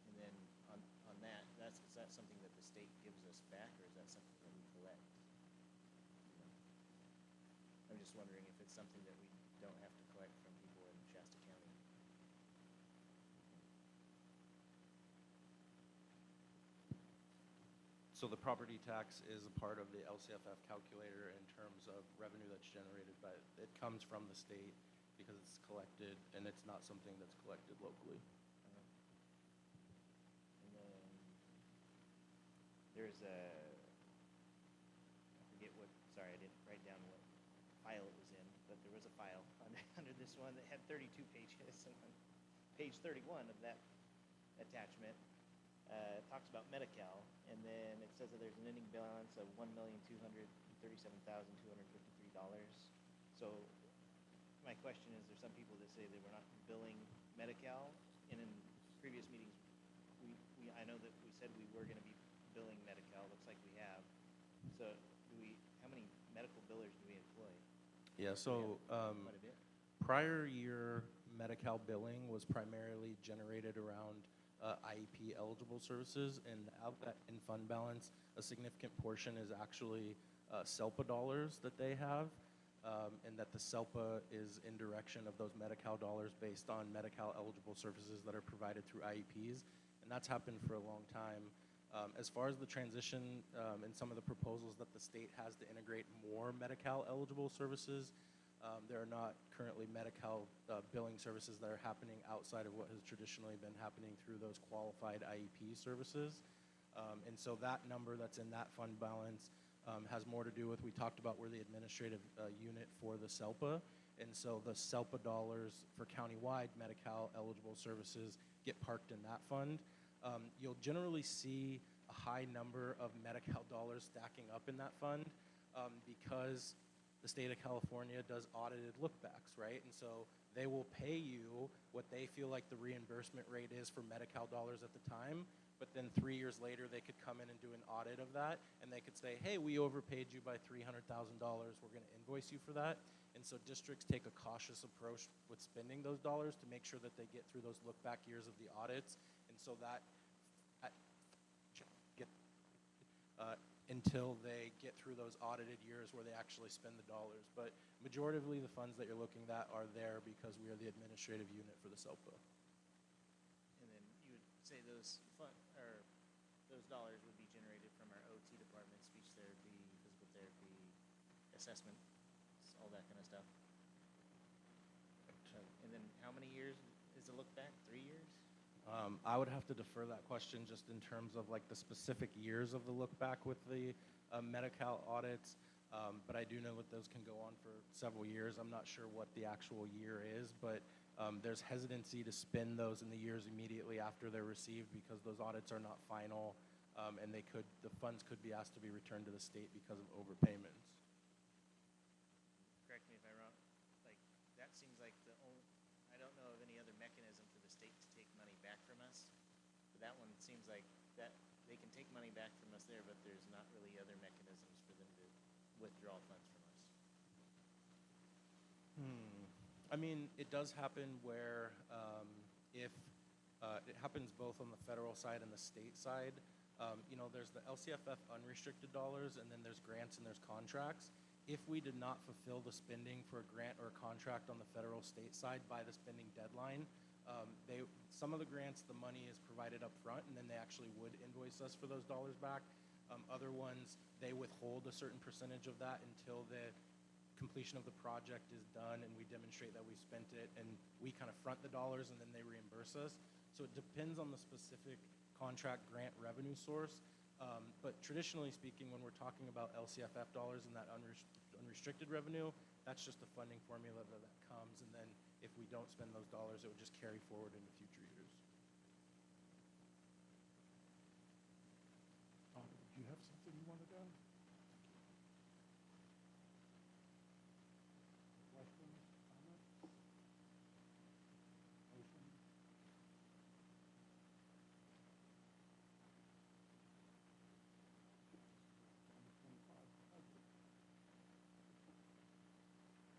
And then on that, is that something that the state gives us back, or is that something that we collect? I'm just wondering if it's something that we don't have to collect from people in Shasta County. So the property tax is a part of the LCFF calculator in terms of revenue that's generated by, it comes from the state because it's collected, and it's not something that's collected locally. And then there's I forget what, sorry, I didn't write down what file it was in, but there was a file under this one that had 32 pages, and on page 31 of that attachment, it talks about Medi-Cal, and then it says that there's an ending balance of $1,237,253. So my question is, there's some people that say that we're not billing Medi-Cal, and in previous meetings, I know that we said we were going to be billing Medi-Cal. Looks like we have. So how many medical billers do we employ? Yeah, so Quite a bit. prior year Medi-Cal billing was primarily generated around IEP eligible services, and out that in fund balance, a significant portion is actually SELPA dollars that they have, and that the SELPA is in direction of those Medi-Cal dollars based on Medi-Cal eligible services that are provided through IEPs, and that's happened for a long time. As far as the transition and some of the proposals that the state has to integrate more Medi-Cal eligible services, there are not currently Medi-Cal billing services that are happening outside of what has traditionally been happening through those qualified IEP services. And so that number that's in that fund balance has more to do with, we talked about, we're the administrative unit for the SELPA. And so the SELPA dollars for countywide Medi-Cal eligible services get parked in that fund. You'll generally see a high number of Medi-Cal dollars stacking up in that fund because the state of California does audited lookbacks, right? And so they will pay you what they feel like the reimbursement rate is for Medi-Cal dollars at the time, but then 3 years later they could come in and do an audit of that, and they could say, hey, we overpaid you by $300,000, we're going to invoice you for that. And so districts take a cautious approach with spending those dollars to make sure that they get through those look-back years of the audits, and so that until they get through those audited years where they actually spend the dollars. But majoritively, the funds that you're looking at are there because we are the administrative unit for the SELPA. And then you would say those dollars would be generated from our OT department, speech therapy, physical therapy, assessment, all that kind of stuff. And then how many years is the look back? 3 years? I would have to defer that question just in terms of like the specific years of the look back with the Medi-Cal audits, but I do know that those can go on for several years. I'm not sure what the actual year is, but there's hesitancy to spend those in the years immediately after they're received because those audits are not final, and the funds could be asked to be returned to the state because of overpayments. Correct me if I'm wrong. Like that seems like I don't know of any other mechanism for the state to take money back from us. But that one seems like that they can take money back from us there, but there's not really other mechanisms for them to withdraw funds from us. I mean, it does happen where if it happens both on the federal side and the state side. There's the LCFF unrestricted dollars, and then there's grants and there's contracts. If we did not fulfill the spending for a grant or a contract on the federal state side by the spending deadline, some of the grants, the money is provided up front, and then they actually would invoice us for those dollars back. Other ones, they withhold a certain percentage of that until the completion of the project is done and we demonstrate that we spent it, and we kind of front the dollars and then they reimburse us. So it depends on the specific contract grant revenue source. But traditionally speaking, when we're talking about LCFF dollars and that unrestricted revenue, that's just a funding formula that comes, and then if we don't spend those dollars, it would just carry forward into future years. Do you have something you wanted to add? Questions, comments? Motion?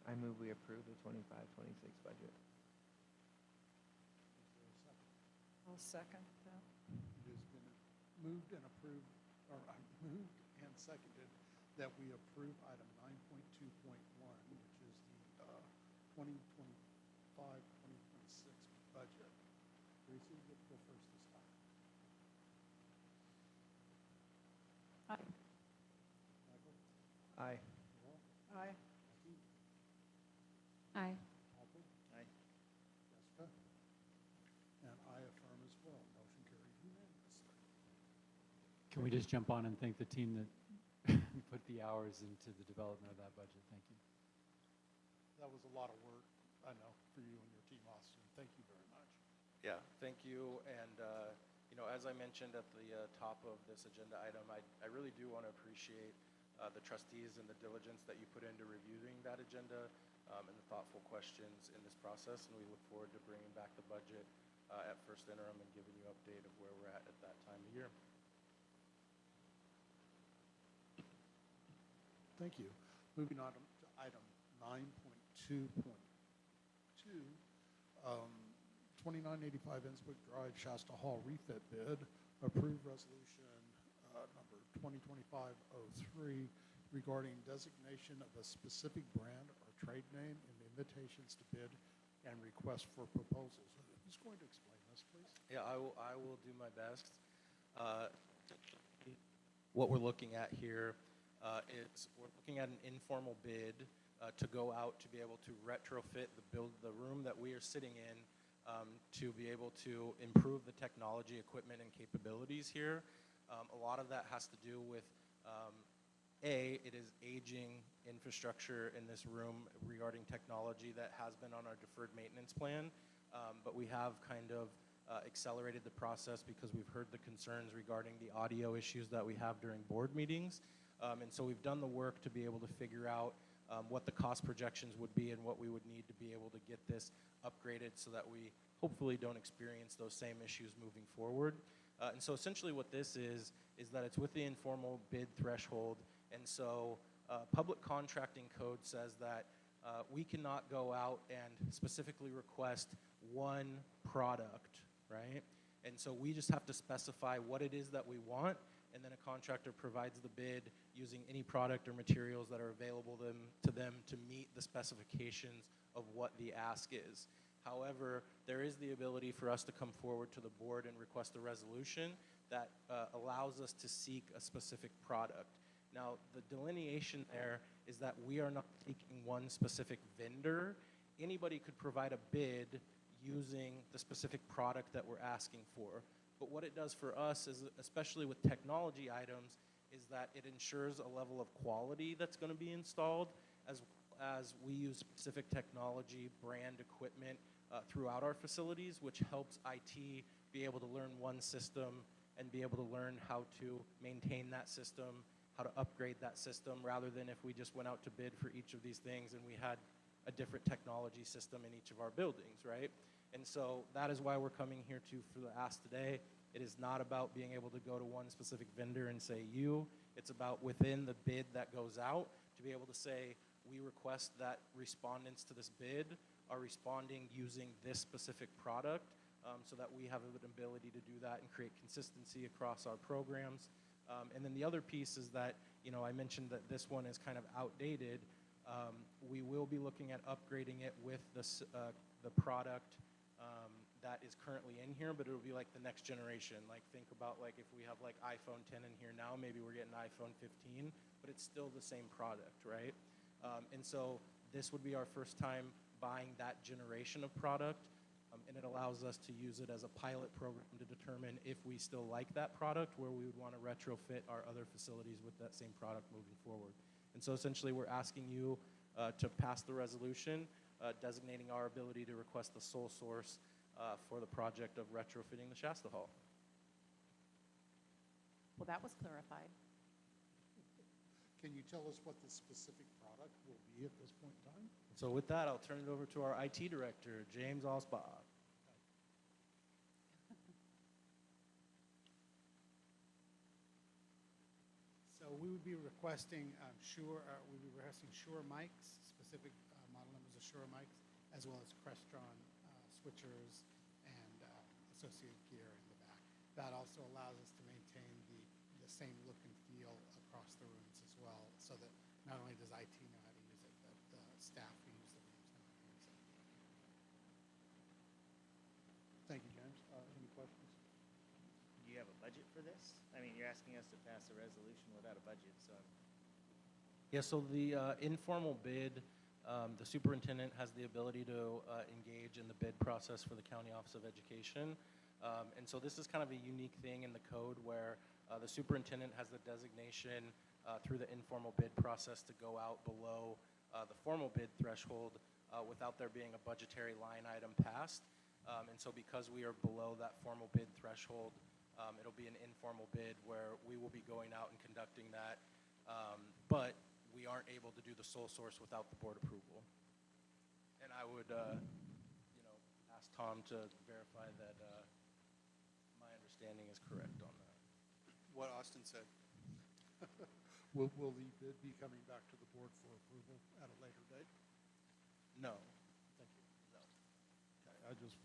I move we approve the 25-26 budget. Is there a second? I'll second that. It has been moved and approved, or moved and seconded that we approve item 9.2.1, which is the 2025-2026 budget. Gracie, you go first this time. Aye. Michael? Aye. Carol? Aye. Becky? Aye. Alfred? Aye. Jessica? And I affirm as well. Motion carried unanimously. Can we just jump on and thank the team that put the hours into the development of that budget? Thank you. That was a lot of work, I know, for you and your team, Austin. Thank you very much. Yeah, thank you. And, as I mentioned at the top of this agenda item, I really do want to appreciate the trustees and the diligence that you put into reviewing that agenda and the thoughtful questions in this process. And we look forward to bringing back the budget at first interim and giving you an update of where we're at that time of year. Thank you. Moving on to item 9.2.2, 2985 Innsbruck Drive, Shasta Hall refit bid. Approve resolution number 2025-03 regarding designation of a specific brand or trade name in the invitations to bid and request for proposals. Who's going to explain this, please? Yeah, I will do my best. What we're looking at here is we're looking at an informal bid to go out to be able to retrofit the room that we are sitting in to be able to improve the technology, equipment, and capabilities here. A lot of that has to do with it is aging infrastructure in this room regarding technology that has been on our deferred maintenance plan, but we have kind of accelerated the process because we've heard the concerns regarding the audio issues that we have during board meetings. And so we've done the work to be able to figure out what the cost projections would be and what we would need to be able to get this upgraded so that we hopefully don't experience those same issues moving forward. And so essentially what this is that it's with the informal bid threshold. And so public contracting code says that we cannot go out and specifically request one product, right? And so we just have to specify what it is that we want, and then a contractor provides the bid using any product or materials that are available to them to meet the specifications of what the ask is. However, there is the ability for us to come forward to the board and request a resolution that allows us to seek a specific product. Now, the delineation there is that we are not taking one specific vendor. Anybody could provide a bid using the specific product that we're asking for. But what it does for us, is, especially with technology items, is that it ensures a level of quality that's going to be installed, as we use specific technology, brand equipment throughout our facilities, which helps IT be able to learn one system and be able to learn how to maintain that system, how to upgrade that system, rather than if we just went out to bid for each of these things and we had a different technology system in each of our buildings, right? And so that is why we're coming here for the ask today. It is not about being able to go to one specific vendor and say you. It's about within the bid that goes out to be able to say we request that respondents to this bid are responding using this specific product, so that we have an ability to do that and create consistency across our programs. And then the other piece is that, I mentioned that this one is kind of outdated. We will be looking at upgrading it with the product that is currently in here, but it'll be like the next generation. Like, think about like if we have like iPhone 10 in here now, maybe we're getting iPhone 15, but it's still the same product, right? And so this would be our first time buying that generation of product, and it allows us to use it as a pilot program to determine if we still like that product, where we would want to retrofit our other facilities with that same product moving forward. And so essentially we're asking you to pass the resolution designating our ability to request the sole source for the project of retrofitting the Shasta Hall. Well, that was clarified. Can you tell us what the specific product will be at this point in time? So with that, I'll turn it over to our IT director, James Osbach. So we would be requesting Shure mics, specific model numbers of Shure mics, as well as Crestron switchers and associated gear in the back. That also allows us to maintain the same look and feel across the rooms as well, so that not only does IT know how to use it, but the staff who use the rooms know how to use it. Thank you, James. Any questions? Do you have a budget for this? I mean, you're asking us to pass a resolution without a budget, so. Yeah, so the informal bid, the superintendent has the ability to engage in the bid process for the County Office of Education. And so this is kind of a unique thing in the code where the superintendent has the designation through the informal bid process to go out below the formal bid threshold without there being a budgetary line item passed. And so because we are below that formal bid threshold, it'll be an informal bid where we will be going out and conducting that. But we aren't able to do the sole source without the board approval. And I would ask Tom to verify that my understanding is correct on that. What Austin said. Will the bid be coming back to the board for approval at a later date? No. Thank you. No. Okay, I just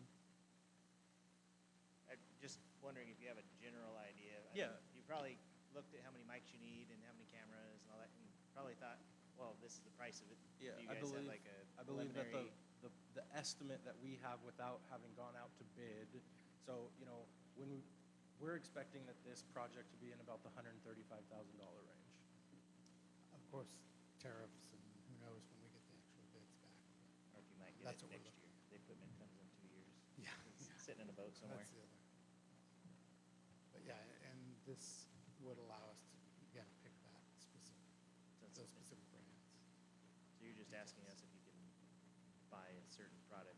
wondering if you have a general idea. I Yeah. mean, you probably looked at how many mics you need and how many cameras and all that, and probably thought, well, this is the price of it. Yeah, Do you I guys believe, have like a I believe that preliminary? the estimate that we have without having gone out to bid, so, when we're expecting that this project to be in about the $135,000 range. Of course, tariffs and who knows when we get the actual bids back. Or if you might get That's it what we're next year. looking The equipment comes in 2 years. Yeah. It's sitting in a boat somewhere. That's the other. But yeah, and this would allow us to, again, pick that specific, those specific brands. So you're just asking us if you can buy a certain product,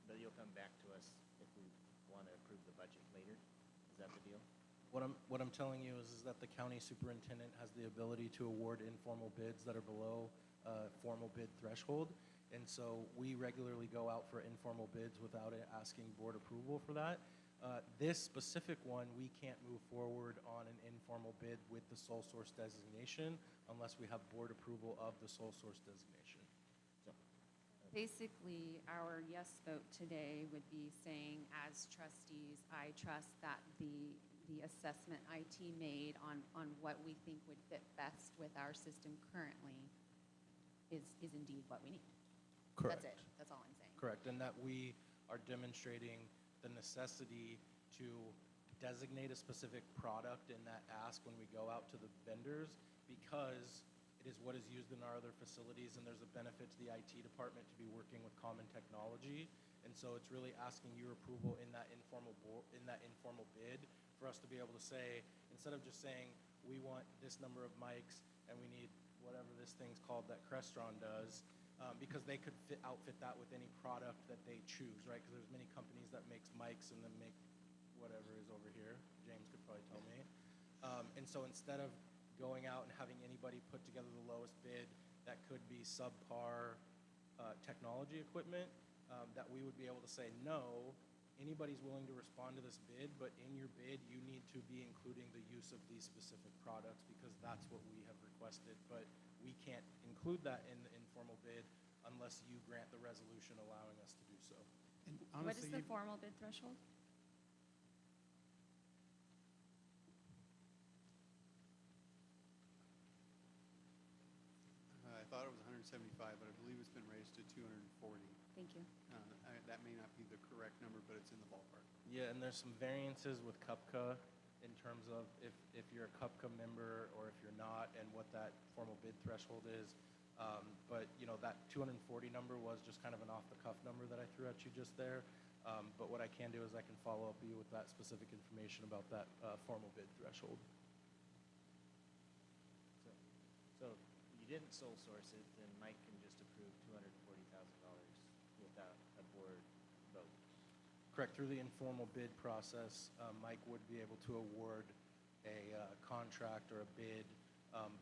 but you'll come back to us if we want to approve the budget later? Is that the deal? What I'm telling you is that the county superintendent has the ability to award informal bids that are below formal bid threshold. And so we regularly go out for informal bids without asking board approval for that. This specific one, we can't move forward on an informal bid with the sole source designation unless we have board approval of the sole source designation. Basically, our yes vote today would be saying, as trustees, I trust that the assessment IT made on what we think would fit best with our system currently is indeed what we need. Correct. That's it. That's all I'm saying. Correct, and that we are demonstrating the necessity to designate a specific product in that ask when we go out to the vendors, because it is what is used in our other facilities, and there's a benefit to the IT department to be working with common technology. And so it's really asking your approval in that informal bid for us to be able to say, instead of just saying, we want this number of mics and we need whatever this thing's called that Crestron does, because they could outfit that with any product that they choose, right? Because there's many companies that makes mics and then make whatever is over here. James could probably tell me. And so instead of going out and having anybody put together the lowest bid that could be subpar technology equipment, that we would be able to say, no, anybody's willing to respond to this bid, but in your bid, you need to be including the use of these specific products because that's what we have requested. But we can't include that in the informal bid unless you grant the resolution allowing us to do so. And What is honestly, the formal bid threshold? I thought it was 175, but I believe it's been raised to 240. Thank you. That may not be the correct number, but it's in the ballpark. Yeah, and there's some variances with CUPCA in terms of if you're a CUPCA member or if you're not, and what that formal bid threshold is. But that 240 number was just kind of an off-the-cuff number that I threw at you just there. But what I can do is I can follow up with you with that specific information about that formal bid threshold. So you didn't sole source it, then Mike can just approve $240,000 without a board vote. Correct. Through the informal bid process, Mike would be able to award a contract or a bid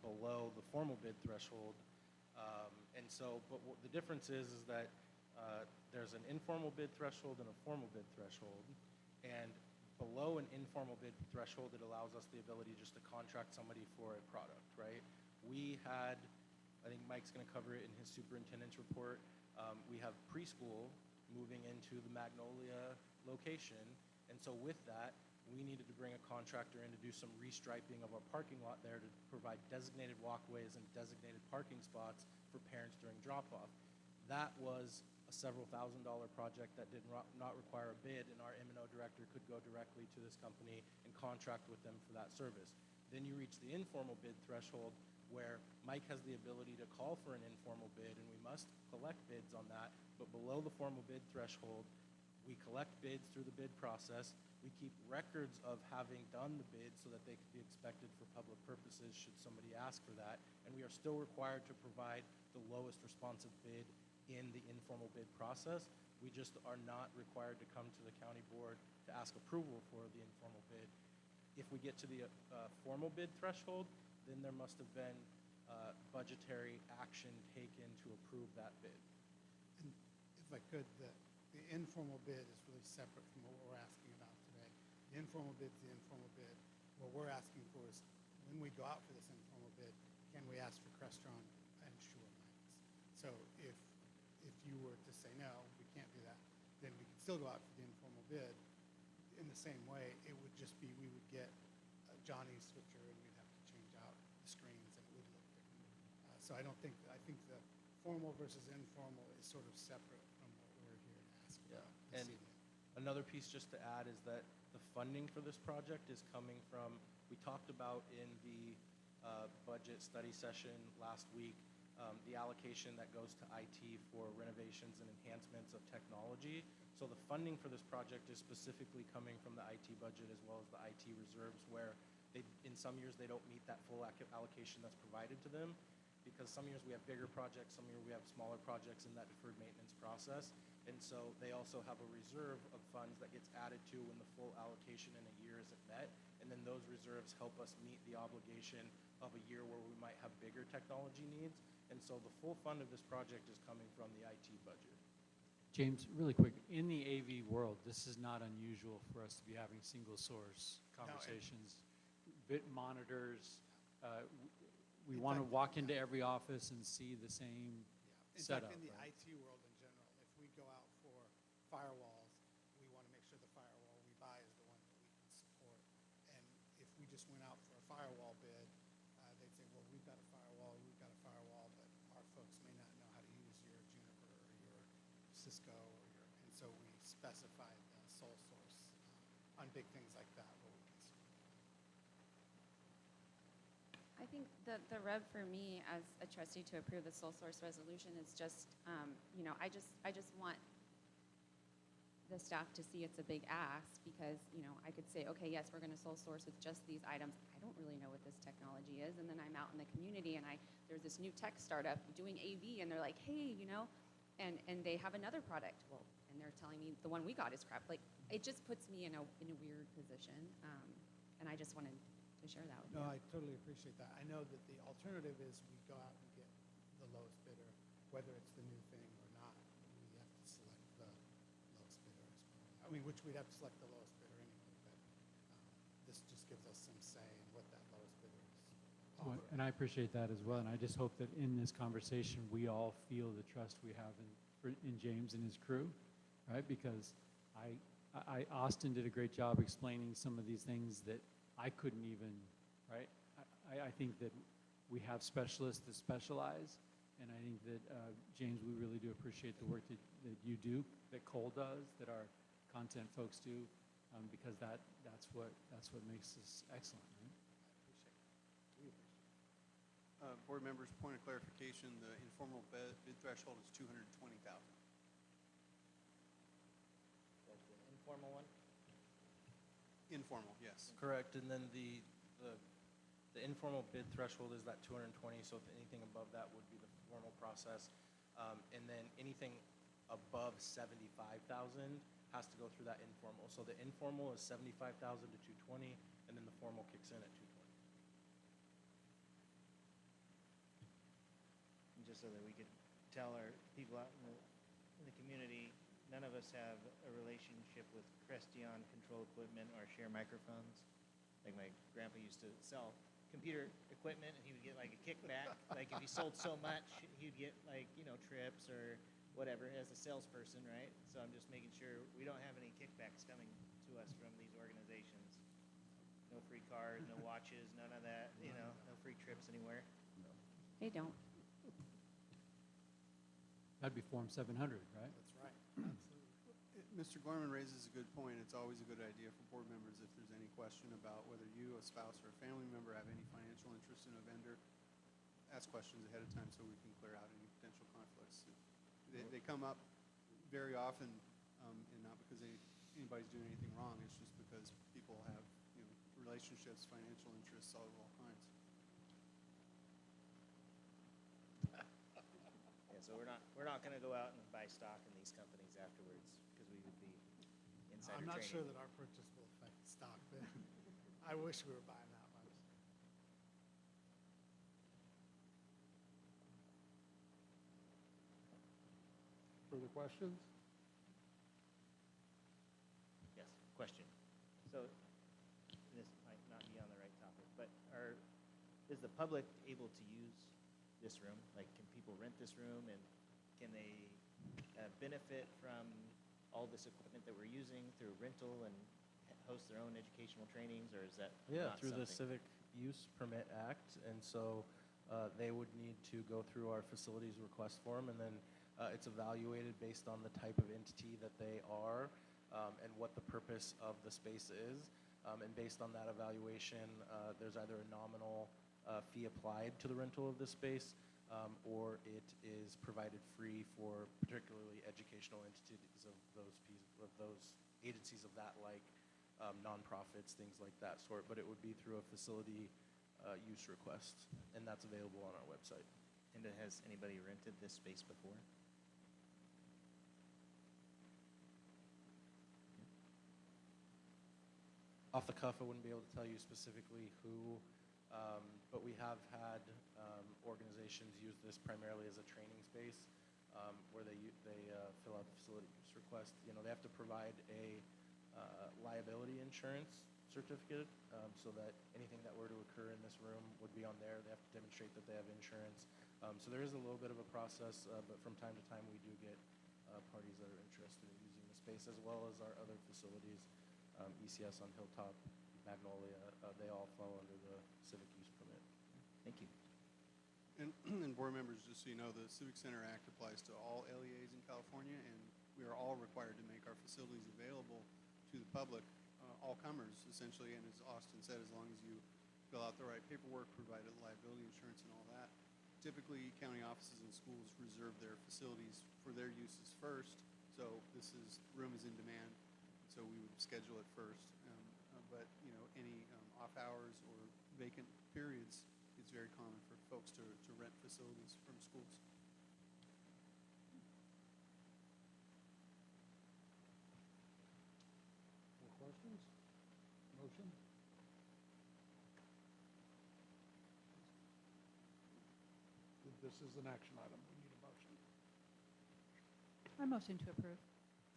below the formal bid threshold. But the difference is that there's an informal bid threshold and a formal bid threshold. And below an informal bid threshold, it allows us the ability just to contract somebody for a product, right? We had, I think Mike's going to cover it in his superintendent's report, we have preschool moving into the Magnolia location. And so with that, we needed to bring a contractor in to do some restriping of our parking lot there to provide designated walkways and designated parking spots for parents during drop-off. That was a several $1,000s project that did not require a bid, and our M&O director could go directly to this company and contract with them for that service. Then you reach the informal bid threshold, where Mike has the ability to call for an informal bid, and we must collect bids on that. But below the formal bid threshold, we collect bids through the bid process. We keep records of having done the bid so that they could be expected for public purposes should somebody ask for that. And we are still required to provide the lowest responsive bid in the informal bid process. We just are not required to come to the county board to ask approval for the informal bid. If we get to the formal bid threshold, then there must have been budgetary action taken to approve that bid. And if I could, the informal bid is really separate from what we're asking about today. The informal bid is the informal bid. What we're asking for is, when we go out for this informal bid, can we ask for Crestron and Shure mics? So if you were to say, no, we can't do that, then we can still go out for the informal bid in the same way. It would just be, we would get Johnny's switcher and we'd have to change out the screens and it would look different. So I think the formal versus informal is sort of separate from what we're here to ask about this And evening. another piece just to add is that the funding for this project is coming from, we talked about in the budget study session last week, the allocation that goes to IT for renovations and enhancements of technology. So the funding for this project is specifically coming from the IT budget as well as the IT reserves, where in some years they don't meet that full allocation that's provided to them, because some years we have bigger projects, some years we have smaller projects in that deferred maintenance process. And so they also have a reserve of funds that gets added to when the full allocation in a year isn't met. And then those reserves help us meet the obligation of a year where we might have bigger technology needs. And so the full fund of this project is coming from the IT budget. James, really quick, in the AV world, this is not unusual for us to be having single source conversations. Bit monitors, we want to walk into every office and see the same setup. In fact, in the IT world in general, if we go out for firewalls, we want to make sure the firewall we buy is the one that we can support. And if we just went out for a firewall bid, they'd say, well, we've got a firewall, but our folks may not know how to use your Juniper or your Cisco, and so we specified the sole source on big things like that where we can support that. I think the rub for me as a trustee to approve the sole source resolution is just, I just want the staff to see it's a big ask, because, I could say, okay, yes, we're going to sole source with just these items. I don't really know what this technology is. And then I'm out in the community and there's this new tech startup doing AV and they're like, hey, and they have another product. Well, and they're telling me the one we got is crap. Like, it just puts me in a weird position. And I just wanted to share that with you. No, I totally appreciate that. I know that the alternative is we go out and get the lowest bidder, whether it's the new thing or not. We have to select the lowest bidder. I mean, which we'd have to select the lowest bidder anyway, but this just gives us some say in what that lowest bidder is. And I appreciate that as well. And I just hope that in this conversation, we all feel the trust we have in James and his crew, right? Because Austin did a great job explaining some of these things that I couldn't even, right? I think that we have specialists that specialize, and I think that, James, we really do appreciate the work that you do, that Cole does, that our content folks do, because that's what makes this excellent, right? We appreciate it. Board members, point of clarification, the informal bid threshold is $220,000. That's the informal one? Informal, yes. Correct, and then the informal bid threshold is that 220, so if anything above that would be the formal process. And then anything above 75,000 has to go through that informal. So the informal is 75,000 to 220, and then the formal kicks in at 220. And just so that we could tell our people out in the community, none of us have a relationship with Crestion control equipment or share microphones. Like my grandpa used to sell computer equipment and he would get like a kickback. Like if he sold so much, he'd get like, trips or whatever as a salesperson, right? So I'm just making sure we don't have any kickbacks coming to us from these organizations. No free cars, no watches, none of that, no free trips anywhere. They don't. That'd be Form 700, right? That's right, absolutely. Mr. Gorman raises a good point. It's always a good idea for board members, if there's any question about whether you, a spouse, or a family member have any financial interest in a vendor, ask questions ahead of time so we can clear out any potential conflicts. They come up very often, and not because anybody's doing anything wrong. It's just because people have relationships, financial interests, all kinds. Yeah, so we're not going to go out and buy stock in these companies afterwards because we would be insider I'm not trading. sure that our purchase will affect the stock, but I wish we were buying that much. Further questions? Yes, question. So this might not be on the right topic, but is the public able to use this room? Like, can people rent this room, and can they benefit from all this equipment that we're using through rental and host their own educational trainings, or is that Yeah, not through the something? Civic Use Permit Act, and so they would need to go through our facilities request form, and then it's evaluated based on the type of entity that they are and what the purpose of the space is. And based on that evaluation, there's either a nominal fee applied to the rental of the space, or it is provided free for particularly educational entities of those agencies of that, like nonprofits, things like that sort. But it would be through a facility use request, and that's available on our website. And has anybody rented this space before? Off the cuff, I wouldn't be able to tell you specifically who, but we have had organizations use this primarily as a training space where they fill out the facility use request. You know, they have to provide a liability insurance certificate so that anything that were to occur in this room would be on there. They have to demonstrate that they have insurance. So there is a little bit of a process, but from time to time we do get parties that are interested in using the space, as well as our other facilities. ECS on Hilltop, Magnolia, they all fall under the civic use permit. Thank you. And board members, just so you know, the Civic Center Act applies to all LEAs in California, and we are all required to make our facilities available to the public, all comers essentially. And as Austin said, as long as you fill out the right paperwork, provide liability insurance and all that. Typically, county offices and schools reserve their facilities for their uses first. So room is in demand. So we would schedule it first, but you know, any off hours or vacant periods, it's very common for folks to rent facilities from schools. More questions? Motion? This is an action item. We need a motion. I motion to approve.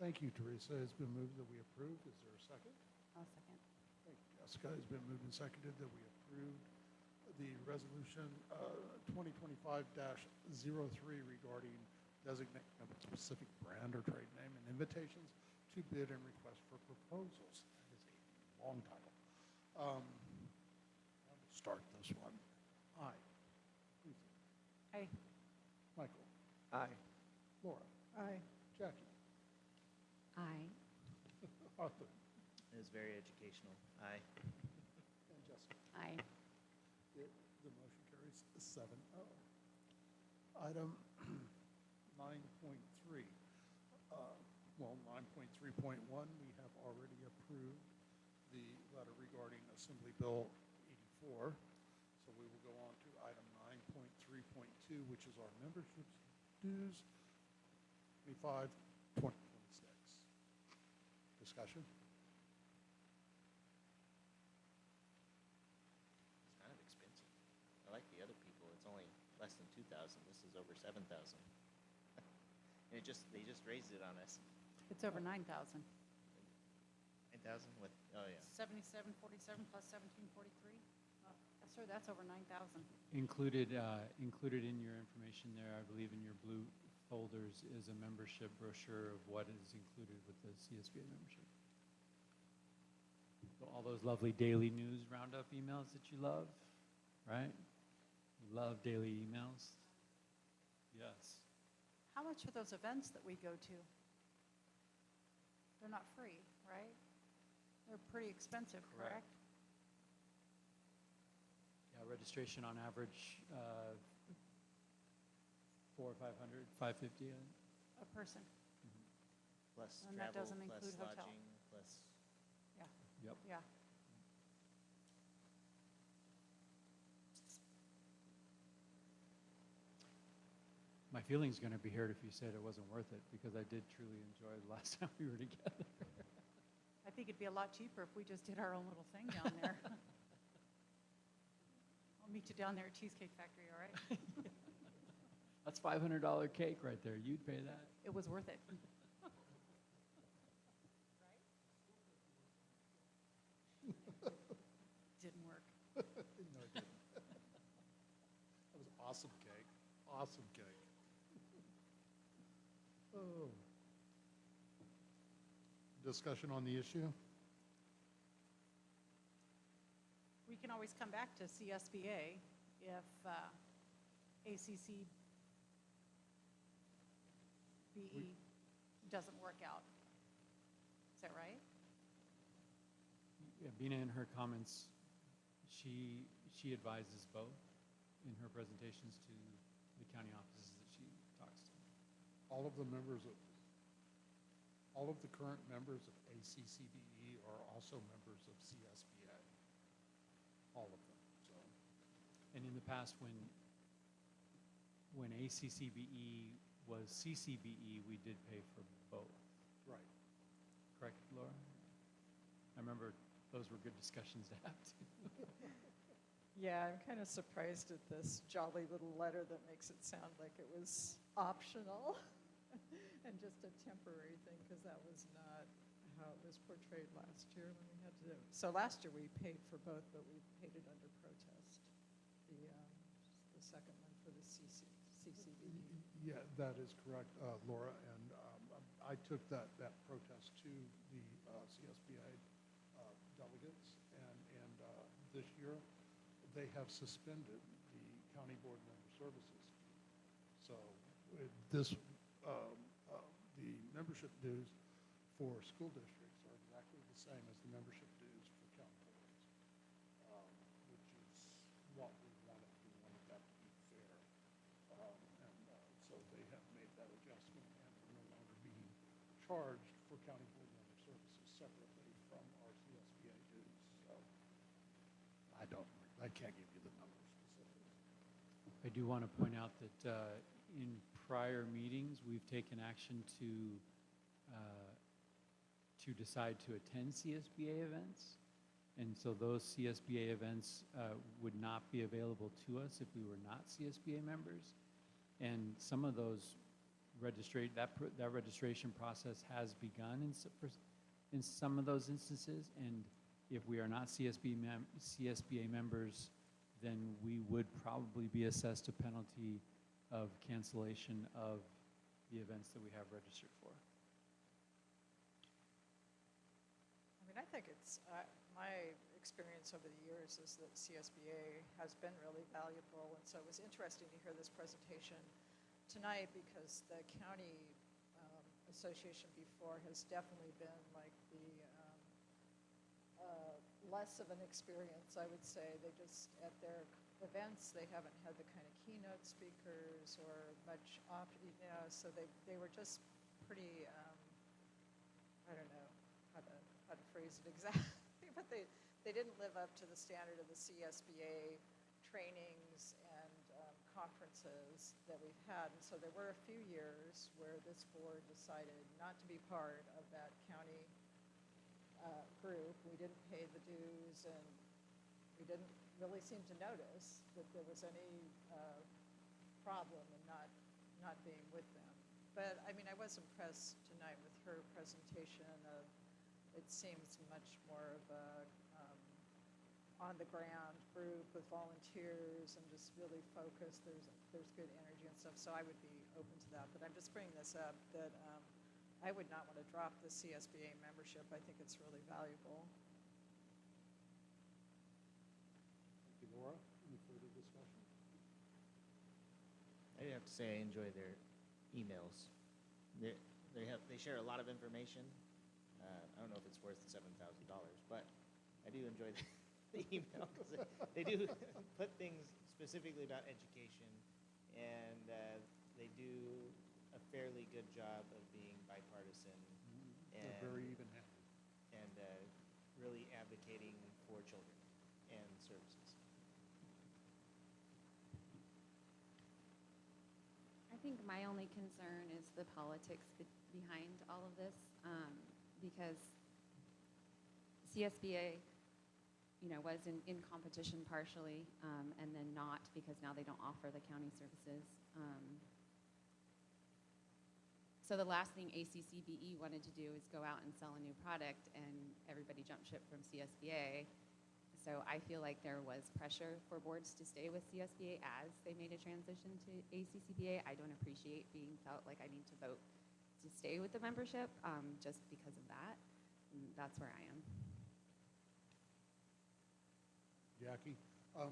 Thank you, Teresa. It's been moved that we approve. Is there a second? I'll second. Thank you, Jessica. It's been moved and seconded that we approve the resolution 2025-03 regarding designating of a specific brand or trade name and invitations to bid and request for proposals. That is a long title. I'll start this one. Aye. Lisa. Aye. Michael. Aye. Laura. Aye. Jackie. Aye. Arthur. It is very educational. Aye. And Jessica. Aye. The motion carries 7-0. Item 9.3. Well, 9.3.1, we have already approved the letter regarding Assembly Bill 84. So we will go on to item 9.3.2, which is our membership dues, 25, 2026. Discussion? It's kind of expensive. I like the other people. It's only less than 2,000. This is over 7,000. And they just raised it on us. It's over 9,000. 9,000 with, oh yeah. 7747 plus 1743. Sir, that's over 9,000. Included in your information there, I believe in your blue folders, is a membership brochure of what is included with the CSBA membership. So all those lovely daily news roundup emails that you love, right? You love daily emails. Yes. How much are those events that we go to? They're not free, right? They're pretty expensive, correct? Yeah, registration on average, 400, 500, 550. A person. Plus And that travel, doesn't plus include hotel. lodging, plus. Yeah. Yep. Yeah. My feeling's going to be hurt if you said it wasn't worth it, because I did truly enjoy the last time we were together. I think it'd be a lot cheaper if we just did our own little thing down there. I'll meet you down there at Cheesecake Factory, all right? That's $500 cake right there. You'd pay that. It was worth it. Didn't work. No, it didn't. That was awesome cake. Awesome cake. Oh. Discussion on the issue? can always come back to CSBA if ACCBE doesn't work out. Is that right? Yeah, Bina, in her comments, she advises both in her presentations to the county offices that she talks to. All of the current members of ACCBE are also members of CSBA. All of them. So, And in the past, when ACCBE was CCBE, we did pay for both. right. Correct, Laura? I remember those were good discussions to have too. Yeah, I'm kind of surprised at this jolly little letter that makes it sound like it was optional and just a temporary thing, because that was not how it was portrayed last year when we had to do it. So last year we paid for both, but we paid it under protest, the second one for the CCBE. Yeah, that is correct, Laura. And I took that protest to the CSBA delegates, and this year they have suspended the county board member services. So the membership dues for school districts are exactly the same as the membership dues for county boards, which is what we wanted. We wanted that to be fair. So they have made that adjustment, and we're no longer being charged for county board member services separately from our CSBA dues. So I can't give you the numbers specifically. I do want to point out that in prior meetings, we've taken action to decide to attend CSBA events. And so those CSBA events would not be available to us if we were not CSBA members. And some of those that registration process has begun in some of those instances. And if we are not CSBA members, then we would probably be assessed a penalty of cancellation of the events that we have registered for. I mean, I think it's, my experience over the years is that CSBA has been really valuable, and so it was interesting to hear this presentation tonight, because the county association before has definitely been like the less of an experience, I would say. They just, at their events, they haven't had the kind of keynote speakers or much, so they were just pretty, I don't know how to phrase it exactly, but they didn't live up to the standard of the CSBA trainings and conferences that we've had. And so there were a few years where this board decided not to be part of that county group. We didn't pay the dues, and we didn't really seem to notice that there was any problem in not being with them. But I mean, I was impressed tonight with her presentation of, it seems much more of a on-the-ground group with volunteers and just really focused. There's good energy and stuff, so I would be open to that. But I'm just bringing this up that I would not want to drop the CSBA membership. I think it's really valuable. Thank you, Laura. Any further discussion? I have to say I enjoy their emails. They share a lot of information. I don't know if it's worth the $7,000, but I do enjoy the email, because they do put things specifically about education, and they do a fairly good job of being bipartisan. They're very even-handed. And really advocating for children and services. I think my only concern is the politics behind all of this, because CSBA, was in competition partially, and then not, because now they don't offer the county services. So the last thing ACCBE wanted to do is go out and sell a new product, and everybody jumped ship from CSBA. So I feel like there was pressure for boards to stay with CSBA as they made a transition to ACCBA. I don't appreciate being felt like I need to vote to stay with the membership just because of that. And that's where I am. Jackie. The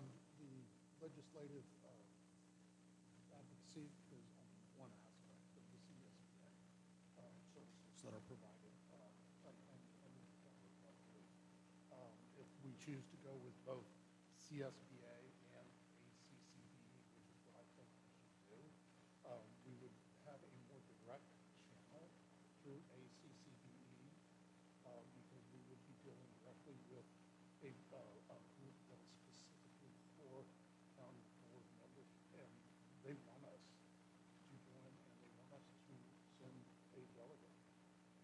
legislative advocacy is only one aspect of the CSBA services that are provided. If we choose to go with both CSBA and ACCBE, which is what I think we should do, we would have a more direct channel through ACCBE because we would be dealing directly with a group that is specifically for county board members, and they want us to join, and they want us to send a delegate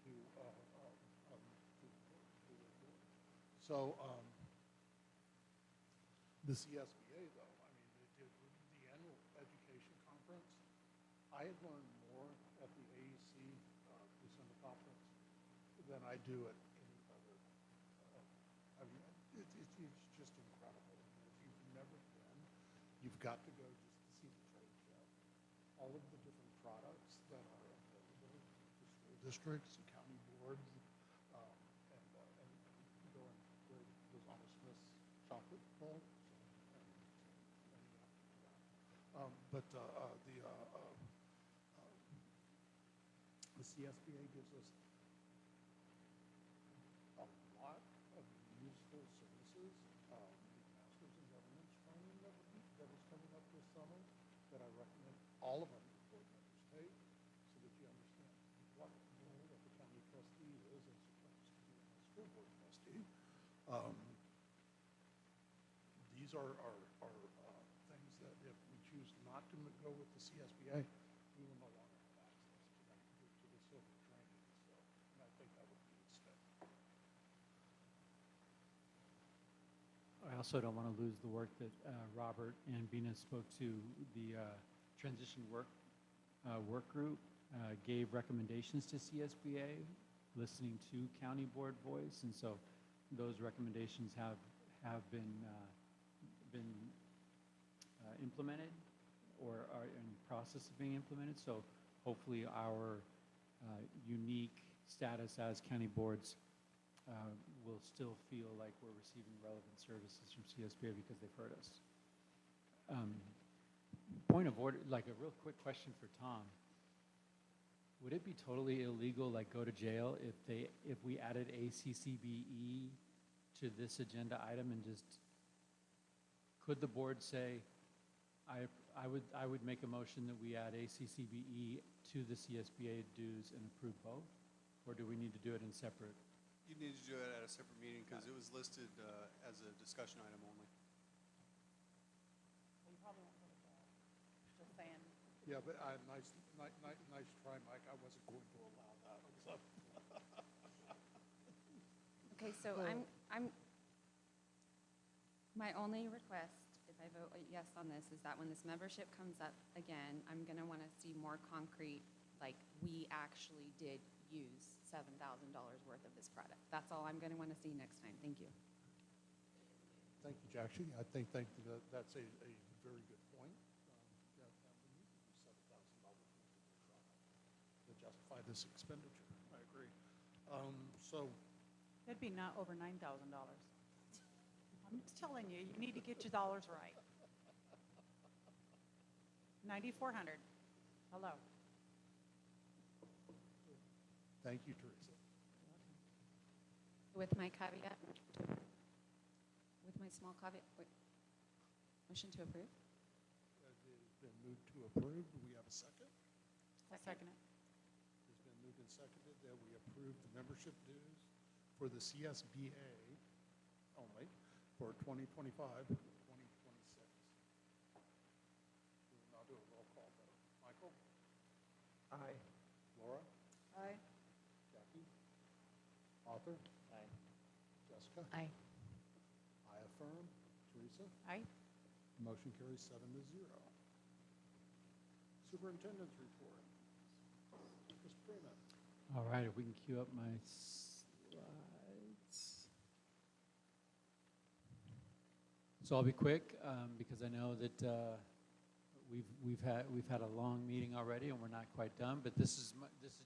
to their board. So the CSBA, though, I mean, the annual education conference, I have learned more at the AEC December conference than I do at any other. I mean, it's just incredible. If you've never been, you've got to go just to see the trade show. All of the different products that are available to school districts and county boards, and go and wear those Honor Smith's chocolate bowl. But the CSBA gives us a lot of useful services. The Masters in Governance training that is coming up this summer that I recommend all of our new board members take so that you understand what role that the county trustee is as opposed to being a school board trustee. These are things that if we choose not to go with the CSBA, we will no longer have access to the silver training. So, and I think that would be a mistake. I also don't want to lose the work that Robert and Bina spoke to. The transition work group gave recommendations to CSBA, listening to county board voice, and so those recommendations have been implemented or are in the process of being implemented. So hopefully our unique status as county boards will still feel like we're receiving relevant services from CSBA because they've heard us. Point of order, like a real quick question for Tom. Would it be totally illegal, like go to jail, if we added ACCBE to this agenda item and just, could the board say, I would make a motion that we add ACCBE to the CSBA dues and approve both? Or do we need to do it in separate? You need to do it at a separate meeting because it was listed as a discussion item only. Well, you probably won't go to jail. Just saying. Yeah, but nice try, Mike. I wasn't going to allow that. So. Okay, so my only request, if I vote yes on this, is that when this membership comes up again, I'm going to want to see more concrete, like we actually did use $7,000 worth of this product. That's all I'm going to want to see next time. Thank you. Thank you, Jackie. I think that's a very good point. We need to use $7,000 to justify this expenditure. I agree. So It'd be not over $9,000. I'm just telling you, you need to get your dollars right. 9,400. Hello. thank you, Teresa. With my caveat, with my small caveat, motion to approve? It has been moved to approve. Do we have a second? I'll second it. It's been moved and seconded that we approve the membership dues for the CSBA only for 2025 and 2026. We will now do a roll call vote. Michael? Aye. Laura? Aye. Jackie? Arthur? Aye. Jessica? Aye. I affirm. Teresa? Aye. Motion carries 7-0. Superintendent's report. Ms. Freeman. All right, if we can cue up my slides. So I'll be quick because I know that we've had a long meeting already and we're not quite done. But this is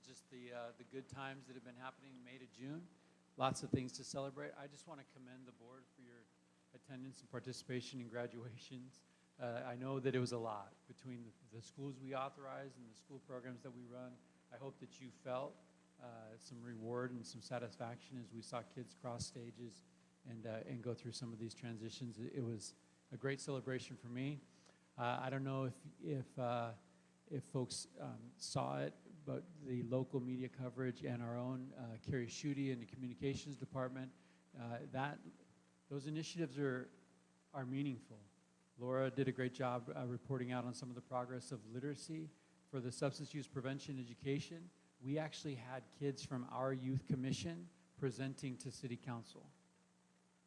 just the good times that have been happening May to June. Lots of things to celebrate. I just want to commend the board for attendance and participation in graduations. I know that it was a lot between the schools we authorize and the school programs that we run. I hope that you felt some reward and some satisfaction as we saw kids cross stages and go through some of these transitions. It was a great celebration for me. I don't know if folks saw it, but the local media coverage and our own Carrie Schutte in the communications department, those initiatives are meaningful. Laura did a great job reporting out on some of the progress of literacy for the substance use prevention education. We actually had kids from our youth commission presenting to city council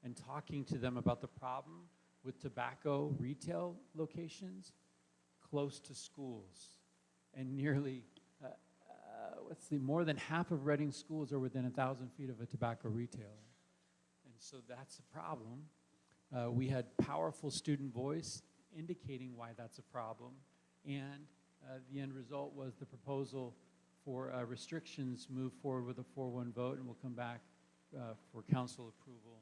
and talking to them about the problem with tobacco retail locations close to schools. And nearly, more than half of Reading schools are within 1,000 feet of a tobacco retailer. And so that's a problem. We had powerful student voice indicating why that's a problem. And the end result was the proposal for restrictions move forward with a 4-1 vote, and we'll come back for council approval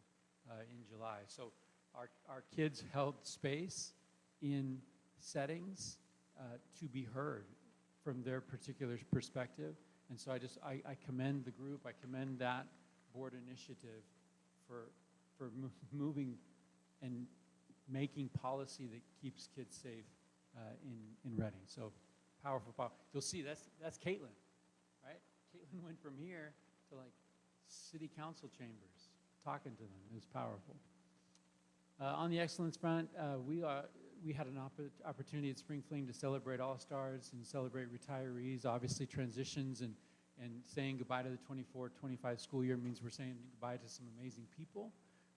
in July. So our kids held space in settings to be heard from their particular perspective. And so I commend the group, I commend that board initiative for moving and making policy that keeps kids safe in Reading. So powerful. You'll see that's Caitlin, right? Caitlin went from here to like city council chambers, talking to them. It was powerful. On the excellence front, we had an opportunity at Spring Fling to celebrate All-Stars and celebrate retirees. Obviously, transitions and saying goodbye to the 24-25 school year means we're saying goodbye to some amazing people.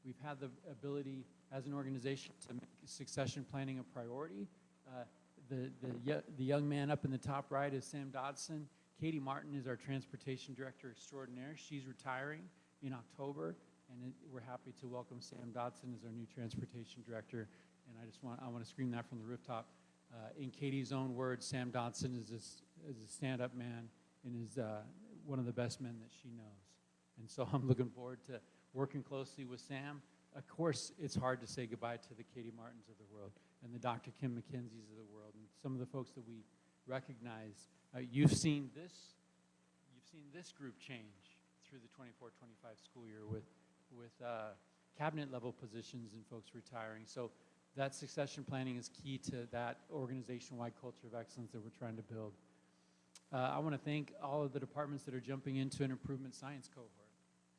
We've had the ability as an organization to make succession planning a priority. The young man up in the top right is Sam Dodson. Katie Martin is our transportation director extraordinaire. She's retiring in October, and we're happy to welcome Sam Dodson as our new transportation director. And I want to scream that from the rooftop. In Katie's own words, Sam Dodson is a stand-up man and is one of the best men that she knows. And so I'm looking forward to working closely with Sam. Of course, it's hard to say goodbye to the Katie Martins of the world and the Dr. Kim McKenzie's of the world and some of the folks that we recognize. You've seen this group change through the 24-25 school year with cabinet level positions and folks retiring. So that succession planning is key to that organization-wide culture of excellence that we're trying to build. I want to thank all of the departments that are jumping into an improvement science cohort.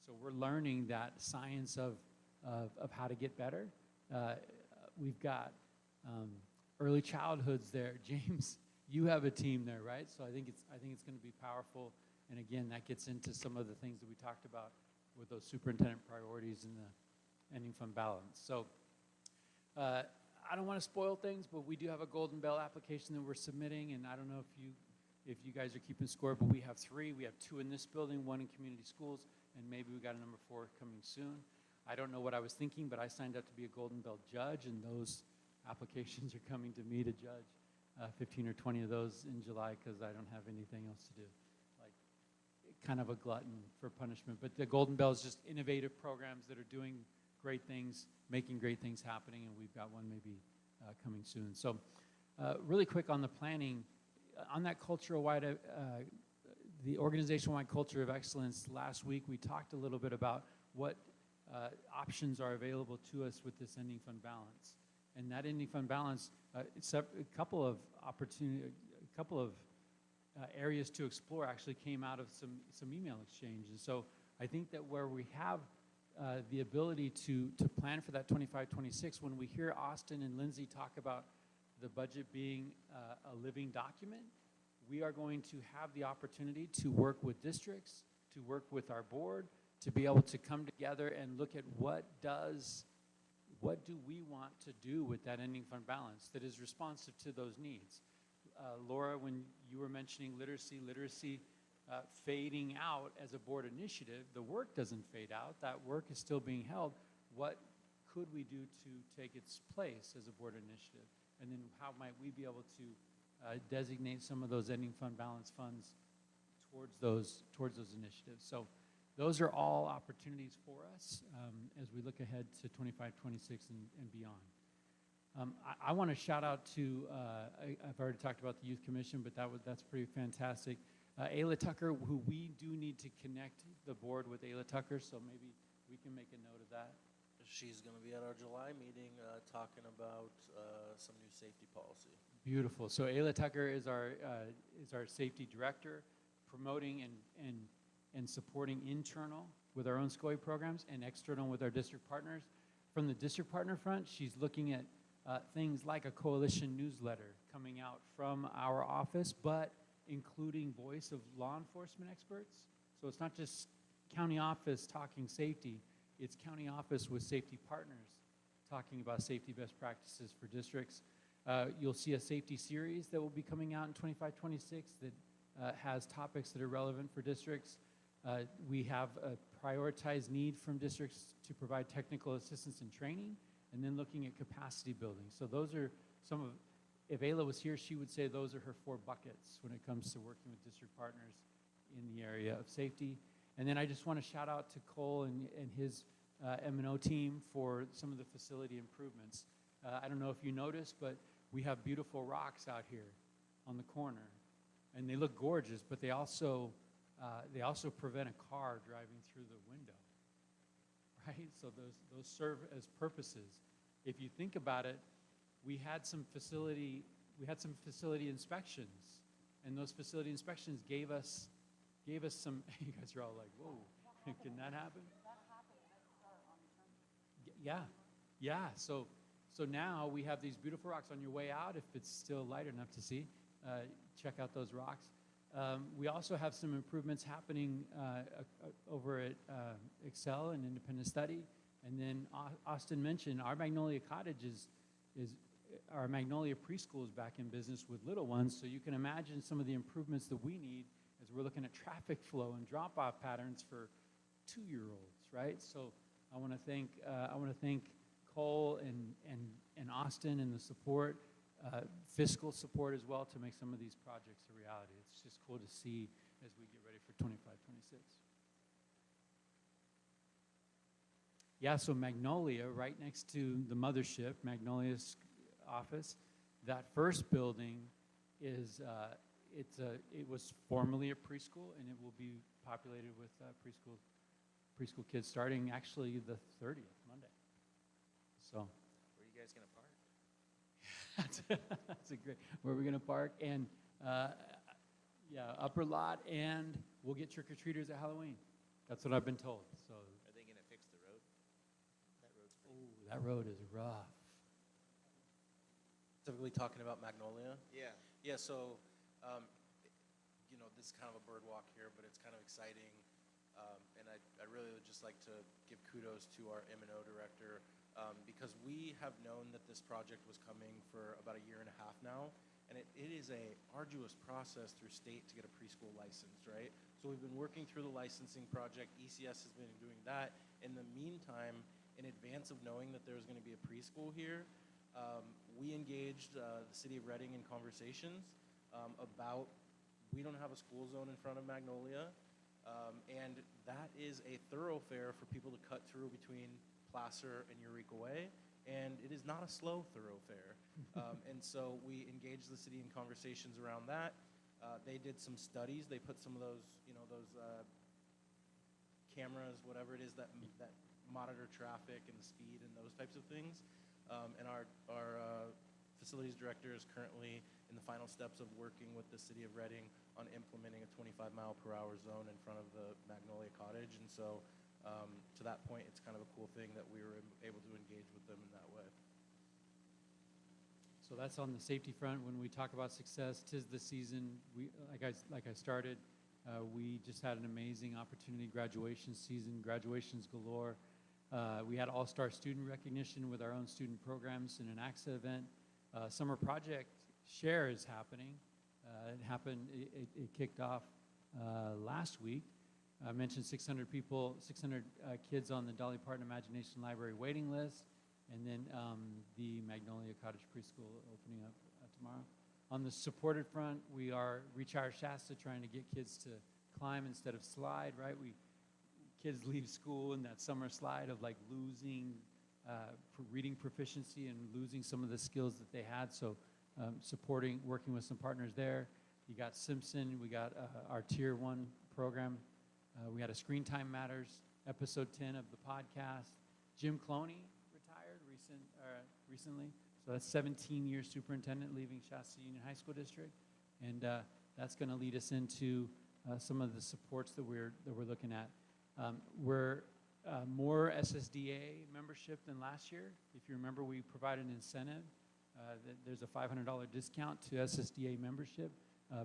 So we're learning that science of how to get better. We've got early childhoods there. James, you have a team there, right? So I think it's going to be powerful. And again, that gets into some of the things that we talked about with those superintendent priorities and the ending fund balance. So I don't want to spoil things, but we do have a Golden Bell application that we're submitting, and I don't know if you guys are keeping score, but we have 3. We have 2 in this building, 1 in community schools, and maybe we got a number 4 coming soon. I don't know what I was thinking, but I signed up to be a Golden Bell judge, and those applications are coming to me to judge 15 or 20 of those in July because I don't have anything else to do. Like, kind of a glutton for punishment. But the Golden Bell is just innovative programs that are doing great things, making great things happening, and we've got one maybe coming soon. So really quick on the planning, on that cultural-wide, the organization-wide culture of excellence, last week we talked a little bit about what options are available to us with this ending fund balance. And that ending fund balance, it's a couple of areas to explore actually came out of some email exchanges. So I think that where we have the ability to plan for that 25-26, when we hear Austin and Lindsay talk about the budget being a living document, we are going to have the opportunity to work with districts, to work with our board, to be able to come together and look at what do we want to do with that ending fund balance that is responsive to those needs. Laura, when you were mentioning literacy fading out as a board initiative, the work doesn't fade out. That work is still being held. What could we do to take its place as a board initiative? And then how might we be able to designate some of those ending fund balance funds towards those initiatives? So those are all opportunities for us as we look ahead to 25, 26, and beyond. I want to shout out to, I've already talked about the Youth Commission, but that's pretty fantastic. Ayla Tucker, who we do need to connect the board with Ayla Tucker, so maybe we can make a note of that. She's going to be at our July meeting talking about some new safety policy. Beautiful. So Ayla Tucker is our safety director, promoting and supporting internal with our own SCOI programs and external with our district partners. From the district partner front, she's looking at things like a coalition newsletter coming out from our office, but including voice of law enforcement experts. So it's not just county office talking safety, it's county office with safety partners talking about safety best practices for districts. You'll see a safety series that will be coming out in 25-26 that has topics that are relevant for districts. We have a prioritized need from districts to provide technical assistance and training, and then looking at capacity building. So those are some of, if Ayla was here, she would say those are her 4 buckets when it comes to working with district partners in the area of safety. And then I just want to shout out to Cole and his M&O team for some of the facility improvements. I don't know if you noticed, but we have beautiful rocks out here on the corner, and they look gorgeous, but they also prevent a car driving through the window, right? So those serve as purposes. If you think about it, we had some facility inspections, and those facility inspections gave us some. You guys are all like, "Whoa, can that happen?" Yeah. So now we have these beautiful rocks on your way out. If it's still light enough to see, check out those rocks. We also have some improvements happening over at Excel and Independent Study. And then Austin mentioned our Magnolia Cottage our Magnolia preschool is back in business with little ones. So you can imagine some of the improvements that we need as we're looking at traffic flow and drop-off patterns for 2-year-olds, right? So I want to thank Cole and Austin and the support, fiscal support as well, to make some of these projects a reality. It's just cool to see as we get ready for 25, 26. Yeah, so Magnolia, right next to the mothership, Magnolia's office, that first building is, it was formerly a preschool, and it will be populated with preschool kids starting actually the 30th, Monday. So. Where are you guys going to park? That's a great, where are we going to park? And upper lot, and we'll get trick-or-treaters at Halloween. That's what I've been told. So. Are they going to fix the road? That road's pretty. Oh, that road is rough. Specifically talking about Magnolia? Yeah. Yeah, so, this is kind of a bird walk here, but it's kind of exciting. And I really would just like to give kudos to our M&O director, because we have known that this project was coming for about 1.5 years now, and it is a arduous process through state to get a preschool licensed, right? So we've been working through the licensing project. ECS has been doing that. In the meantime, in advance of knowing that there was going to be a preschool here, we engaged the city of Reading in conversations about, we don't have a school zone in front of Magnolia, and that is a thoroughfare for people to cut through between Placer and Eureka Way, and it is not a slow thoroughfare. And so we engaged the city in conversations around that. They did some studies. They put some of those, cameras, whatever it is that monitor traffic and the speed and those types of things. And our facilities director is currently in the final steps of working with the city of Reading on implementing a 25-mile-per-hour zone in front of the Magnolia Cottage. And so to that point, it's kind of a cool thing that we were able to engage with them in that way. So that's on the safety front. When we talk about success, 'tis the season. Like I started, we just had an amazing opportunity graduation season, graduations galore. We had all-star student recognition with our own student programs in an AXA event. Summer project share is happening. It kicked off last week. I mentioned 600 kids on the Dolly Parton Imagination Library waiting list, and then the Magnolia Cottage Preschool opening up tomorrow. On the supported front, we are Reach Our Shasta, trying to get kids to climb instead of slide, right? kids leave school in that summer slide of like losing reading proficiency and losing some of the skills that they had. So supporting, working with some partners there. You got Simpson, we got our Tier 1 program. We had a Screen Time Matters, episode 10 of the podcast. Jim Cloney retired recently. So that's 17-year superintendent leaving Shasta Union High School District. And that's going to lead us into some of the supports that we're looking at. We're more SSDA membership than last year. If you remember, we provided an incentive. There's a $500 discount to SSDA membership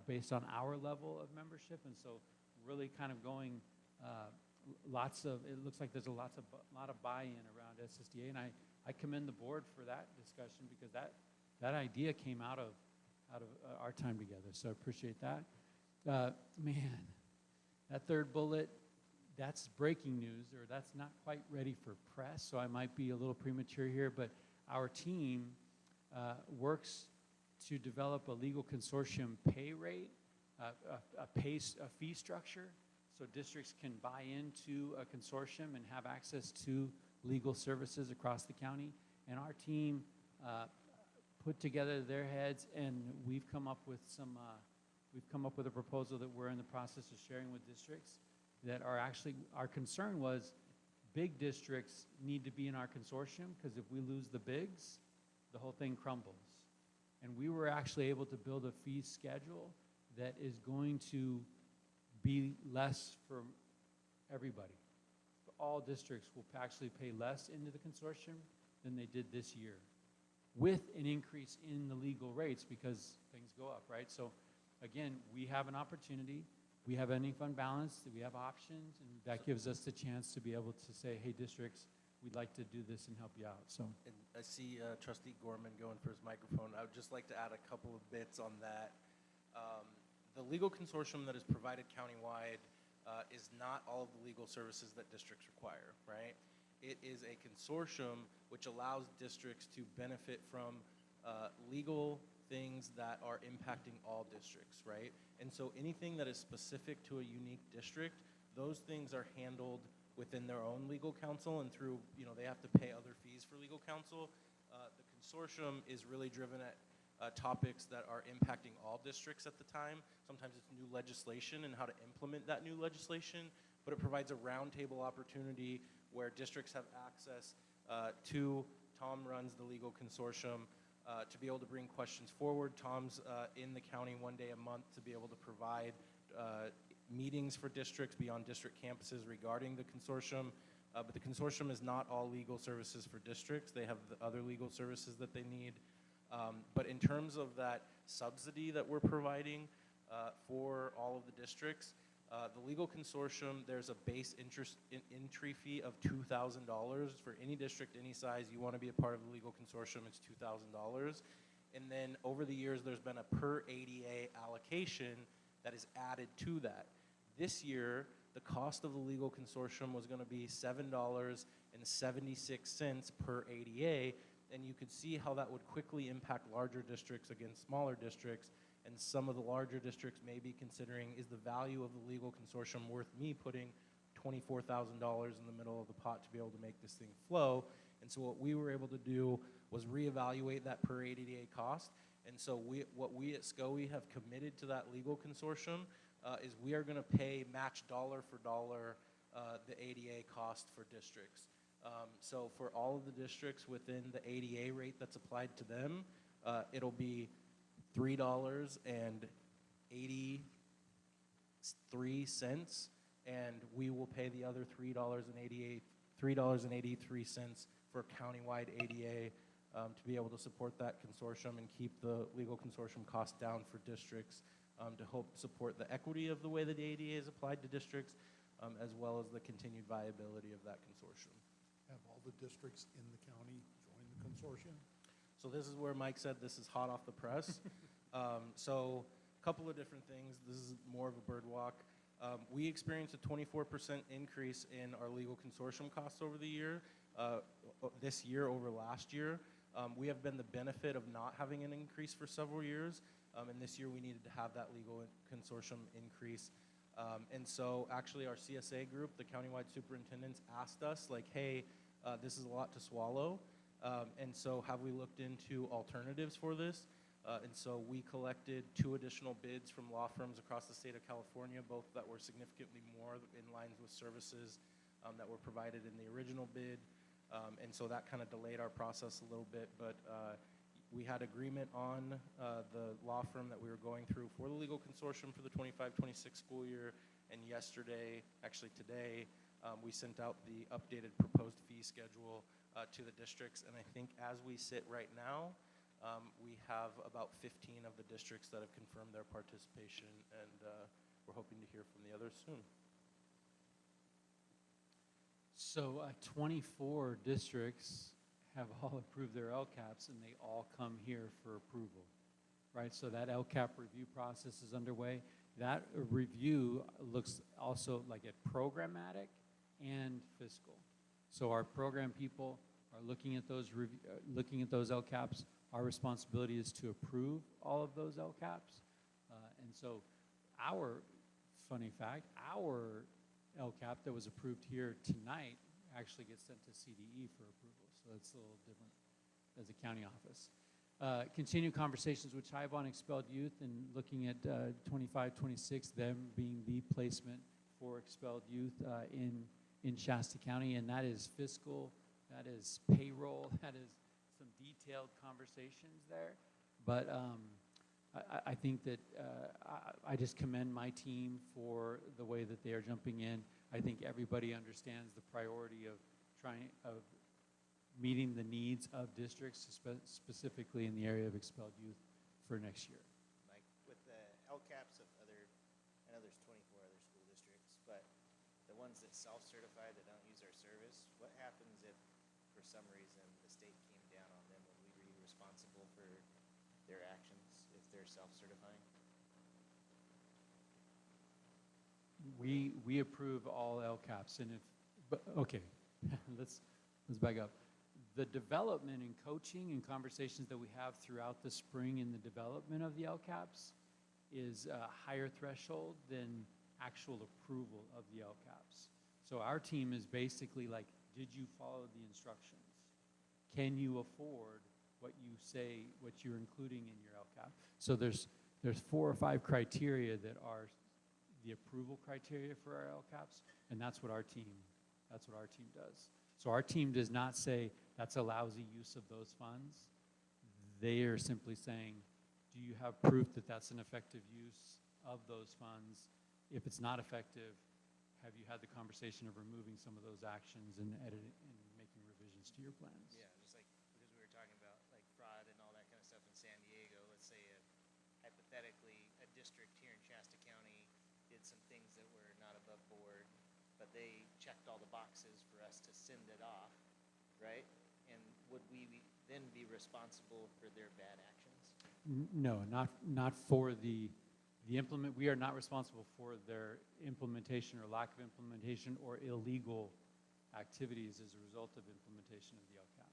based on our level of membership. And so really kind of going it looks like there's a lot of buy-in around SSDA. And I commend the board for that discussion because that idea came out of our time together. So I appreciate that. Man, that third bullet, that's breaking news, or that's not quite ready for press, so I might be a little premature here, but our team works to develop a legal consortium pay rate, a fee structure, so districts can buy into a consortium and have access to legal services across the county. And our team put together their heads, and we've come up with a proposal that we're in the process of sharing with districts that are actually, our concern was big districts need to be in our consortium because if we lose the bigs, the whole thing crumbles. And we were actually able to build a fee schedule that is going to be less for everybody. All districts will actually pay less into the consortium than they did this year, with an increase in the legal rates because things go up, right? So again, we have an opportunity. We have ending fund balance, we have options, and that gives us the chance to be able to say, hey, districts, we'd like to do this and help you out. So, And I see Trustee Gorman going for his microphone. I would just like to add a couple of bits on that. The legal consortium that is provided countywide is not all of the legal services that districts require, right? It is a consortium which allows districts to benefit from legal things that are impacting all districts, right? And so anything that is specific to a unique district, those things are handled within their own legal counsel and through, they have to pay other fees for legal counsel. The consortium is really driven at topics that are impacting all districts at the time. Sometimes it's new legislation and how to implement that new legislation, but it provides a roundtable opportunity where districts have access to. Tom runs the legal consortium to be able to bring questions forward. Tom's in the county one day a month to be able to provide meetings for districts beyond district campuses regarding the consortium. But the consortium is not all legal services for districts. They have the other legal services that they need. But in terms of that subsidy that we're providing for all of the districts, the legal consortium, there's a base entry fee of $2,000 for any district, any size. You want to be a part of the legal consortium, it's $2,000. And then over the years, there's been a per ADA allocation that is added to that. This year, the cost of the legal consortium was going to be $7.76 per ADA, and you could see how that would quickly impact larger districts against smaller districts. And some of the larger districts may be considering, is the value of the legal consortium worth me putting $24,000 in the middle of the pot to be able to make this thing flow? And so what we were able to do was reevaluate that per ADA cost. And so what we at SCOE have committed to that legal consortium is we are going to pay match dollar for dollar the ADA cost for districts. So for all of the districts within the ADA rate that's applied to them, it'll be $3.83, and we will pay the other $3.83 for countywide ADA to be able to support that consortium and keep the legal consortium cost down for districts to help support the equity of the way that the ADA is applied to districts, as well as the continued viability of that consortium. Have all the districts in the county join the consortium? So this is where Mike said this is hot off the press. So a couple of different things. This is more of a bird walk. We experienced a 24% increase in our legal consortium costs over the year, this year over last year. We have been the benefit of not having an increase for several years, and this year we needed to have that legal consortium increase. And so actually our CSA group, the countywide superintendents, asked us like, hey, this is a lot to swallow. And so have we looked into alternatives for this? And so we collected 2 additional bids from law firms across the state of California, both that were significantly more in line with services that were provided in the original bid. And so that kind of delayed our process a little bit, but we had agreement on the law firm that we were going through for the legal consortium for the 25-26 school year. And yesterday, actually today, we sent out the updated proposed fee schedule to the districts. And I think as we sit right now, we have about 15 of the districts that have confirmed their participation, and we're hoping to hear from the others soon. So 24 districts have all approved their LCAPs, and they all come here for approval, right? So that LCAP review process is underway. That review looks also like at programmatic and fiscal. So our program people are looking at those LCAPs. Our responsibility is to approve all of those LCAPs. And so our, funny fact, our LCAP that was approved here tonight actually gets sent to CDE for approval. So it's a little different as a county office. Continue conversations with Chivon expelled youth and looking at 25-26, them being the placement for expelled youth in Shasta County. And that is fiscal, that is payroll, that is some detailed conversations there. But I think that I just commend my team for the way that they are jumping in. I think everybody understands the priority of meeting the needs of districts, specifically in the area of expelled youth for next year. Mike, with the LCAPs of I know there's 24 other school districts, but the ones that self-certify that don't use our service, what happens if for some reason the state came down on them? Would we be responsible for their actions if they're self-certifying? We approve all LCAPs, and okay, let's back up. The development and coaching and conversations that we have throughout the spring in the development of the LCAPs is a higher threshold than actual approval of the LCAPs. So our team is basically like, did you follow the instructions? Can you afford what you say, what you're including in your LCAP? So there's 4 or 5 criteria that are the approval criteria for our LCAPs, and that's what our team does. So our team does not say that's a lousy use of those funds. They are simply saying, do you have proof that that's an effective use of those funds? If it's not effective, have you had the conversation of removing some of those actions and editing and making revisions to your plans? Yeah, just like because we were talking about like fraud and all that kind of stuff in San Diego. Let's say hypothetically a district here in Shasta County did some things that were not above board, but they checked all the boxes for us to send it off, right? And would we then be responsible for their bad actions? No, not for the implement. We are not responsible for their implementation or lack of implementation or illegal activities as a result of implementation of the LCAP.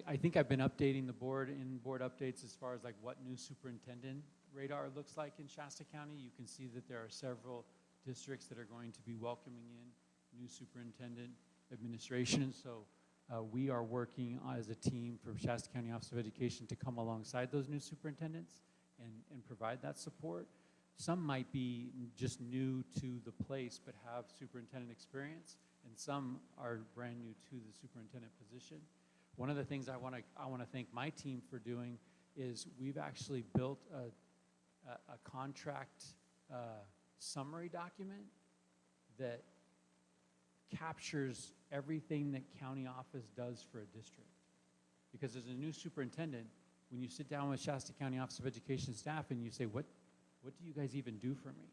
I think I've been updating the board in board updates as far as like what new superintendent radar looks like in Shasta County. You can see that there are several districts that are going to be welcoming in new superintendent administration. So we are working as a team for Shasta County Office of Education to come alongside those new superintendents and provide that support. Some might be just new to the place but have superintendent experience, and some are brand new to the superintendent position. One of the things I want to thank my team for doing is we've actually built a contract summary document that captures everything that county office does for a district. Because as a new superintendent, when you sit down with Shasta County Office of Education staff and you say, what do you guys even do for me?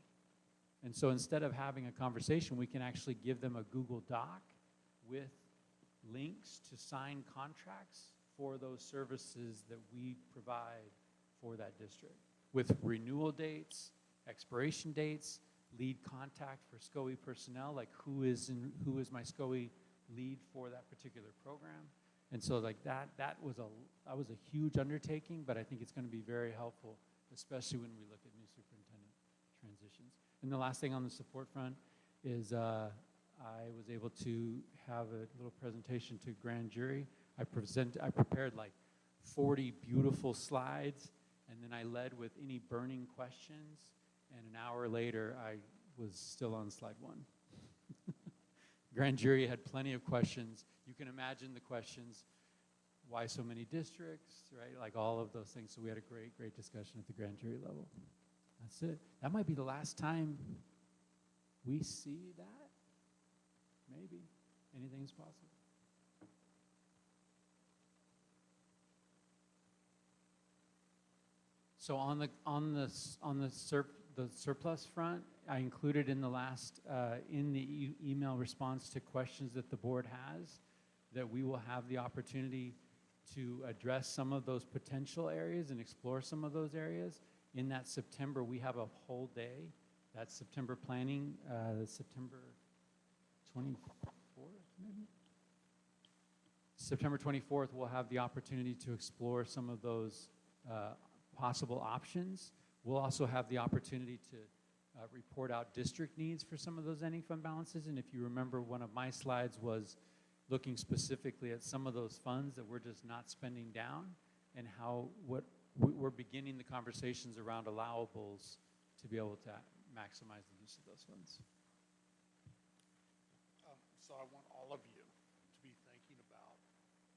And so instead of having a conversation, we can actually give them a Google Doc with links to sign contracts for those services that we provide for that district, with renewal dates, expiration dates, lead contact for SCOE personnel, like who is my SCOE lead for that particular program. And so like that was a huge undertaking, but I think it's going to be very helpful especially when we look at new superintendent transitions. And the last thing on the support front is I was able to have a little presentation to grand jury. I prepared like 40 beautiful slides, and then I led with any burning questions, and an hour later I was still on slide 1. Grand jury had plenty of questions. You can imagine the questions. Why so many districts, right? Like all of those things. So we had a great, great discussion at the grand jury level. That's it. That might be the last time we see that. Maybe. Anything's possible. So on the surplus front, I included in the last in the email response to questions that the board has, that we will have the opportunity to address some of those potential areas and explore some of those areas. In that September, we have a whole day. That's September planning, September 24th, maybe? September 24th, we'll have the opportunity to explore some of those possible options. We'll also have the opportunity to report out district needs for some of those ending fund balances. And if you remember, one of my slides was looking specifically at some of those funds that we're just not spending down, and how we're beginning the conversations around allowables to be able to maximize the use of those funds. So I want all of you to be thinking about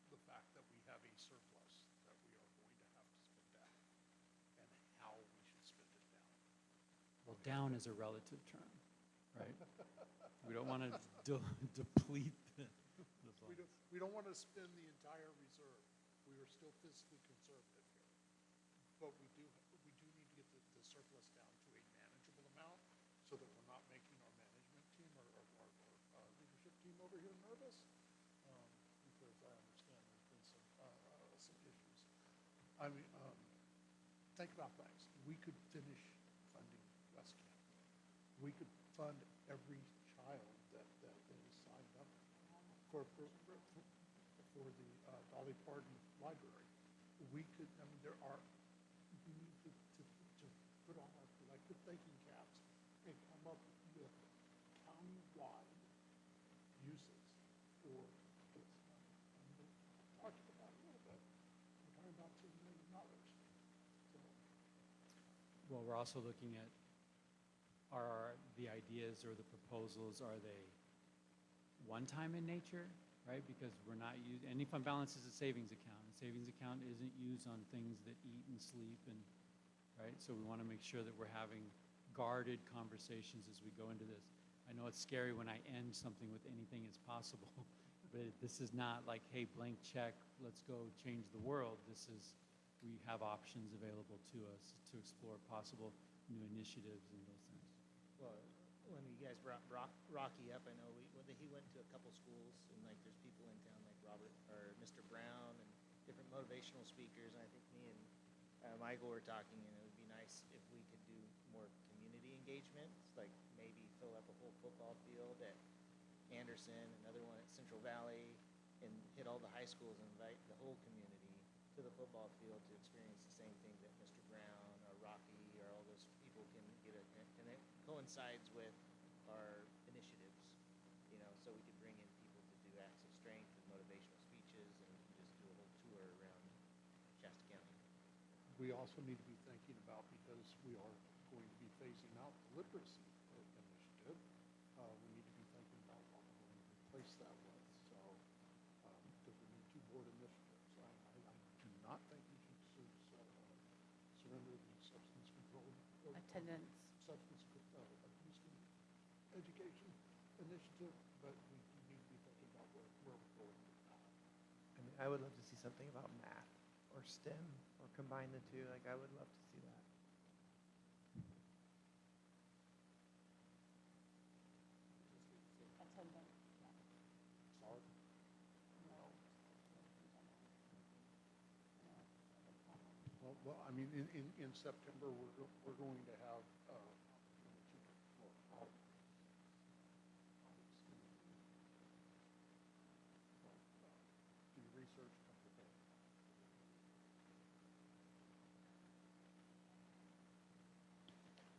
the fact that we have a surplus that we are going to have to spend down, and how we should spend it down. Well, down is a relative term, right? We don't want to deplete the funds. We don't want to spend the entire reserve. We are still fiscally conservative here. But we do need to get the surplus down to a manageable amount, so that we're not making our management team or our leadership team over here nervous, because I understand there's been some issues. I mean, think about things. We could finish funding West Camp. We could fund every child that is signed up for the Dolly Parton Library. We could, I mean, we need to put on our collective thinking caps and come up with county-wide uses for this money. And we talked about it a little bit. We're talking about $2 million. So, Well, we're also looking at, are the ideas or the proposals, are they one-time in nature, right? Because we're not using, any fund balance is a savings account. A savings account isn't used on things that eat and sleep, and right? So we want to make sure that we're having guarded conversations as we go into this. I know it's scary when I end something with anything is possible, but this is not like, hey, blank check, let's go change the world. This is, we have options available to us to explore possible new initiatives and those things. Well, when you guys brought Rocky up, I know he went to a couple schools, and like there's people in town like Robert or Mr. Brown and different motivational speakers. And I think me and Michael were talking, and it would be nice if we could do more community engagements, like maybe fill up a whole football field at Anderson, another one at Central Valley, and hit all the high schools and invite the whole community to the football field to experience the same thing that Mr. Brown or Rocky or all those people can get, and it coincides with our initiatives, you know, so we could bring in people to do acts of strength and motivational speeches and just do a whole tour around Shasta County. we also need to be thinking about, because we are going to be phasing out the literacy initiative, we need to be thinking about what we're going to replace that with. So, because we need 2 board initiatives. I do not think we should surrender the substance control. Attendance. Substance abuse education initiative, but we need to be thinking about where we're going with that. I mean, I would love to see something about math or STEM or combine the two. Like, I would love to see that. Attendance. Sorry. Well, I mean, in September, we're going to have do research, come prepared.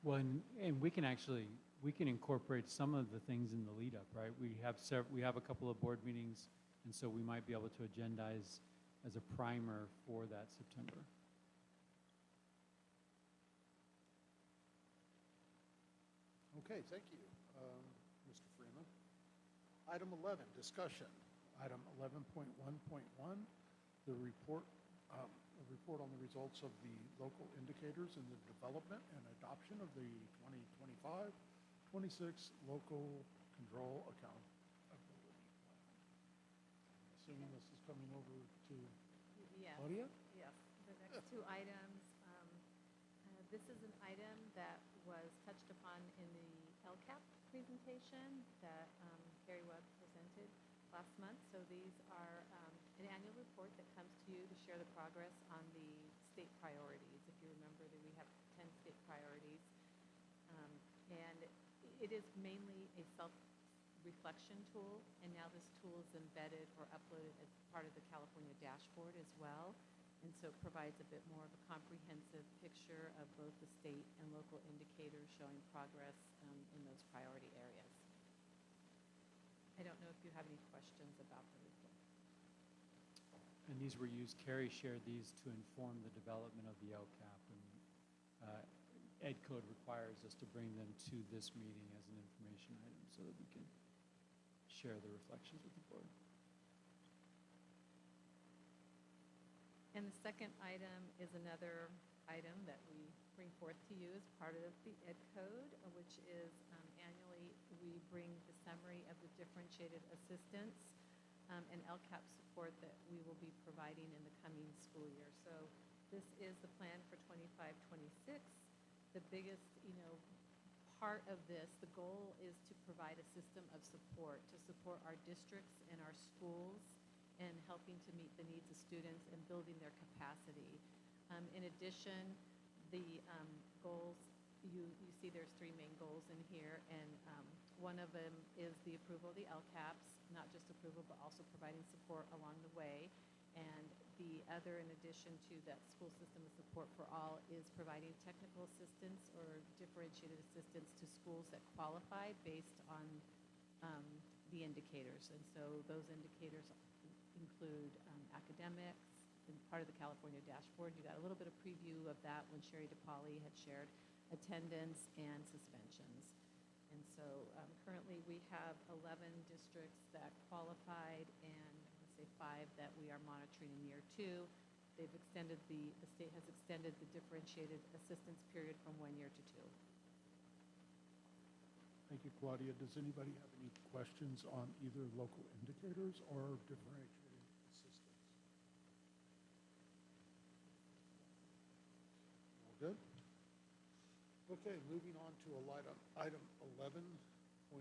Well, and we can actually, we can incorporate some of the things in the lead up, right? We have a couple of board meetings, and so we might be able to agendize as a primer for that September. Okay, thank you, Mr. Freeman. Item 11, discussion. Item 11.1.1, the report on the results of the local indicators in the development and adoption of the 2025-26 local control accountability plan. Assuming this is coming over to Yes. Claudia? Yes. The next two items, this is an item that was touched upon in the LCAP presentation that Gary Webb presented last month. So these are an annual report that comes to you to share the progress on the state priorities. If you remember that we have 10 state priorities. And it is mainly a self-reflection tool, and now this tool is embedded or uploaded as part of the California dashboard as well. And so it provides a bit more of a comprehensive picture of both the state and local indicators showing progress in those priority areas. I don't know if you have any questions about the report. And these were used, Carrie shared these to inform the development of the LCAP, and Ed Code requires us to bring them to this meeting as an information item so that we can share the reflections with the board. And the second item is another item that we bring forth to you as part of the Ed Code, which is annually we bring the summary of the differentiated assistance and LCAP support that we will be providing in the coming school year. So this is the plan for 25-26. The biggest, part of this, the goal is to provide a system of support to support our districts and our schools and helping to meet the needs of students and building their capacity. In addition, the goals, you see there's three main goals in here, and one of them is the approval of the LCAPs, not just approval, but also providing support along the way. And the other, in addition to that school system of support for all, is providing technical assistance or differentiated assistance to schools that qualify based on the indicators. And so those indicators include academics and part of the California dashboard. You got a little bit of preview of that when Sherry DePauli had shared attendance and suspensions. And so currently we have 11 districts that qualified and I want to say 5 that we are monitoring in year 2. They've extended the state has extended the differentiated assistance period from 1 year to 2. Thank you, Claudia. Does anybody have any questions on either local indicators or differentiated assistance? All good? Okay, moving on to item 11.2.1,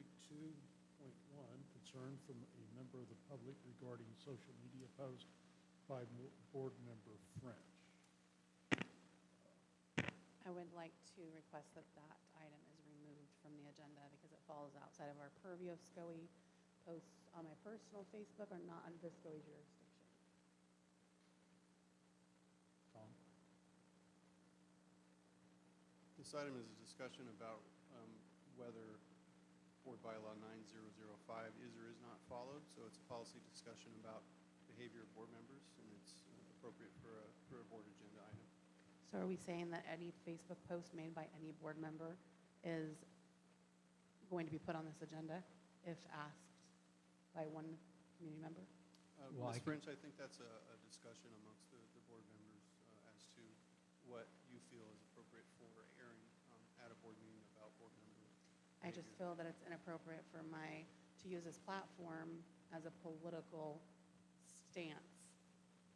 concern from a member of the public regarding social media post by board member French. I would like to request that that item is removed from the agenda because it falls outside of our purview of SCOE. Posts on my personal Facebook are not under the SCOE jurisdiction. Tom? This item is a discussion about whether Board Bylaw 9005 is or is not followed. So it's a policy discussion about behavior of board members, and it's appropriate for a board agenda item. So are we saying that any Facebook post made by any board member is going to be put on this agenda if asked by one community member? Well, Ms. French, I think that's a discussion amongst the board members as to what you feel is appropriate for airing at a board meeting about board member behavior. I just feel that it's inappropriate for to use this platform as a political stance.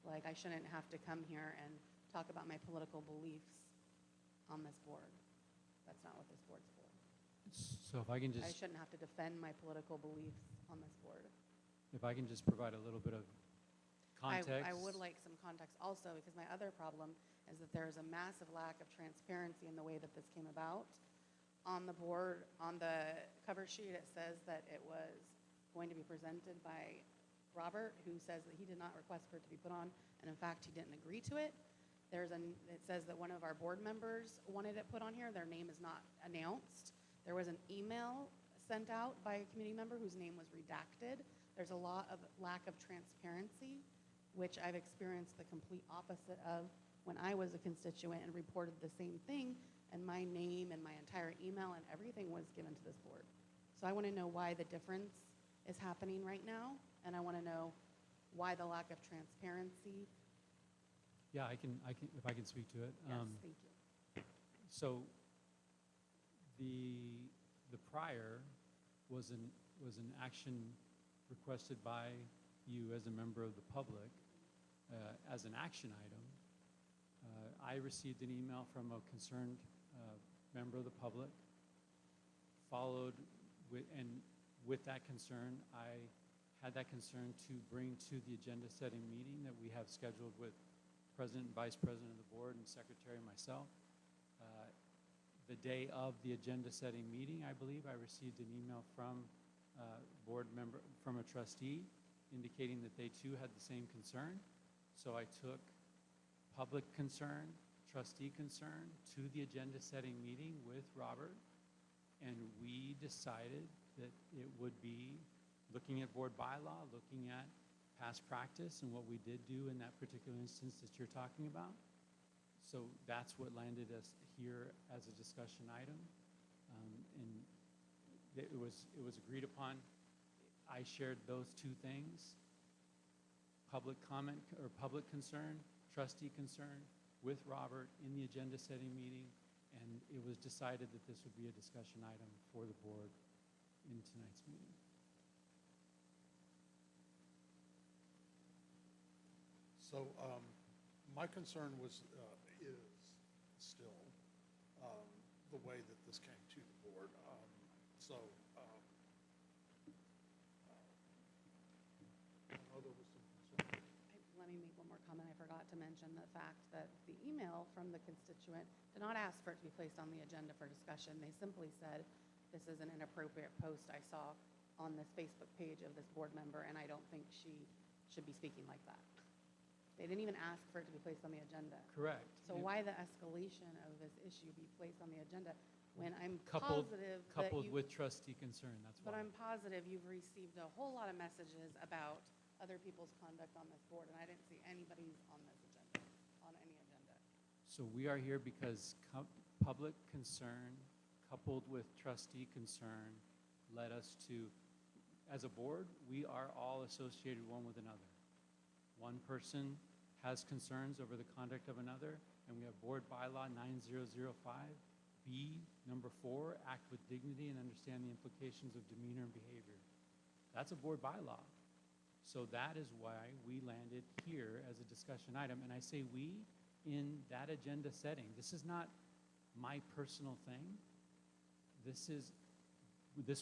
Like, I shouldn't have to come here and talk about my political beliefs on this board. That's not what this board's for. So if I can I just, shouldn't have to defend my political beliefs on this board. if I can just provide a little bit of context. I would like some context also, because my other problem is that there is a massive lack of transparency in the way that this came about. On the board, on the cover sheet, it says that it was going to be presented by Robert, who says that he did not request for it to be put on, and in fact, he didn't agree to it. it says that one of our board members wanted it put on here. Their name is not announced. There was an email sent out by a community member whose name was redacted. There's a lot of lack of transparency, which I've experienced the complete opposite of when I was a constituent and reported the same thing, and my name and my entire email and everything was given to this board. So I want to know why the difference is happening right now, and I want to know why the lack of transparency. Yeah, if I can speak to it. Yes, thank you. So the prior was an action requested by you as a member of the public as an action item. I received an email from a concerned member of the public, followed with that concern, I had that concern to bring to the agenda setting meeting that we have scheduled with President and Vice President of the Board and Secretary and myself. The day of the agenda setting meeting, I believe, I received an email from from a trustee indicating that they too had the same concern. So I took public concern, trustee concern to the agenda setting meeting with Robert, and we decided that it would be looking at board bylaw, looking at past practice and what we did do in that particular instance that you're talking about. So that's what landed us here as a discussion item. And it was agreed upon. I shared those two things, public comment or public concern, trustee concern with Robert in the agenda setting meeting, and it was decided that this would be a discussion item for the board in tonight's meeting. So my concern was, is still the way that this came to the board. I know there was some concern. Let me make one more comment. I forgot to mention the fact that the email from the constituent did not ask for it to be placed on the agenda for discussion. They simply said, this is an inappropriate post I saw on this Facebook page of this board member, and I don't think she should be speaking like that. They didn't even ask for it to be placed on the agenda. Correct. So why the escalation of this issue be placed on the agenda when I'm Coupled positive with trustee concern, that's why. But I'm positive you've received a whole lot of messages about other people's conduct on this board, and I didn't see anybody's on this agenda, on any agenda. So we are here because public concern coupled with trustee concern led us to, as a board, we are all associated one with another. One person has concerns over the conduct of another, and we have board bylaw 9005B, number 4, act with dignity and understand the implications of demeanor and behavior. That's a board bylaw. So that is why we landed here as a discussion item. And I say we in that agenda setting. This is not my personal thing. This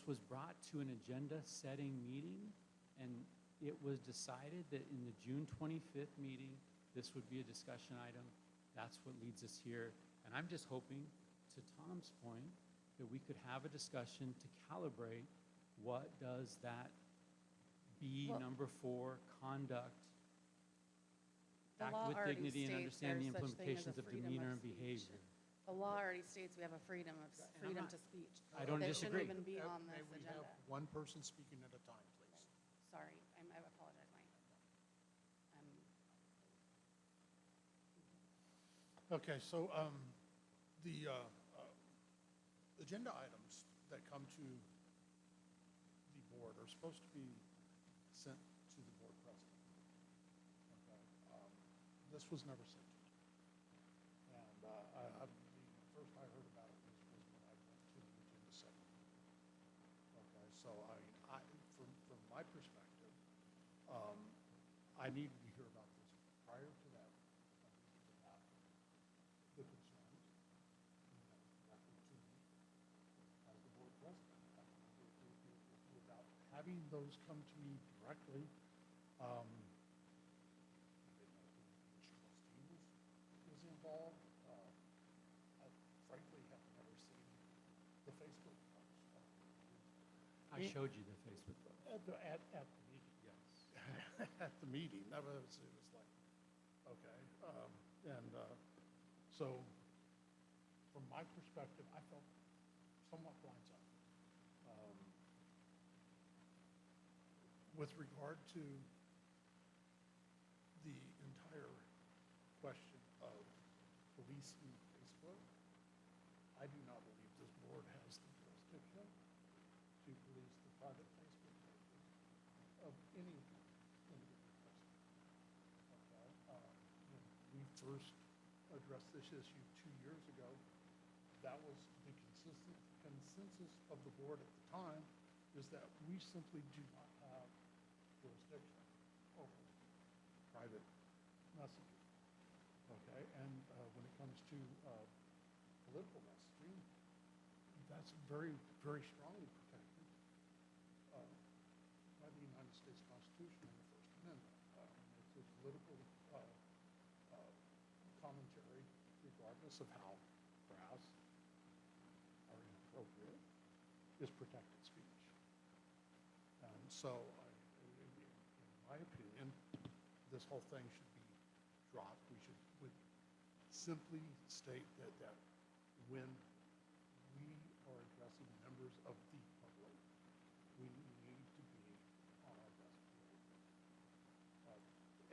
was brought to an agenda setting meeting, and it was decided that in the June 25th meeting, this would be a discussion item. That's what leads us here. And I'm just hoping, to Tom's point, that we could have a discussion to calibrate what does that number 4 conduct, act with dignity and understand the implications of demeanor and behavior. The law already states we have a freedom to speech. I don't disagree. That shouldn't even be on this May we agenda. have one person speaking at a time, please? Sorry, I apologize, Mike. Okay, so the agenda items that come to the board are supposed to be sent to the board president. Okay, this was never sent to me. And the first I heard about it was when I went to the agenda setting. Okay, so from my perspective, I needed to hear about this prior to that. I needed to have the concerns directly to me as the board president. Without having those come to me directly, I didn't know which trustee was involved. I frankly have never seen the Facebook post. I showed you the Facebook post. At the meeting, yes. At the meeting, it was like, okay. And so, from my perspective, I felt somewhat blindsided. With regard to the entire question of policing Facebook, I do not believe this board has the jurisdiction to police the private Facebook pages of any individual person. Okay? When we first addressed this issue 2 years ago, that was the consensus of the board at the time, is that we simply do not have jurisdiction over private messaging. Okay, and when it comes to political messaging, that's very, very strongly protected by the United States Constitution and the First Amendment. It's a political commentary, regardless of how crass or inappropriate, is protected speech. And so, in my opinion, this whole thing should be dropped. Would simply state that when we are addressing members of the public, we need to be on our best behavior.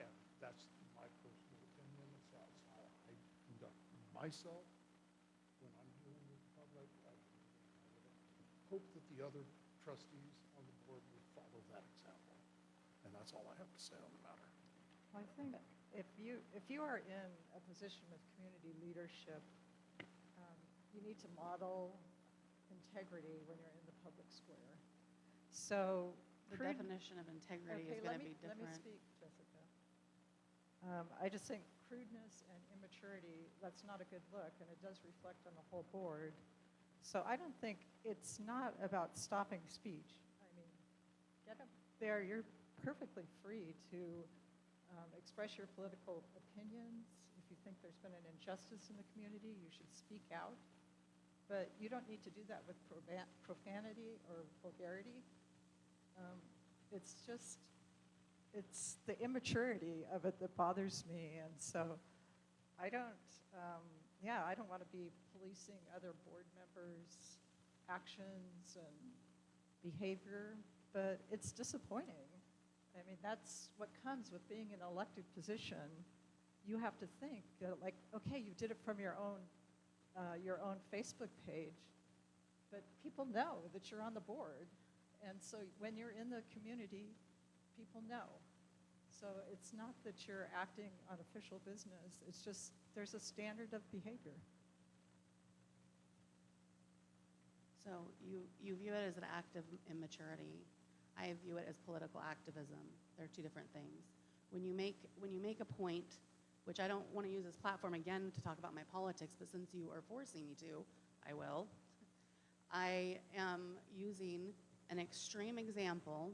And that's my personal opinion. That's how I conduct myself when I'm dealing with the public. I would hope that the other trustees on the board would follow that example. And that's all I have to say on the matter. I think if you are in a position of community leadership, you need to model integrity when you're in the public square. So The definition of integrity is going to be different. Let me speak, Jessica. I just think crudeness and immaturity, that's not a good look, and it does reflect on the whole board. So I don't think it's not about stopping speech. I mean, get up there. You're perfectly free to express your political opinions. If you think there's been an injustice in the community, you should speak out. But you don't need to do that with profanity or vulgarity. It's the immaturity of it that bothers me. And so I don't want to be policing other board members' actions and behavior, but it's disappointing. I mean, that's what comes with being in an elected position. You have to think, like, okay, you did it from your own Facebook page, but people know that you're on the board. And so when you're in the community, people know. So it's not that you're acting on official business. It's just there's a standard of behavior. So you view it as an act of immaturity. I view it as political activism. They're two different things. When you make a point, which I don't want to use this platform again to talk about my politics, but since you are forcing me to, I will. I am using an extreme example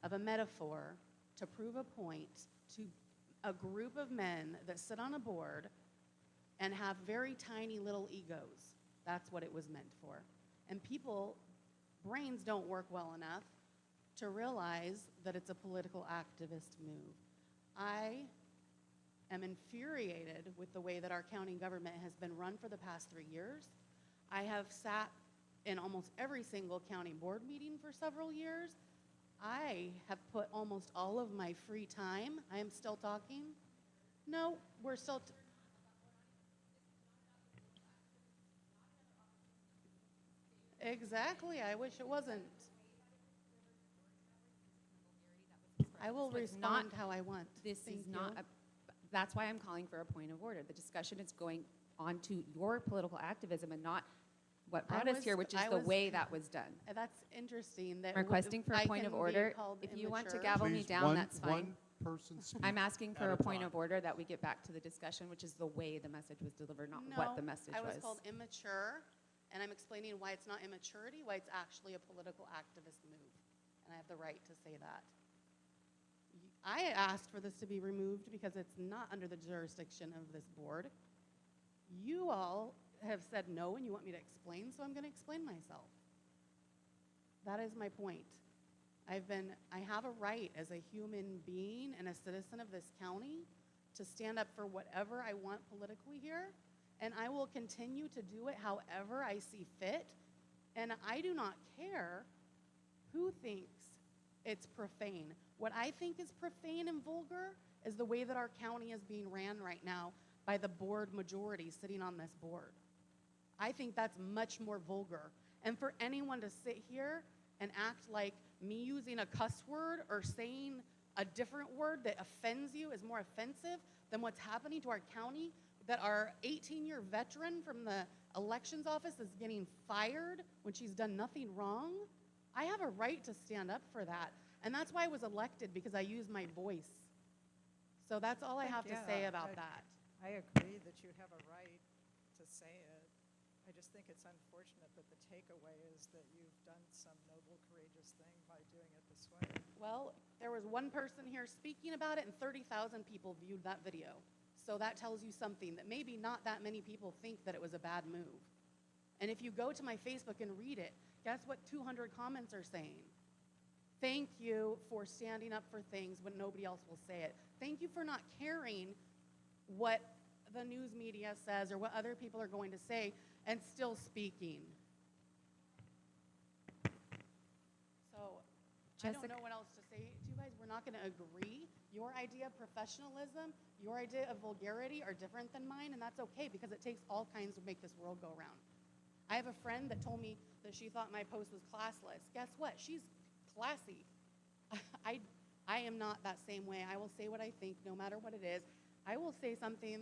of a metaphor to prove a point to a group of men that sit on a board and have very tiny little egos. That's what it was meant for. And brains don't work well enough to realize that it's a political activist move. I am infuriated with the way that our county government has been run for the past 3 years. I have sat in almost every single county board meeting for several years. I have put almost all of my free time. I am still talking. No, we're still. Exactly. I wish it wasn't. I will respond how I want. This Thank is not you. that's why I'm calling for a point of order. The discussion is going on to your political activism and not what brought us here, which is the way that was done. That's interesting. That Requesting for a point of order. If you want to gavel me down, that's fine. One person speak I'm asking for at a a point time. of order that we get back to the discussion, which is the way the message was delivered, not what the message I was called immature, and I'm explaining why it's not immaturity, why it's actually a political activist move. And I have the right to say that. I asked for this to be removed because it's not under the jurisdiction of this board. You all have said no and you want me to explain, so I'm going to explain myself. That is my point. I have a right as a human being and a citizen of this county to stand up for whatever I want politically here, and I will continue to do it however I see fit. And I do not care who thinks it's profane. What I think is profane and vulgar is the way that our county is being ran right now by the board majority sitting on this board. I think that's much more vulgar. And for anyone to sit here and act like me using a cuss word or saying a different word that offends you is more offensive than what's happening to our county, that our 18-year veteran from the elections office is getting fired when she's done nothing wrong, I have a right to stand up for that. And that's why I was elected, because I use my voice. So that's all I have to say about that. I agree that you have a right to say it. I just think it's unfortunate that the takeaway is that you've done some noble, courageous thing by doing it this way. Well, there was one person here speaking about it, and 30,000 people viewed that video. So that tells you something, that maybe not that many people think that it was a bad move. And if you go to my Facebook and read it, guess what 200 comments are saying? Thank you for standing up for things when nobody else will say it. Thank you for not caring what the news media says or what other people are going to say and still speaking. So I don't know what else to say to you guys. We're not going to agree. Your idea of professionalism, your idea of vulgarity are different than mine, and that's okay, because it takes all kinds to make this world go round. I have a friend that told me that she thought my post was classless. Guess what? She's classy. I am not that same way. I will say what I think, no matter what it is. I will say something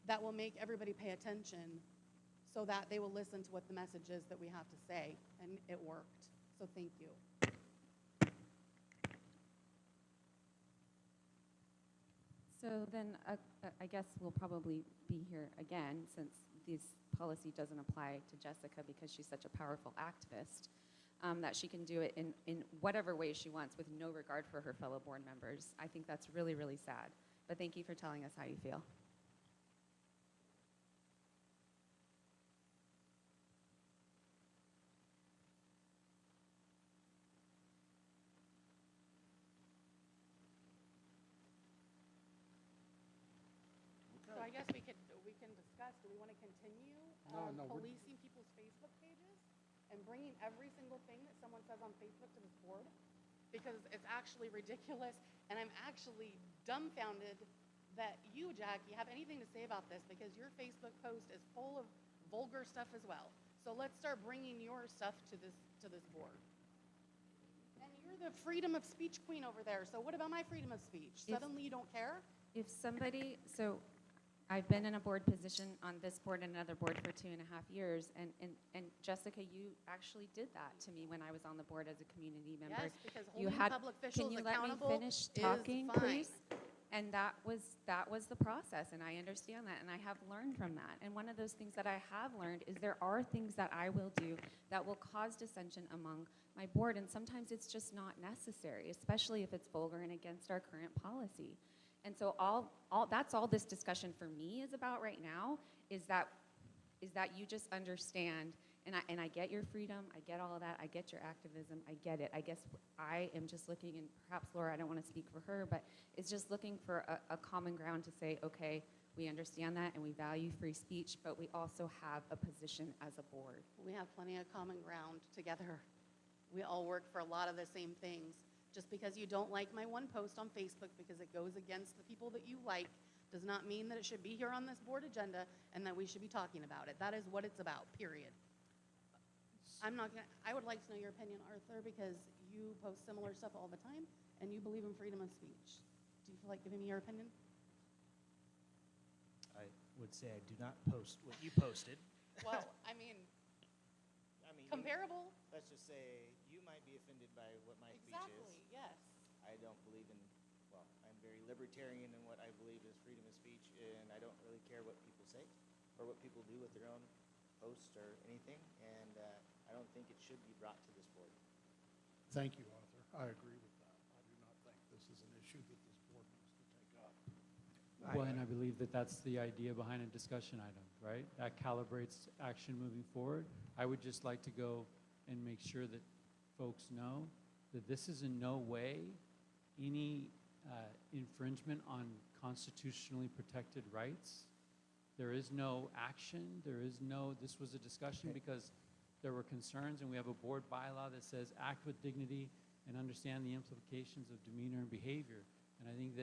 that will make everybody pay attention so that they will listen to what the message is that we have to say, and it worked. So thank you. So then I guess we'll probably be here again, since this policy doesn't apply to Jessica because she's such a powerful activist, that she can do it in whatever way she wants with no regard for her fellow board members. I think that's really, really sad. But thank you for telling us how you feel. So I guess we can discuss, do we want to continue policing people's Facebook pages and bringing every single thing that someone says on Facebook to this board? Because it's actually ridiculous, and I'm actually dumbfounded that you, Jackie, have anything to say about this, because your Facebook post is full of vulgar stuff as well. So let's start bringing your stuff to this board. And you're the freedom of speech queen over there, so what about my freedom of speech? Suddenly you don't care? If somebody, so I've been in a board position on this board and another board for 2.5 years, and Jessica, you actually did that to me when I was on the board as a community member. Yes, because holding public officials accountable Can you let me finish talking, is fine. please? And that was the process, and I understand that, and I have learned from that. And one of those things that I have learned is there are things that I will do that will cause dissension among my board, and sometimes it's just not necessary, especially if it's vulgar and against our current policy. And so that's all this discussion for me is about right now, is that you just understand, and I get your freedom, I get all of that, I get your activism, I get it. I guess I am just looking, and perhaps Laura, I don't want to speak for her, but it's just looking for a common ground to say, okay, we understand that and we value free speech, but we also have a position as a board. We have plenty of common ground together. We all work for a lot of the same things. Just because you don't like my one post on Facebook because it goes against the people that you like does not mean that it should be here on this board agenda and that we should be talking about it. That is what it's about, period. I would like to know your opinion, Arthur, because you post similar stuff all the time and you believe in freedom of speech. Do you feel like giving me your opinion? I would say I do not post what you posted. Well, I mean, comparable. Let's just say you might be offended by what my speech is. Exactly, yes. I don't believe in, well, I'm very libertarian in what I believe is freedom of speech, and I don't really care what people say or what people do with their own posts or anything, and I don't think it should be brought to this board. Thank you, Arthur. I agree with that. I do not think this is an issue that this board needs to take up. Well, and I believe that that's the idea behind a discussion item, right? That calibrates action moving forward. I would just like to go and make sure that folks know that this is in no way any infringement on constitutionally protected rights. There is no action, this was a discussion because there were concerns, and we have a board bylaw that says act with dignity and understand the implications of demeanor and behavior. And I think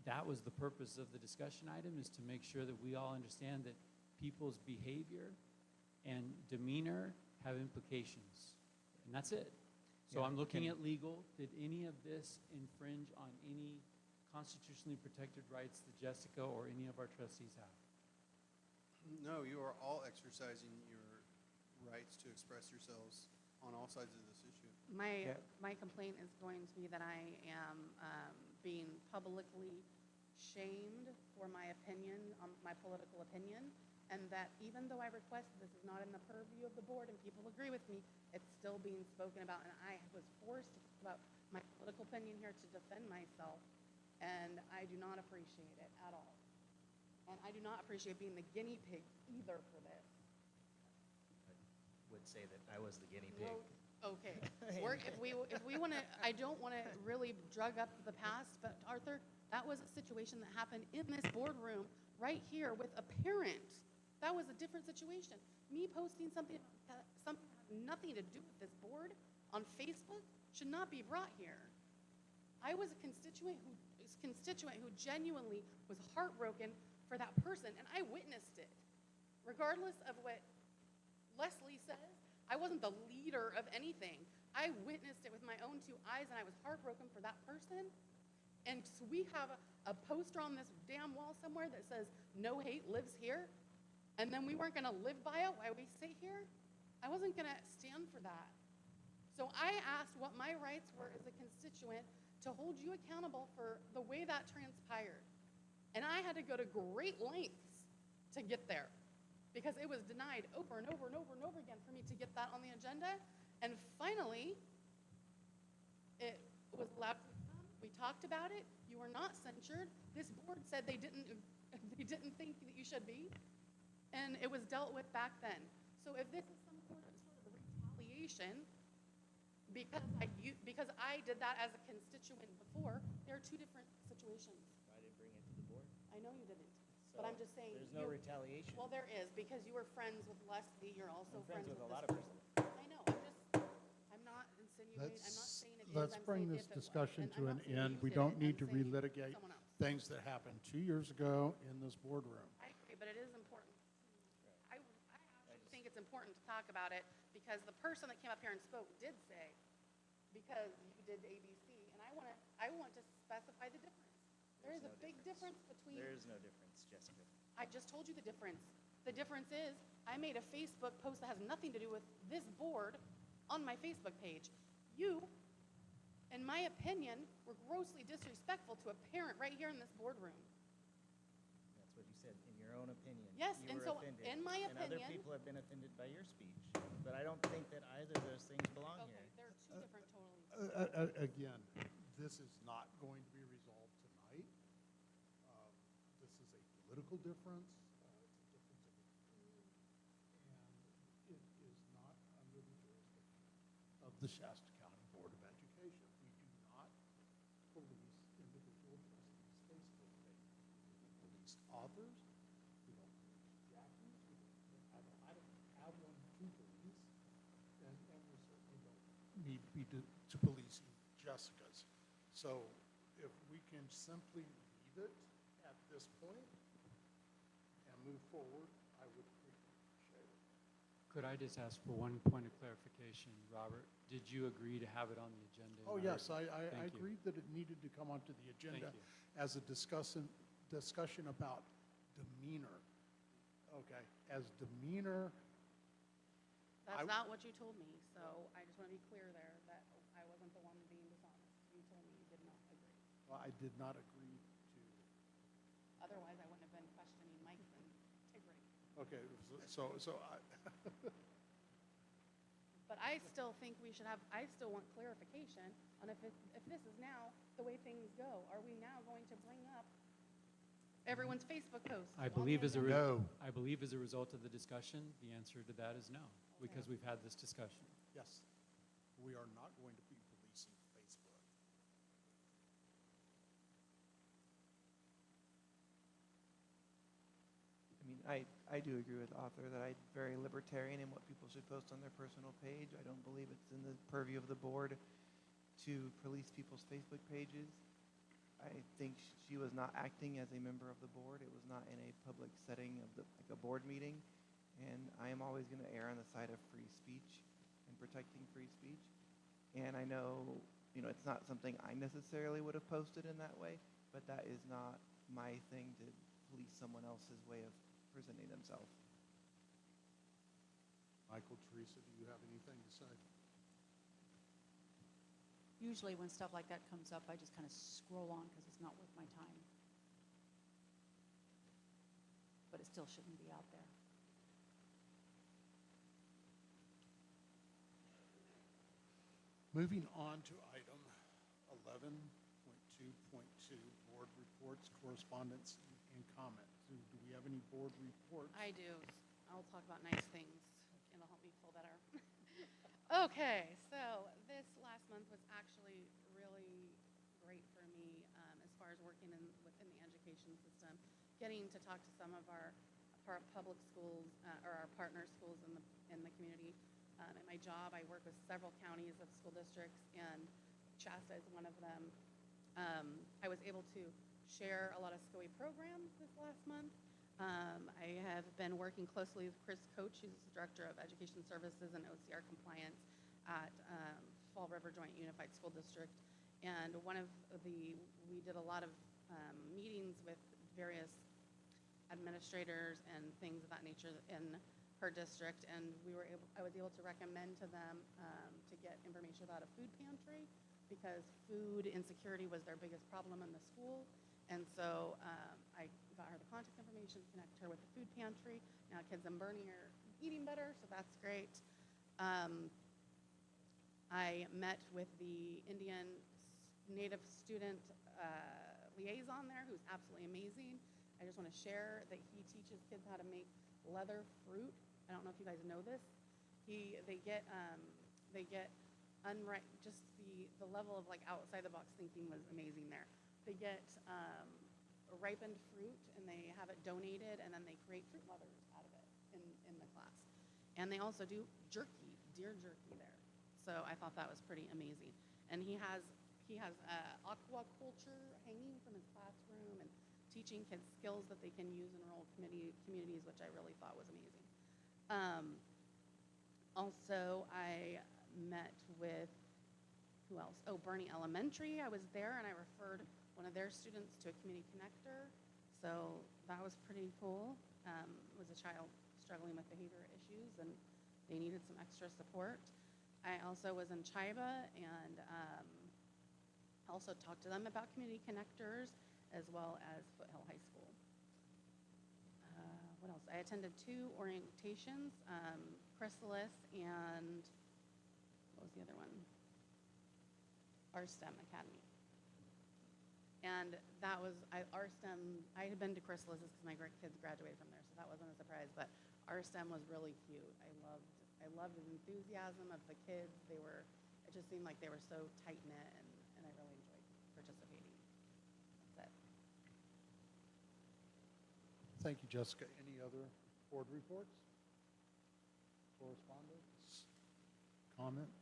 that was the purpose of the discussion item, is to make sure that we all understand that people's behavior and demeanor have implications. And that's it. So Yeah, I'm looking at legal. Did any of this infringe on any constitutionally protected rights that Jessica or any of our trustees have? No, you are all exercising your rights to express yourselves on all sides of this issue. My complaint is going to be that I am being publicly shamed for my opinion, my political opinion, and that even though I requested this is not in the purview of the board and people agree with me, it's still being spoken about, and I was forced to talk about my political opinion here to defend myself, and I do not appreciate it at all. And I do not appreciate being the guinea pig either for this. Would say that I was the guinea pig. Okay, if we want to, I don't want to really drug up the past, but Arthur, that was a situation that happened in this boardroom right here with a parent. That was a different situation. Me posting something that had nothing to do with this board on Facebook should not be brought here. I was a constituent who genuinely was heartbroken for that person, and I witnessed it. Regardless of what Leslie says, I wasn't the leader of anything. I witnessed it with my own two eyes, and I was heartbroken for that person. And so we have a poster on this damn wall somewhere that says, "No hate lives here," and then we weren't going to live by it while we sit here? I wasn't going to stand for that. So I asked what my rights were as a constituent to hold you accountable for the way that transpired. And I had to go to great lengths to get there, because it was denied over and over and over and over again for me to get that on the agenda. And finally, it was allowed to come. We talked about it. You were not censured. This board said they didn't think that you should be. And it was dealt with back then. So if this is some sort of retaliation, because I did that as a constituent before, there are two different situations. I didn't bring it to the board. I know you didn't. So But I'm just saying. there's no retaliation. Well, there is, because you were friends with Leslie. You're also I'm friends with a this lot of person. people. I know. I'm not insinuating. I'm not saying it is. Let's I'm bring saying this if it was. discussion And to I'm an not saying end. you We did don't it. need I'm to saying relitigate someone else. things that happened 2 years ago in this boardroom. I agree, but it is important. I actually think it's important to talk about it, because the person that came up here and spoke did say, because you did ABC, and I want to specify the difference. There is a big difference between. There is no difference, Jessica. I just told you the difference. The difference is I made a Facebook post that has nothing to do with this board on my Facebook page. You, in my opinion, were grossly disrespectful to a parent right here in this boardroom. That's what you said, in your own opinion. Yes, You and were so offended. in my And other opinion- people have been offended by your speech. But I don't think that either of those things belong Okay, here. they're two different totally. Again, this is not going to be resolved tonight. This is a political difference. It's a difference and it is not under the jurisdiction of the Shasta County Board of Education. We do not police individual trustees' Facebook pages. We don't police authors. We don't police Jackies. I don't have one to police, and we certainly don't need to be to policing Jessica's. So if we can simply leave it at this point and move forward, I would appreciate it. Could I just ask for one point of clarification, Robert? Did you agree to have it on the agenda? Oh, yes, I Thank you. agreed that it needed to come onto the agenda you. as a discussion about demeanor. Okay, as demeanor. That's not what you told me, so I just want to be clear there that I wasn't the one being dishonest. You told me you did not agree. Well, I did not agree to. Otherwise, I wouldn't have been questioning Mike's integrity. Okay, so I. But I still think we should have, I still want clarification on if this is now the way things go. Are we now going to bring up everyone's Facebook posts? I believe as a result of the discussion, the answer to that is no, because we've had this discussion. Yes, we are not going to be policing Facebook. I do agree with the author that I'm very libertarian in what people should post on their personal page. I don't believe it's in the purview of the board to police people's Facebook pages. I think she was not acting as a member of the board. It was not in a public setting of like a board meeting. And I am always going to err on the side of free speech and protecting free speech. And I know, it's not something I necessarily would have posted in that way, but that is not my thing to police someone else's way of presenting themselves. Michael, Teresa, do you have anything to say? Usually when stuff like that comes up, I just kind of scroll on because it's not worth my time. But it still shouldn't be out there. Moving on to item 11.2.2, board reports, correspondence, and comments. Do we have any board reports? I do. I'll talk about nice things. It'll help me feel better. Okay, so this last month was actually really great for me as far as working within the education system, getting to talk to some of our public schools or our partner schools in the community. At my job, I work with several counties of school districts, and Shasta is one of them. I was able to share a lot of SCOE programs this last month. I have been working closely with Chris Coach, who's the Director of Education Services and OCR Compliance at Fall River Joint Unified School District. And we did a lot of meetings with various administrators and things of that nature in her district, and I was able to recommend to them to get information about a food pantry, because food insecurity was their biggest problem in the school. And so I got her the contact information, connected her with the food pantry. Now kids in Bernie are eating better, so that's great. I met with the Indian Native student liaison there, who's absolutely amazing. I just want to share that he teaches kids how to make leather fruit. I don't know if you guys know this. They get just the level of like outside the box thinking was amazing there. They get ripened fruit and they have it donated, and then they create fruit leathers out of it in the class. And they also do jerky, deer jerky there. So I thought that was pretty amazing. And he has aquaculture hanging from his classroom and teaching kids skills that they can use in rural communities, which I really thought was amazing. Also, I met with, who else? Oh, Bernie Elementary. I was there and I referred one of their students to a community connector. So that was pretty cool. It was a child struggling with behavior issues and they needed some extra support. I also was in Chiba and also talked to them about community connectors as well as Foothill High School. What else? I attended 2 orientations, Chrysalis and what was the other one? Our STEM Academy. And that was, our STEM, I had been to Chrysalis because my kids graduated from there, so that wasn't a surprise, but our STEM was really cute. I loved the enthusiasm of the kids. It just seemed like they were so tight-knit, and I really enjoyed participating. That's it. Thank you, Jessica. Any other board reports? Correspondence? Comments?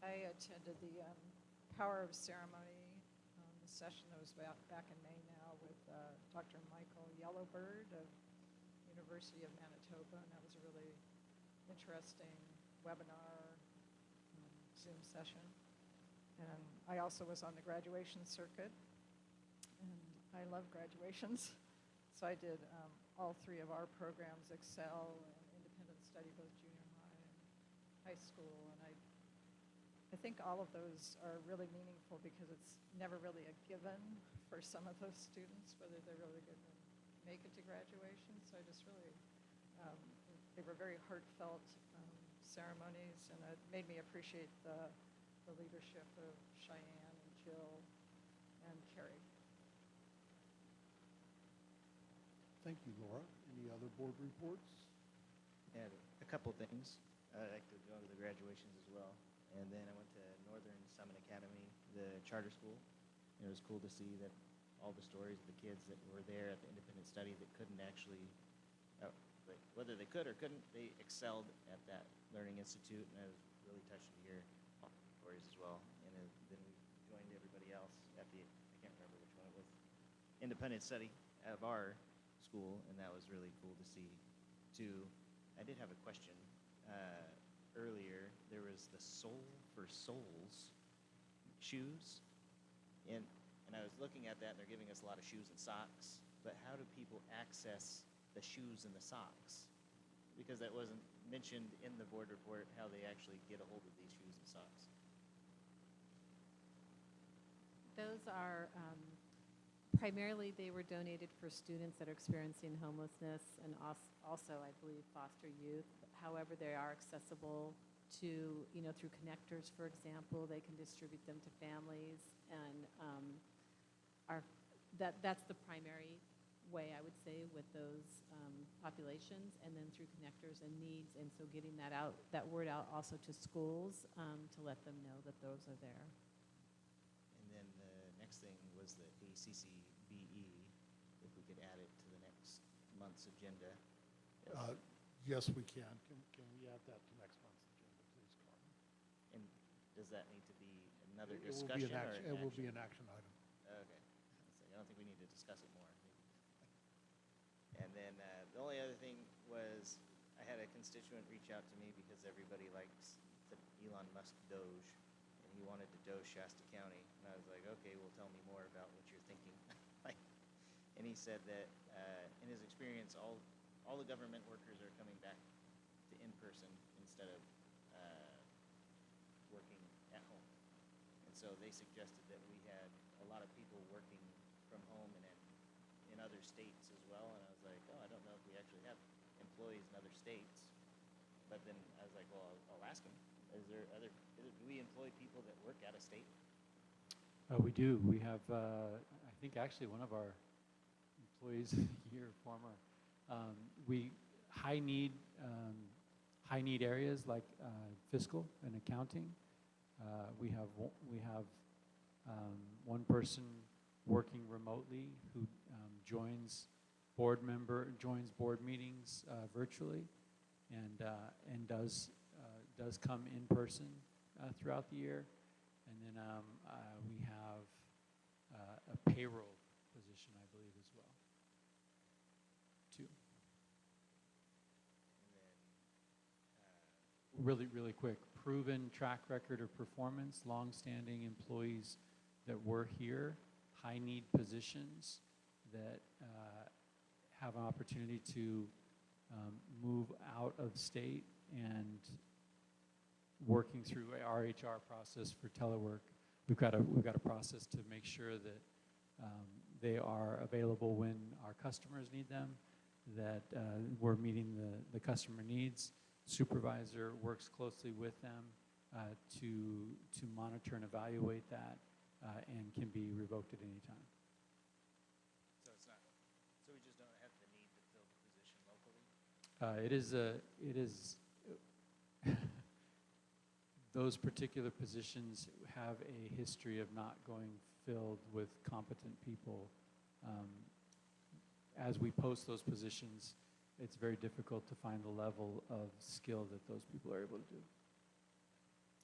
I attended the Power of Ceremony session that was back in May now with Dr. Michael Yellowbird of University of Manitoba, and that was a really interesting webinar Zoom session. And I also was on the graduation circuit, and I love graduations. So I did all 3 of our programs, Excel and Independent Study, both junior high and high school. And I think all of those are really meaningful because it's never really a given for some of those students, whether they're really going to make it to graduation. So I just really, they were very heartfelt ceremonies, and it made me appreciate the leadership of Cheyenne and Jill and Carrie. Thank you, Laura. Any other board reports? Yeah, a couple things. I like to go to the graduations as well. And then I went to Northern Summit Academy, the charter school. It was cool to see that all the stories of the kids that were there at the independent study that couldn't actually, like, whether they could or couldn't, they excelled at that learning institute, and I was really touched to hear all the stories as well. And then we joined everybody else at the, I can't remember which one it was, independent study of our school, and that was really cool to see too. I did have a question. Earlier, there was the Soul for Souls shoes, and I was looking at that, and they're giving us a lot of shoes and socks, but how do people access the shoes and the socks? Because that wasn't mentioned in the board report, how they actually get a hold of these shoes and socks. Those are primarily, they were donated for students that are experiencing homelessness and also, I believe, foster youth. However, they are accessible to, through connectors, for example. They can distribute them to families, and that's the primary way, I would say, with those populations, and then through connectors and needs, and so getting that word out also to schools to let them know that those are there. And then the next thing was the ACCBE, if we could add it to the next month's agenda. Yes, we can. Can we add that to next month's agenda, please, Carmen? And does that need to be another It will discussion be an action. or It will be an action item. Okay. I don't think we need to discuss it more. And then the only other thing was I had a constituent reach out to me because everybody likes the Elon Musk Doge, and he wanted to Doge Shasta County. And I was like, okay, well, tell me more about what you're thinking. And he said that in his experience, all the government workers are coming back to in-person instead of working at home. And so they suggested that we had a lot of people working from home and in other states as well. And I was like, oh, I don't know if we actually have employees in other states. But then I was like, well, I'll ask them. Do we employ people that work out of state? We do. We have, I think, actually one of our employees here, former. We high need areas like fiscal and accounting. We have one person working remotely who joins board meetings virtually, and does come in person throughout the year. And then we have a payroll position, I believe, as well. Two. And then really quick, proven track record of performance, long-standing employees that were here, high-need positions that have an opportunity to move out of state, and working through our HR process for telework. We've got a process to make sure that they are available when our customers need them, that we're meeting the customer needs. Supervisor works closely with them to monitor and evaluate that, and can be revoked at any time. So we just don't have the need to fill the position locally? It is those particular positions have a history of not going filled with competent people. As we post those positions, it's very difficult to find the level of skill that those people are able to do.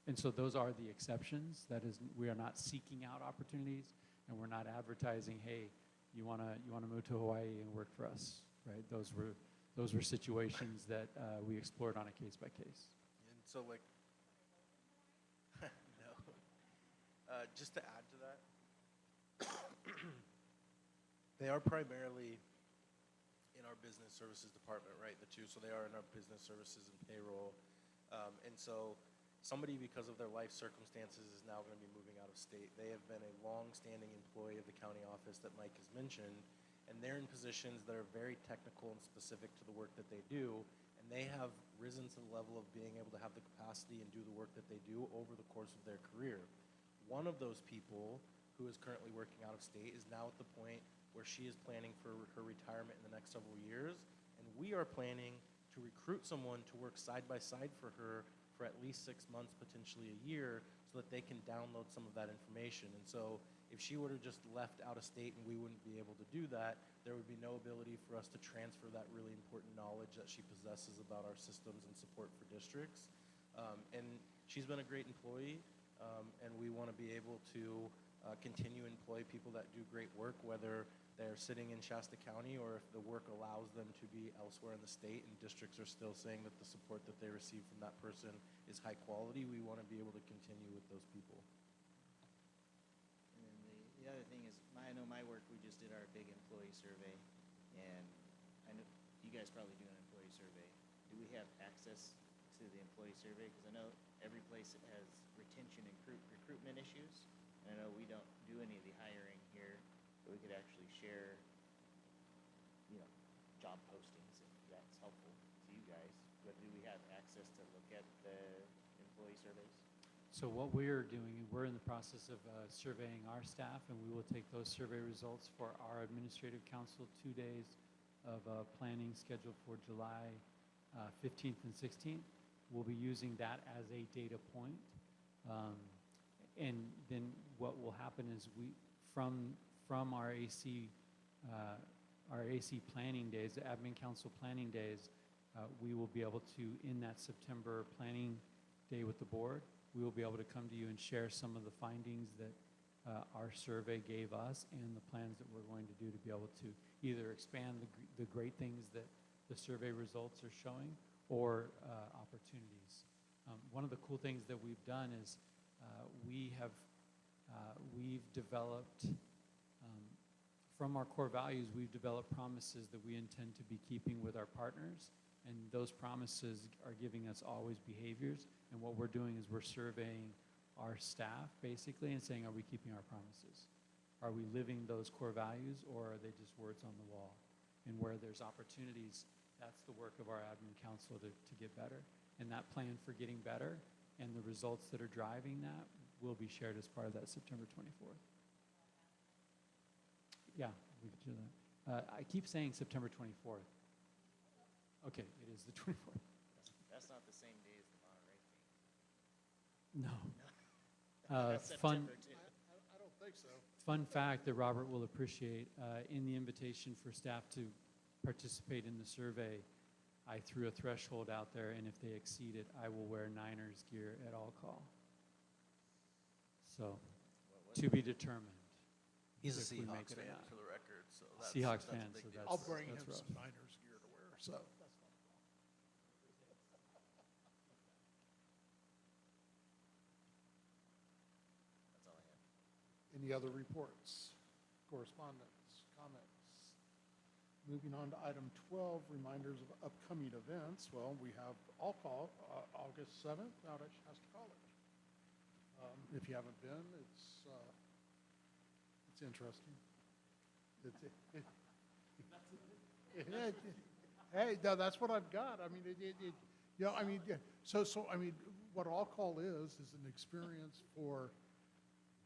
And so those are the exceptions. That is, we are not seeking out opportunities, and we're not advertising, hey, you wanna move to Hawaii and work for us, right? Those were situations that we explored on a case by case. And so, like, no. Just to add to that, they are primarily in our business services department, right? The two, so they are in our business services and payroll. And so somebody, because of their life circumstances, is now going to be moving out of state. They have been a long-standing employee of the county office that Mike has mentioned, and they're in positions that are very technical and specific to the work that they do, and they have risen to the level of being able to have the capacity and do the work that they do over the course of their career. One of those people, who is currently working out of state, is now at the point where she is planning for her retirement in the next several years, and we are planning to recruit someone to work side by side for her for at least 6 months, potentially a year, so that they can download some of that information. And so If she would have just left out of state and we wouldn't be able to do that, there would be no ability for us to transfer that really important knowledge that she possesses about our systems and support for districts. And she's been a great employee, and we want to be able to continue to employ people that do great work, whether they're sitting in Shasta County or if the work allows them to be elsewhere in the state and districts are still saying that the support that they receive from that person is high quality. We want to be able to continue with those people. And then the other thing is, I know my work, we just did our big employee survey, and I know you guys probably do an employee survey. Do we have access to the employee survey? Because I know every place has retention and recruitment issues, and I know we don't do any of the hiring here, but we could actually share, job postings, if that's helpful to you guys. But do we have access to look at the employee surveys? So what we're doing, we're in the process of surveying our staff, and we will take those survey results for our administrative council 2 days of planning scheduled for July 15th and 16th. We'll be using that as a data point. And then what will happen is from our AC planning days, the admin council planning days, we will be able to, in that September planning day with the board, we will be able to come to you and share some of the findings that our survey gave us and the plans that we're going to do to be able to either expand the great things that the survey results are showing or opportunities. One of the cool things that we've done is we've developed, from our core values, we've developed promises that we intend to be keeping with our partners, and those promises are giving us always behaviors, and what we're doing is we're surveying our staff, basically, and saying, are we keeping our promises? Are we living those core values, or are they just words on the wall? And where there's opportunities, that's the work of our admin council to get better, and that plan for getting better and the results that are driving that will be shared as part of that September 24th. Yeah, we could do that. I keep saying September 24th. Okay, it is the 24th. That's not the same day as the Monterey thing. No. That's Fun. September too. I don't think so. Fun fact that Robert will appreciate, in the invitation for staff to participate in the survey, I threw a threshold out there, and if they exceed it, I will wear Niners gear at all call. So, to be determined. He's a if we make Seahawks it or fan, not. for the record, so that's Seahawks a fan, big so deal. I'll bring him that's rough. some Niners gear to wear, so that's not a problem. That's all I have. Any other reports, correspondence, comments? Moving on to item 12, reminders of upcoming events. Well, we have All Call, August 7th out at Shasta College. If you haven't been, it's interesting. Hey, no, that's what I've got. I mean, what All Call is an experience for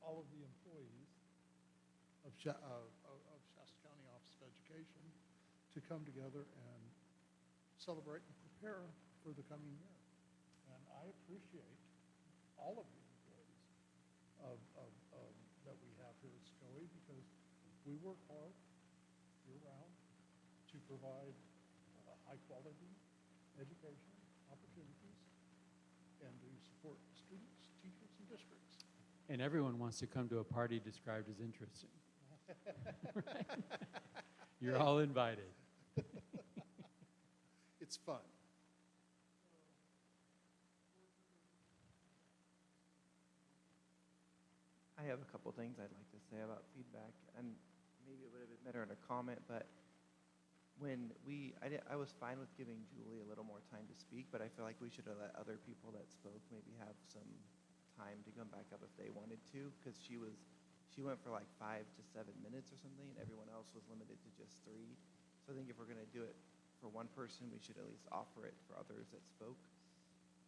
all of the employees of Shasta County Office of Education to come together and celebrate and prepare for the coming year. And I appreciate all of the employees that we have here at SCOE, because we work hard year-round to provide high-quality education opportunities and to support students, teachers, and districts. And everyone wants to come to a party described as interesting. You're all invited. It's fun. I have a couple things I'd like to say about feedback, and maybe it would have been better in a comment, but when I was fine with giving Julie a little more time to speak, but I feel like we should have let other people that spoke maybe have some time to come back up if they wanted to, because she went for like 5 to 7 minutes or something, and everyone else was limited to just 3. So I think if we're going to do it for one person, we should at least offer it for others that spoke.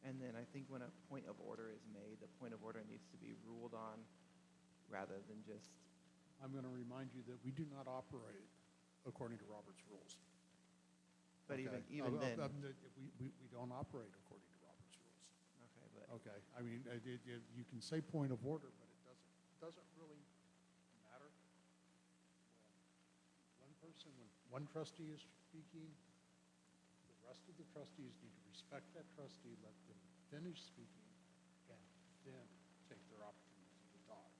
And then I think when a point of order is made, the point of order needs to be ruled on rather than just... I'm going to remind you that we do not operate according to Robert's rules. But okay? even then... We don't operate according to Robert's rules. Okay, but... Okay, I mean, you can say point of order, but it doesn't really one trustee is speaking, the rest of the trustees need to respect that trustee, let them finish speaking, and then take their opportunity to talk.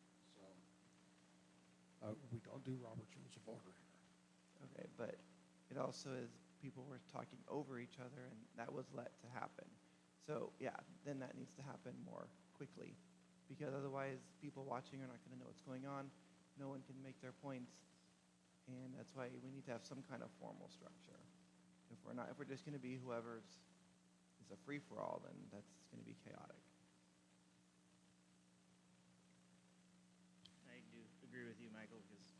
So we don't do Robert's Rules of Order here. Okay, but it also is people were talking over each other, and that was let to happen. So yeah, then that needs to happen more quickly, because otherwise people watching are not going to know what's going on. No one can make their points, and that's why we need to have some kind of formal structure. If we're just going to be whoever's is a free for all, then that's going to be chaotic. I do agree with you, Michael, because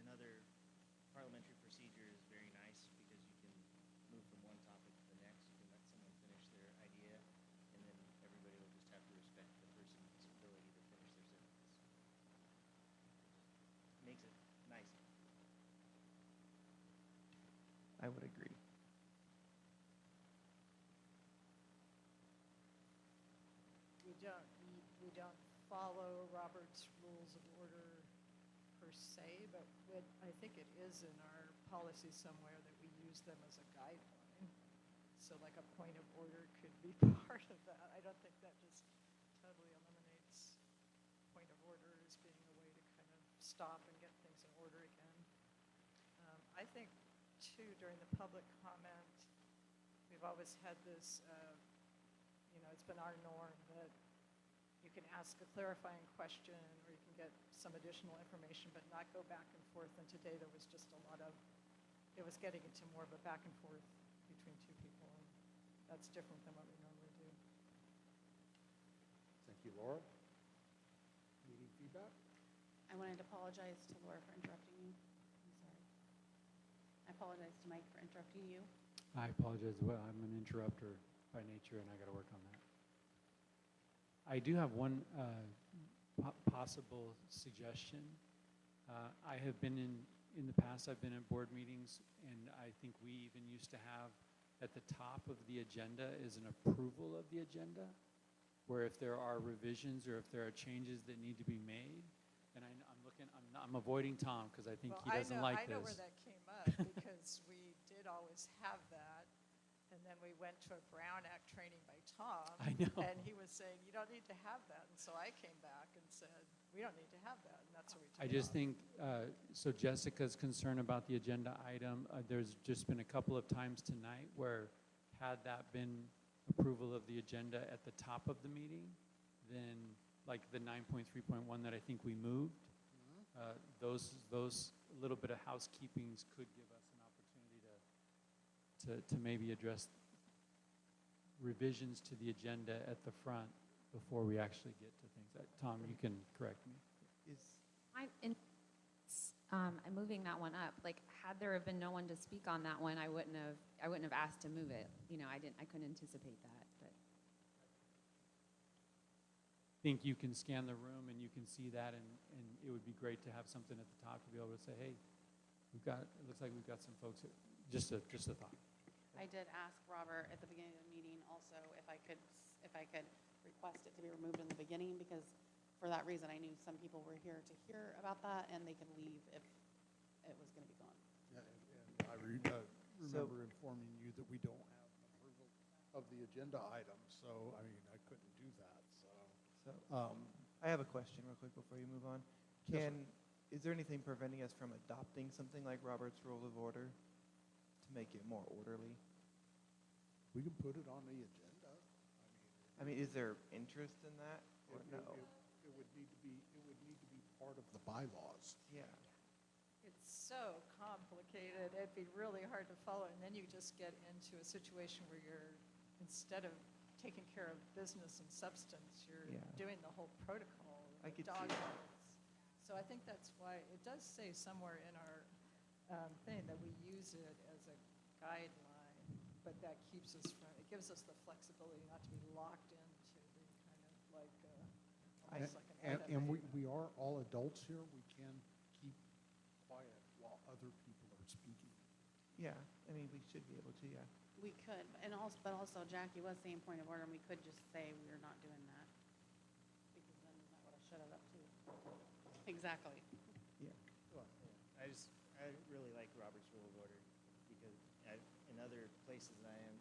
another parliamentary procedure is very nice because you can move from one topic to the next. You can let someone finish their idea, and then everybody will just have to respect the person's ability to finish their sentence. Makes it nicer. I would agree. We don't follow Robert's Rules of Order per se, but I think it is in our policy somewhere that we use them as a guideline. So like a point of order could be part of that. I don't think that just totally eliminates point of order as being a way to kind of stop and get things in order again. I think, too, during the public comment, we've always had this, it's been our norm that you can ask a clarifying question or you can get some additional information but not go back and forth. And today there was just a lot of, it was getting into more of a back and forth between two people. And that's different than what we normally do. Thank you, Laura. Meeting feedback? I wanted to apologize to Laura for interrupting you. I'm sorry. I apologize to Mike for interrupting you. I apologize. Well, I'm an interrupter by nature, and I got to work on that. I do have one possible suggestion. I have been in the past, I've been at board meetings, and I think we even used to have at the top of the agenda is an approval of the agenda, where if there are revisions or if there are changes that need to be made, and I'm avoiding Tom because I think he doesn't like this. I know where that came up because we did always have that. And then we went to a Brown Act training by Tom. I know. And he was saying, you don't need to have that. And so I came back and said, we don't need to have that. And that's what we took I just think, so Jessica's concerned about the agenda item. There's just been a couple of times tonight where had that been approval of the agenda at the top of the meeting, then like the 9.3.1 that I think we moved, those little bit of housekeepings could give us an opportunity to maybe address revisions to the agenda at the front before we actually get to things. Tom, you can correct me. I'm moving that one up. Like, had there have been no one to speak on that one, I wouldn't have asked to move it. I couldn't anticipate that. But I think you can scan the room and you can see that, and it would be great to have something at the top to be able to say, hey, it looks like we've got some folks here. Just a thought. I did ask Robert at the beginning of the meeting also if I could request it to be removed in the beginning, because for that reason I knew some people were here to hear about that and they could leave if it was going to be gone. Yeah, and I remember informing you that we don't have an approval of the agenda item, so I mean I couldn't do that. So I have a question real quick before you move on. Is there anything preventing us from adopting something like Robert's Rule of Order to make it more orderly? We can put it on the agenda. I mean, is there interest in that or no? It would need to be part of the bylaws. Yeah. It's so complicated. It'd be really hard to follow. And then you just get into a situation where you're, instead of taking care of business and substance, you're doing the whole protocol. I could see dog that. bites. So I think that's why it does say somewhere in our thing that we use it as a guideline, but that keeps us from, it gives us the flexibility not to be locked into the kind of like, almost like an And we are all adults here. We can keep quiet while other people are speaking. Yeah, I mean, we should be able to, yeah. We could, but also Jackie was saying point of order, and we could just say we're not doing that, because then that would have shut it up too. Exactly. Yeah. I really like Robert's Rule in other places that I am,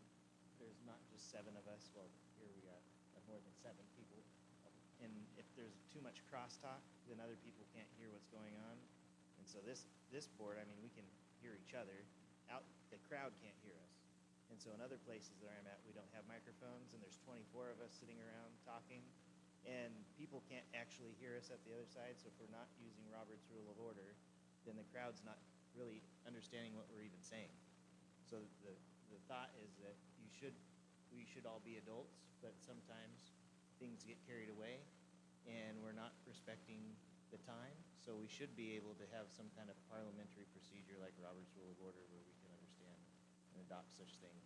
there's not just 7 of us. Well, here we got more than 7 people. And if there's too much crosstalk, then other people can't hear what's going on. And so this board, I mean, we can hear each other. The crowd can't hear us. And so in other places that I'm at, we don't have microphones, and there's 24 of us sitting around talking, and people can't actually hear us at the other side. So if we're not using Robert's Rule of Order, then the crowd's not really understanding what we're even saying. So the thought is that we should all be adults, but sometimes things get carried away, and we're not respecting the time. So we should be able to have some kind of parliamentary procedure like Robert's Rule of Order where we can understand and adopt such things.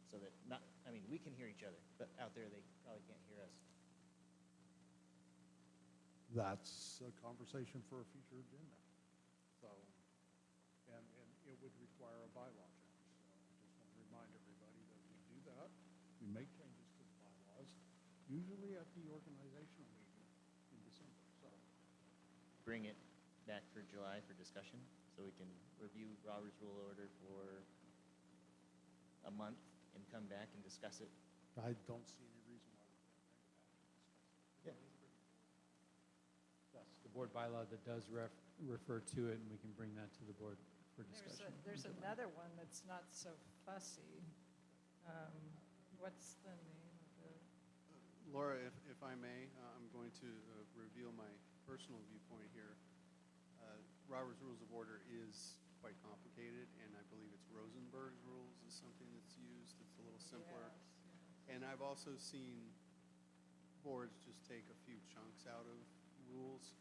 So that we can hear each other, but out there they probably can't hear us. That's a conversation for a future agenda. So, and it would require a bylaw change. So I just want to remind everybody that we do that. We make changes to the bylaws, usually at the organizational meeting in December. So Bring it back for July for discussion, so we can review Robert's Rule of Order for a month and come back and discuss it. I don't see any reason why we can't bring it back and discuss it. Yeah. Yes. The board bylaw that does refer to it, and we can bring that to the board for discussion. There's another one that's not so fussy. What's the name of the? Laura, if I may, I'm going to reveal my personal viewpoint here. Robert's Rules of Order is quite complicated, and I believe it's Rosenberg's rules is something that's used that's a little simpler. Yes. And I've also seen boards just take a few chunks out of rules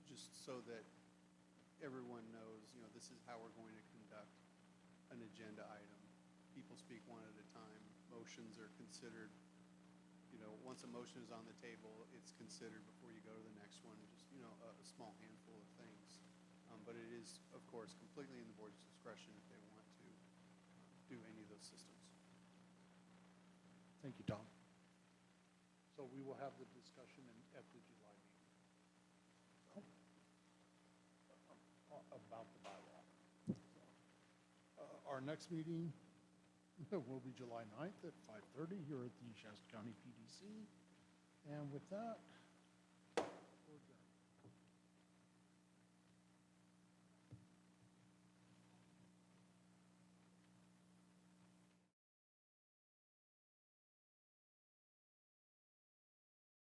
just so that everyone knows, this is how we're going to conduct an agenda item. People speak one at a time. Motions are considered, once a motion is on the table, it's considered before you go to the next one, just, a small handful of things. But it is, of course, completely in the board's discretion if they want to do any of those systems. Thank you, Tom. So we will have the discussion at the July meeting. About the bylaw. Our next meeting will be July 9th at 5:30 here at the Shasta County PDC. And with that,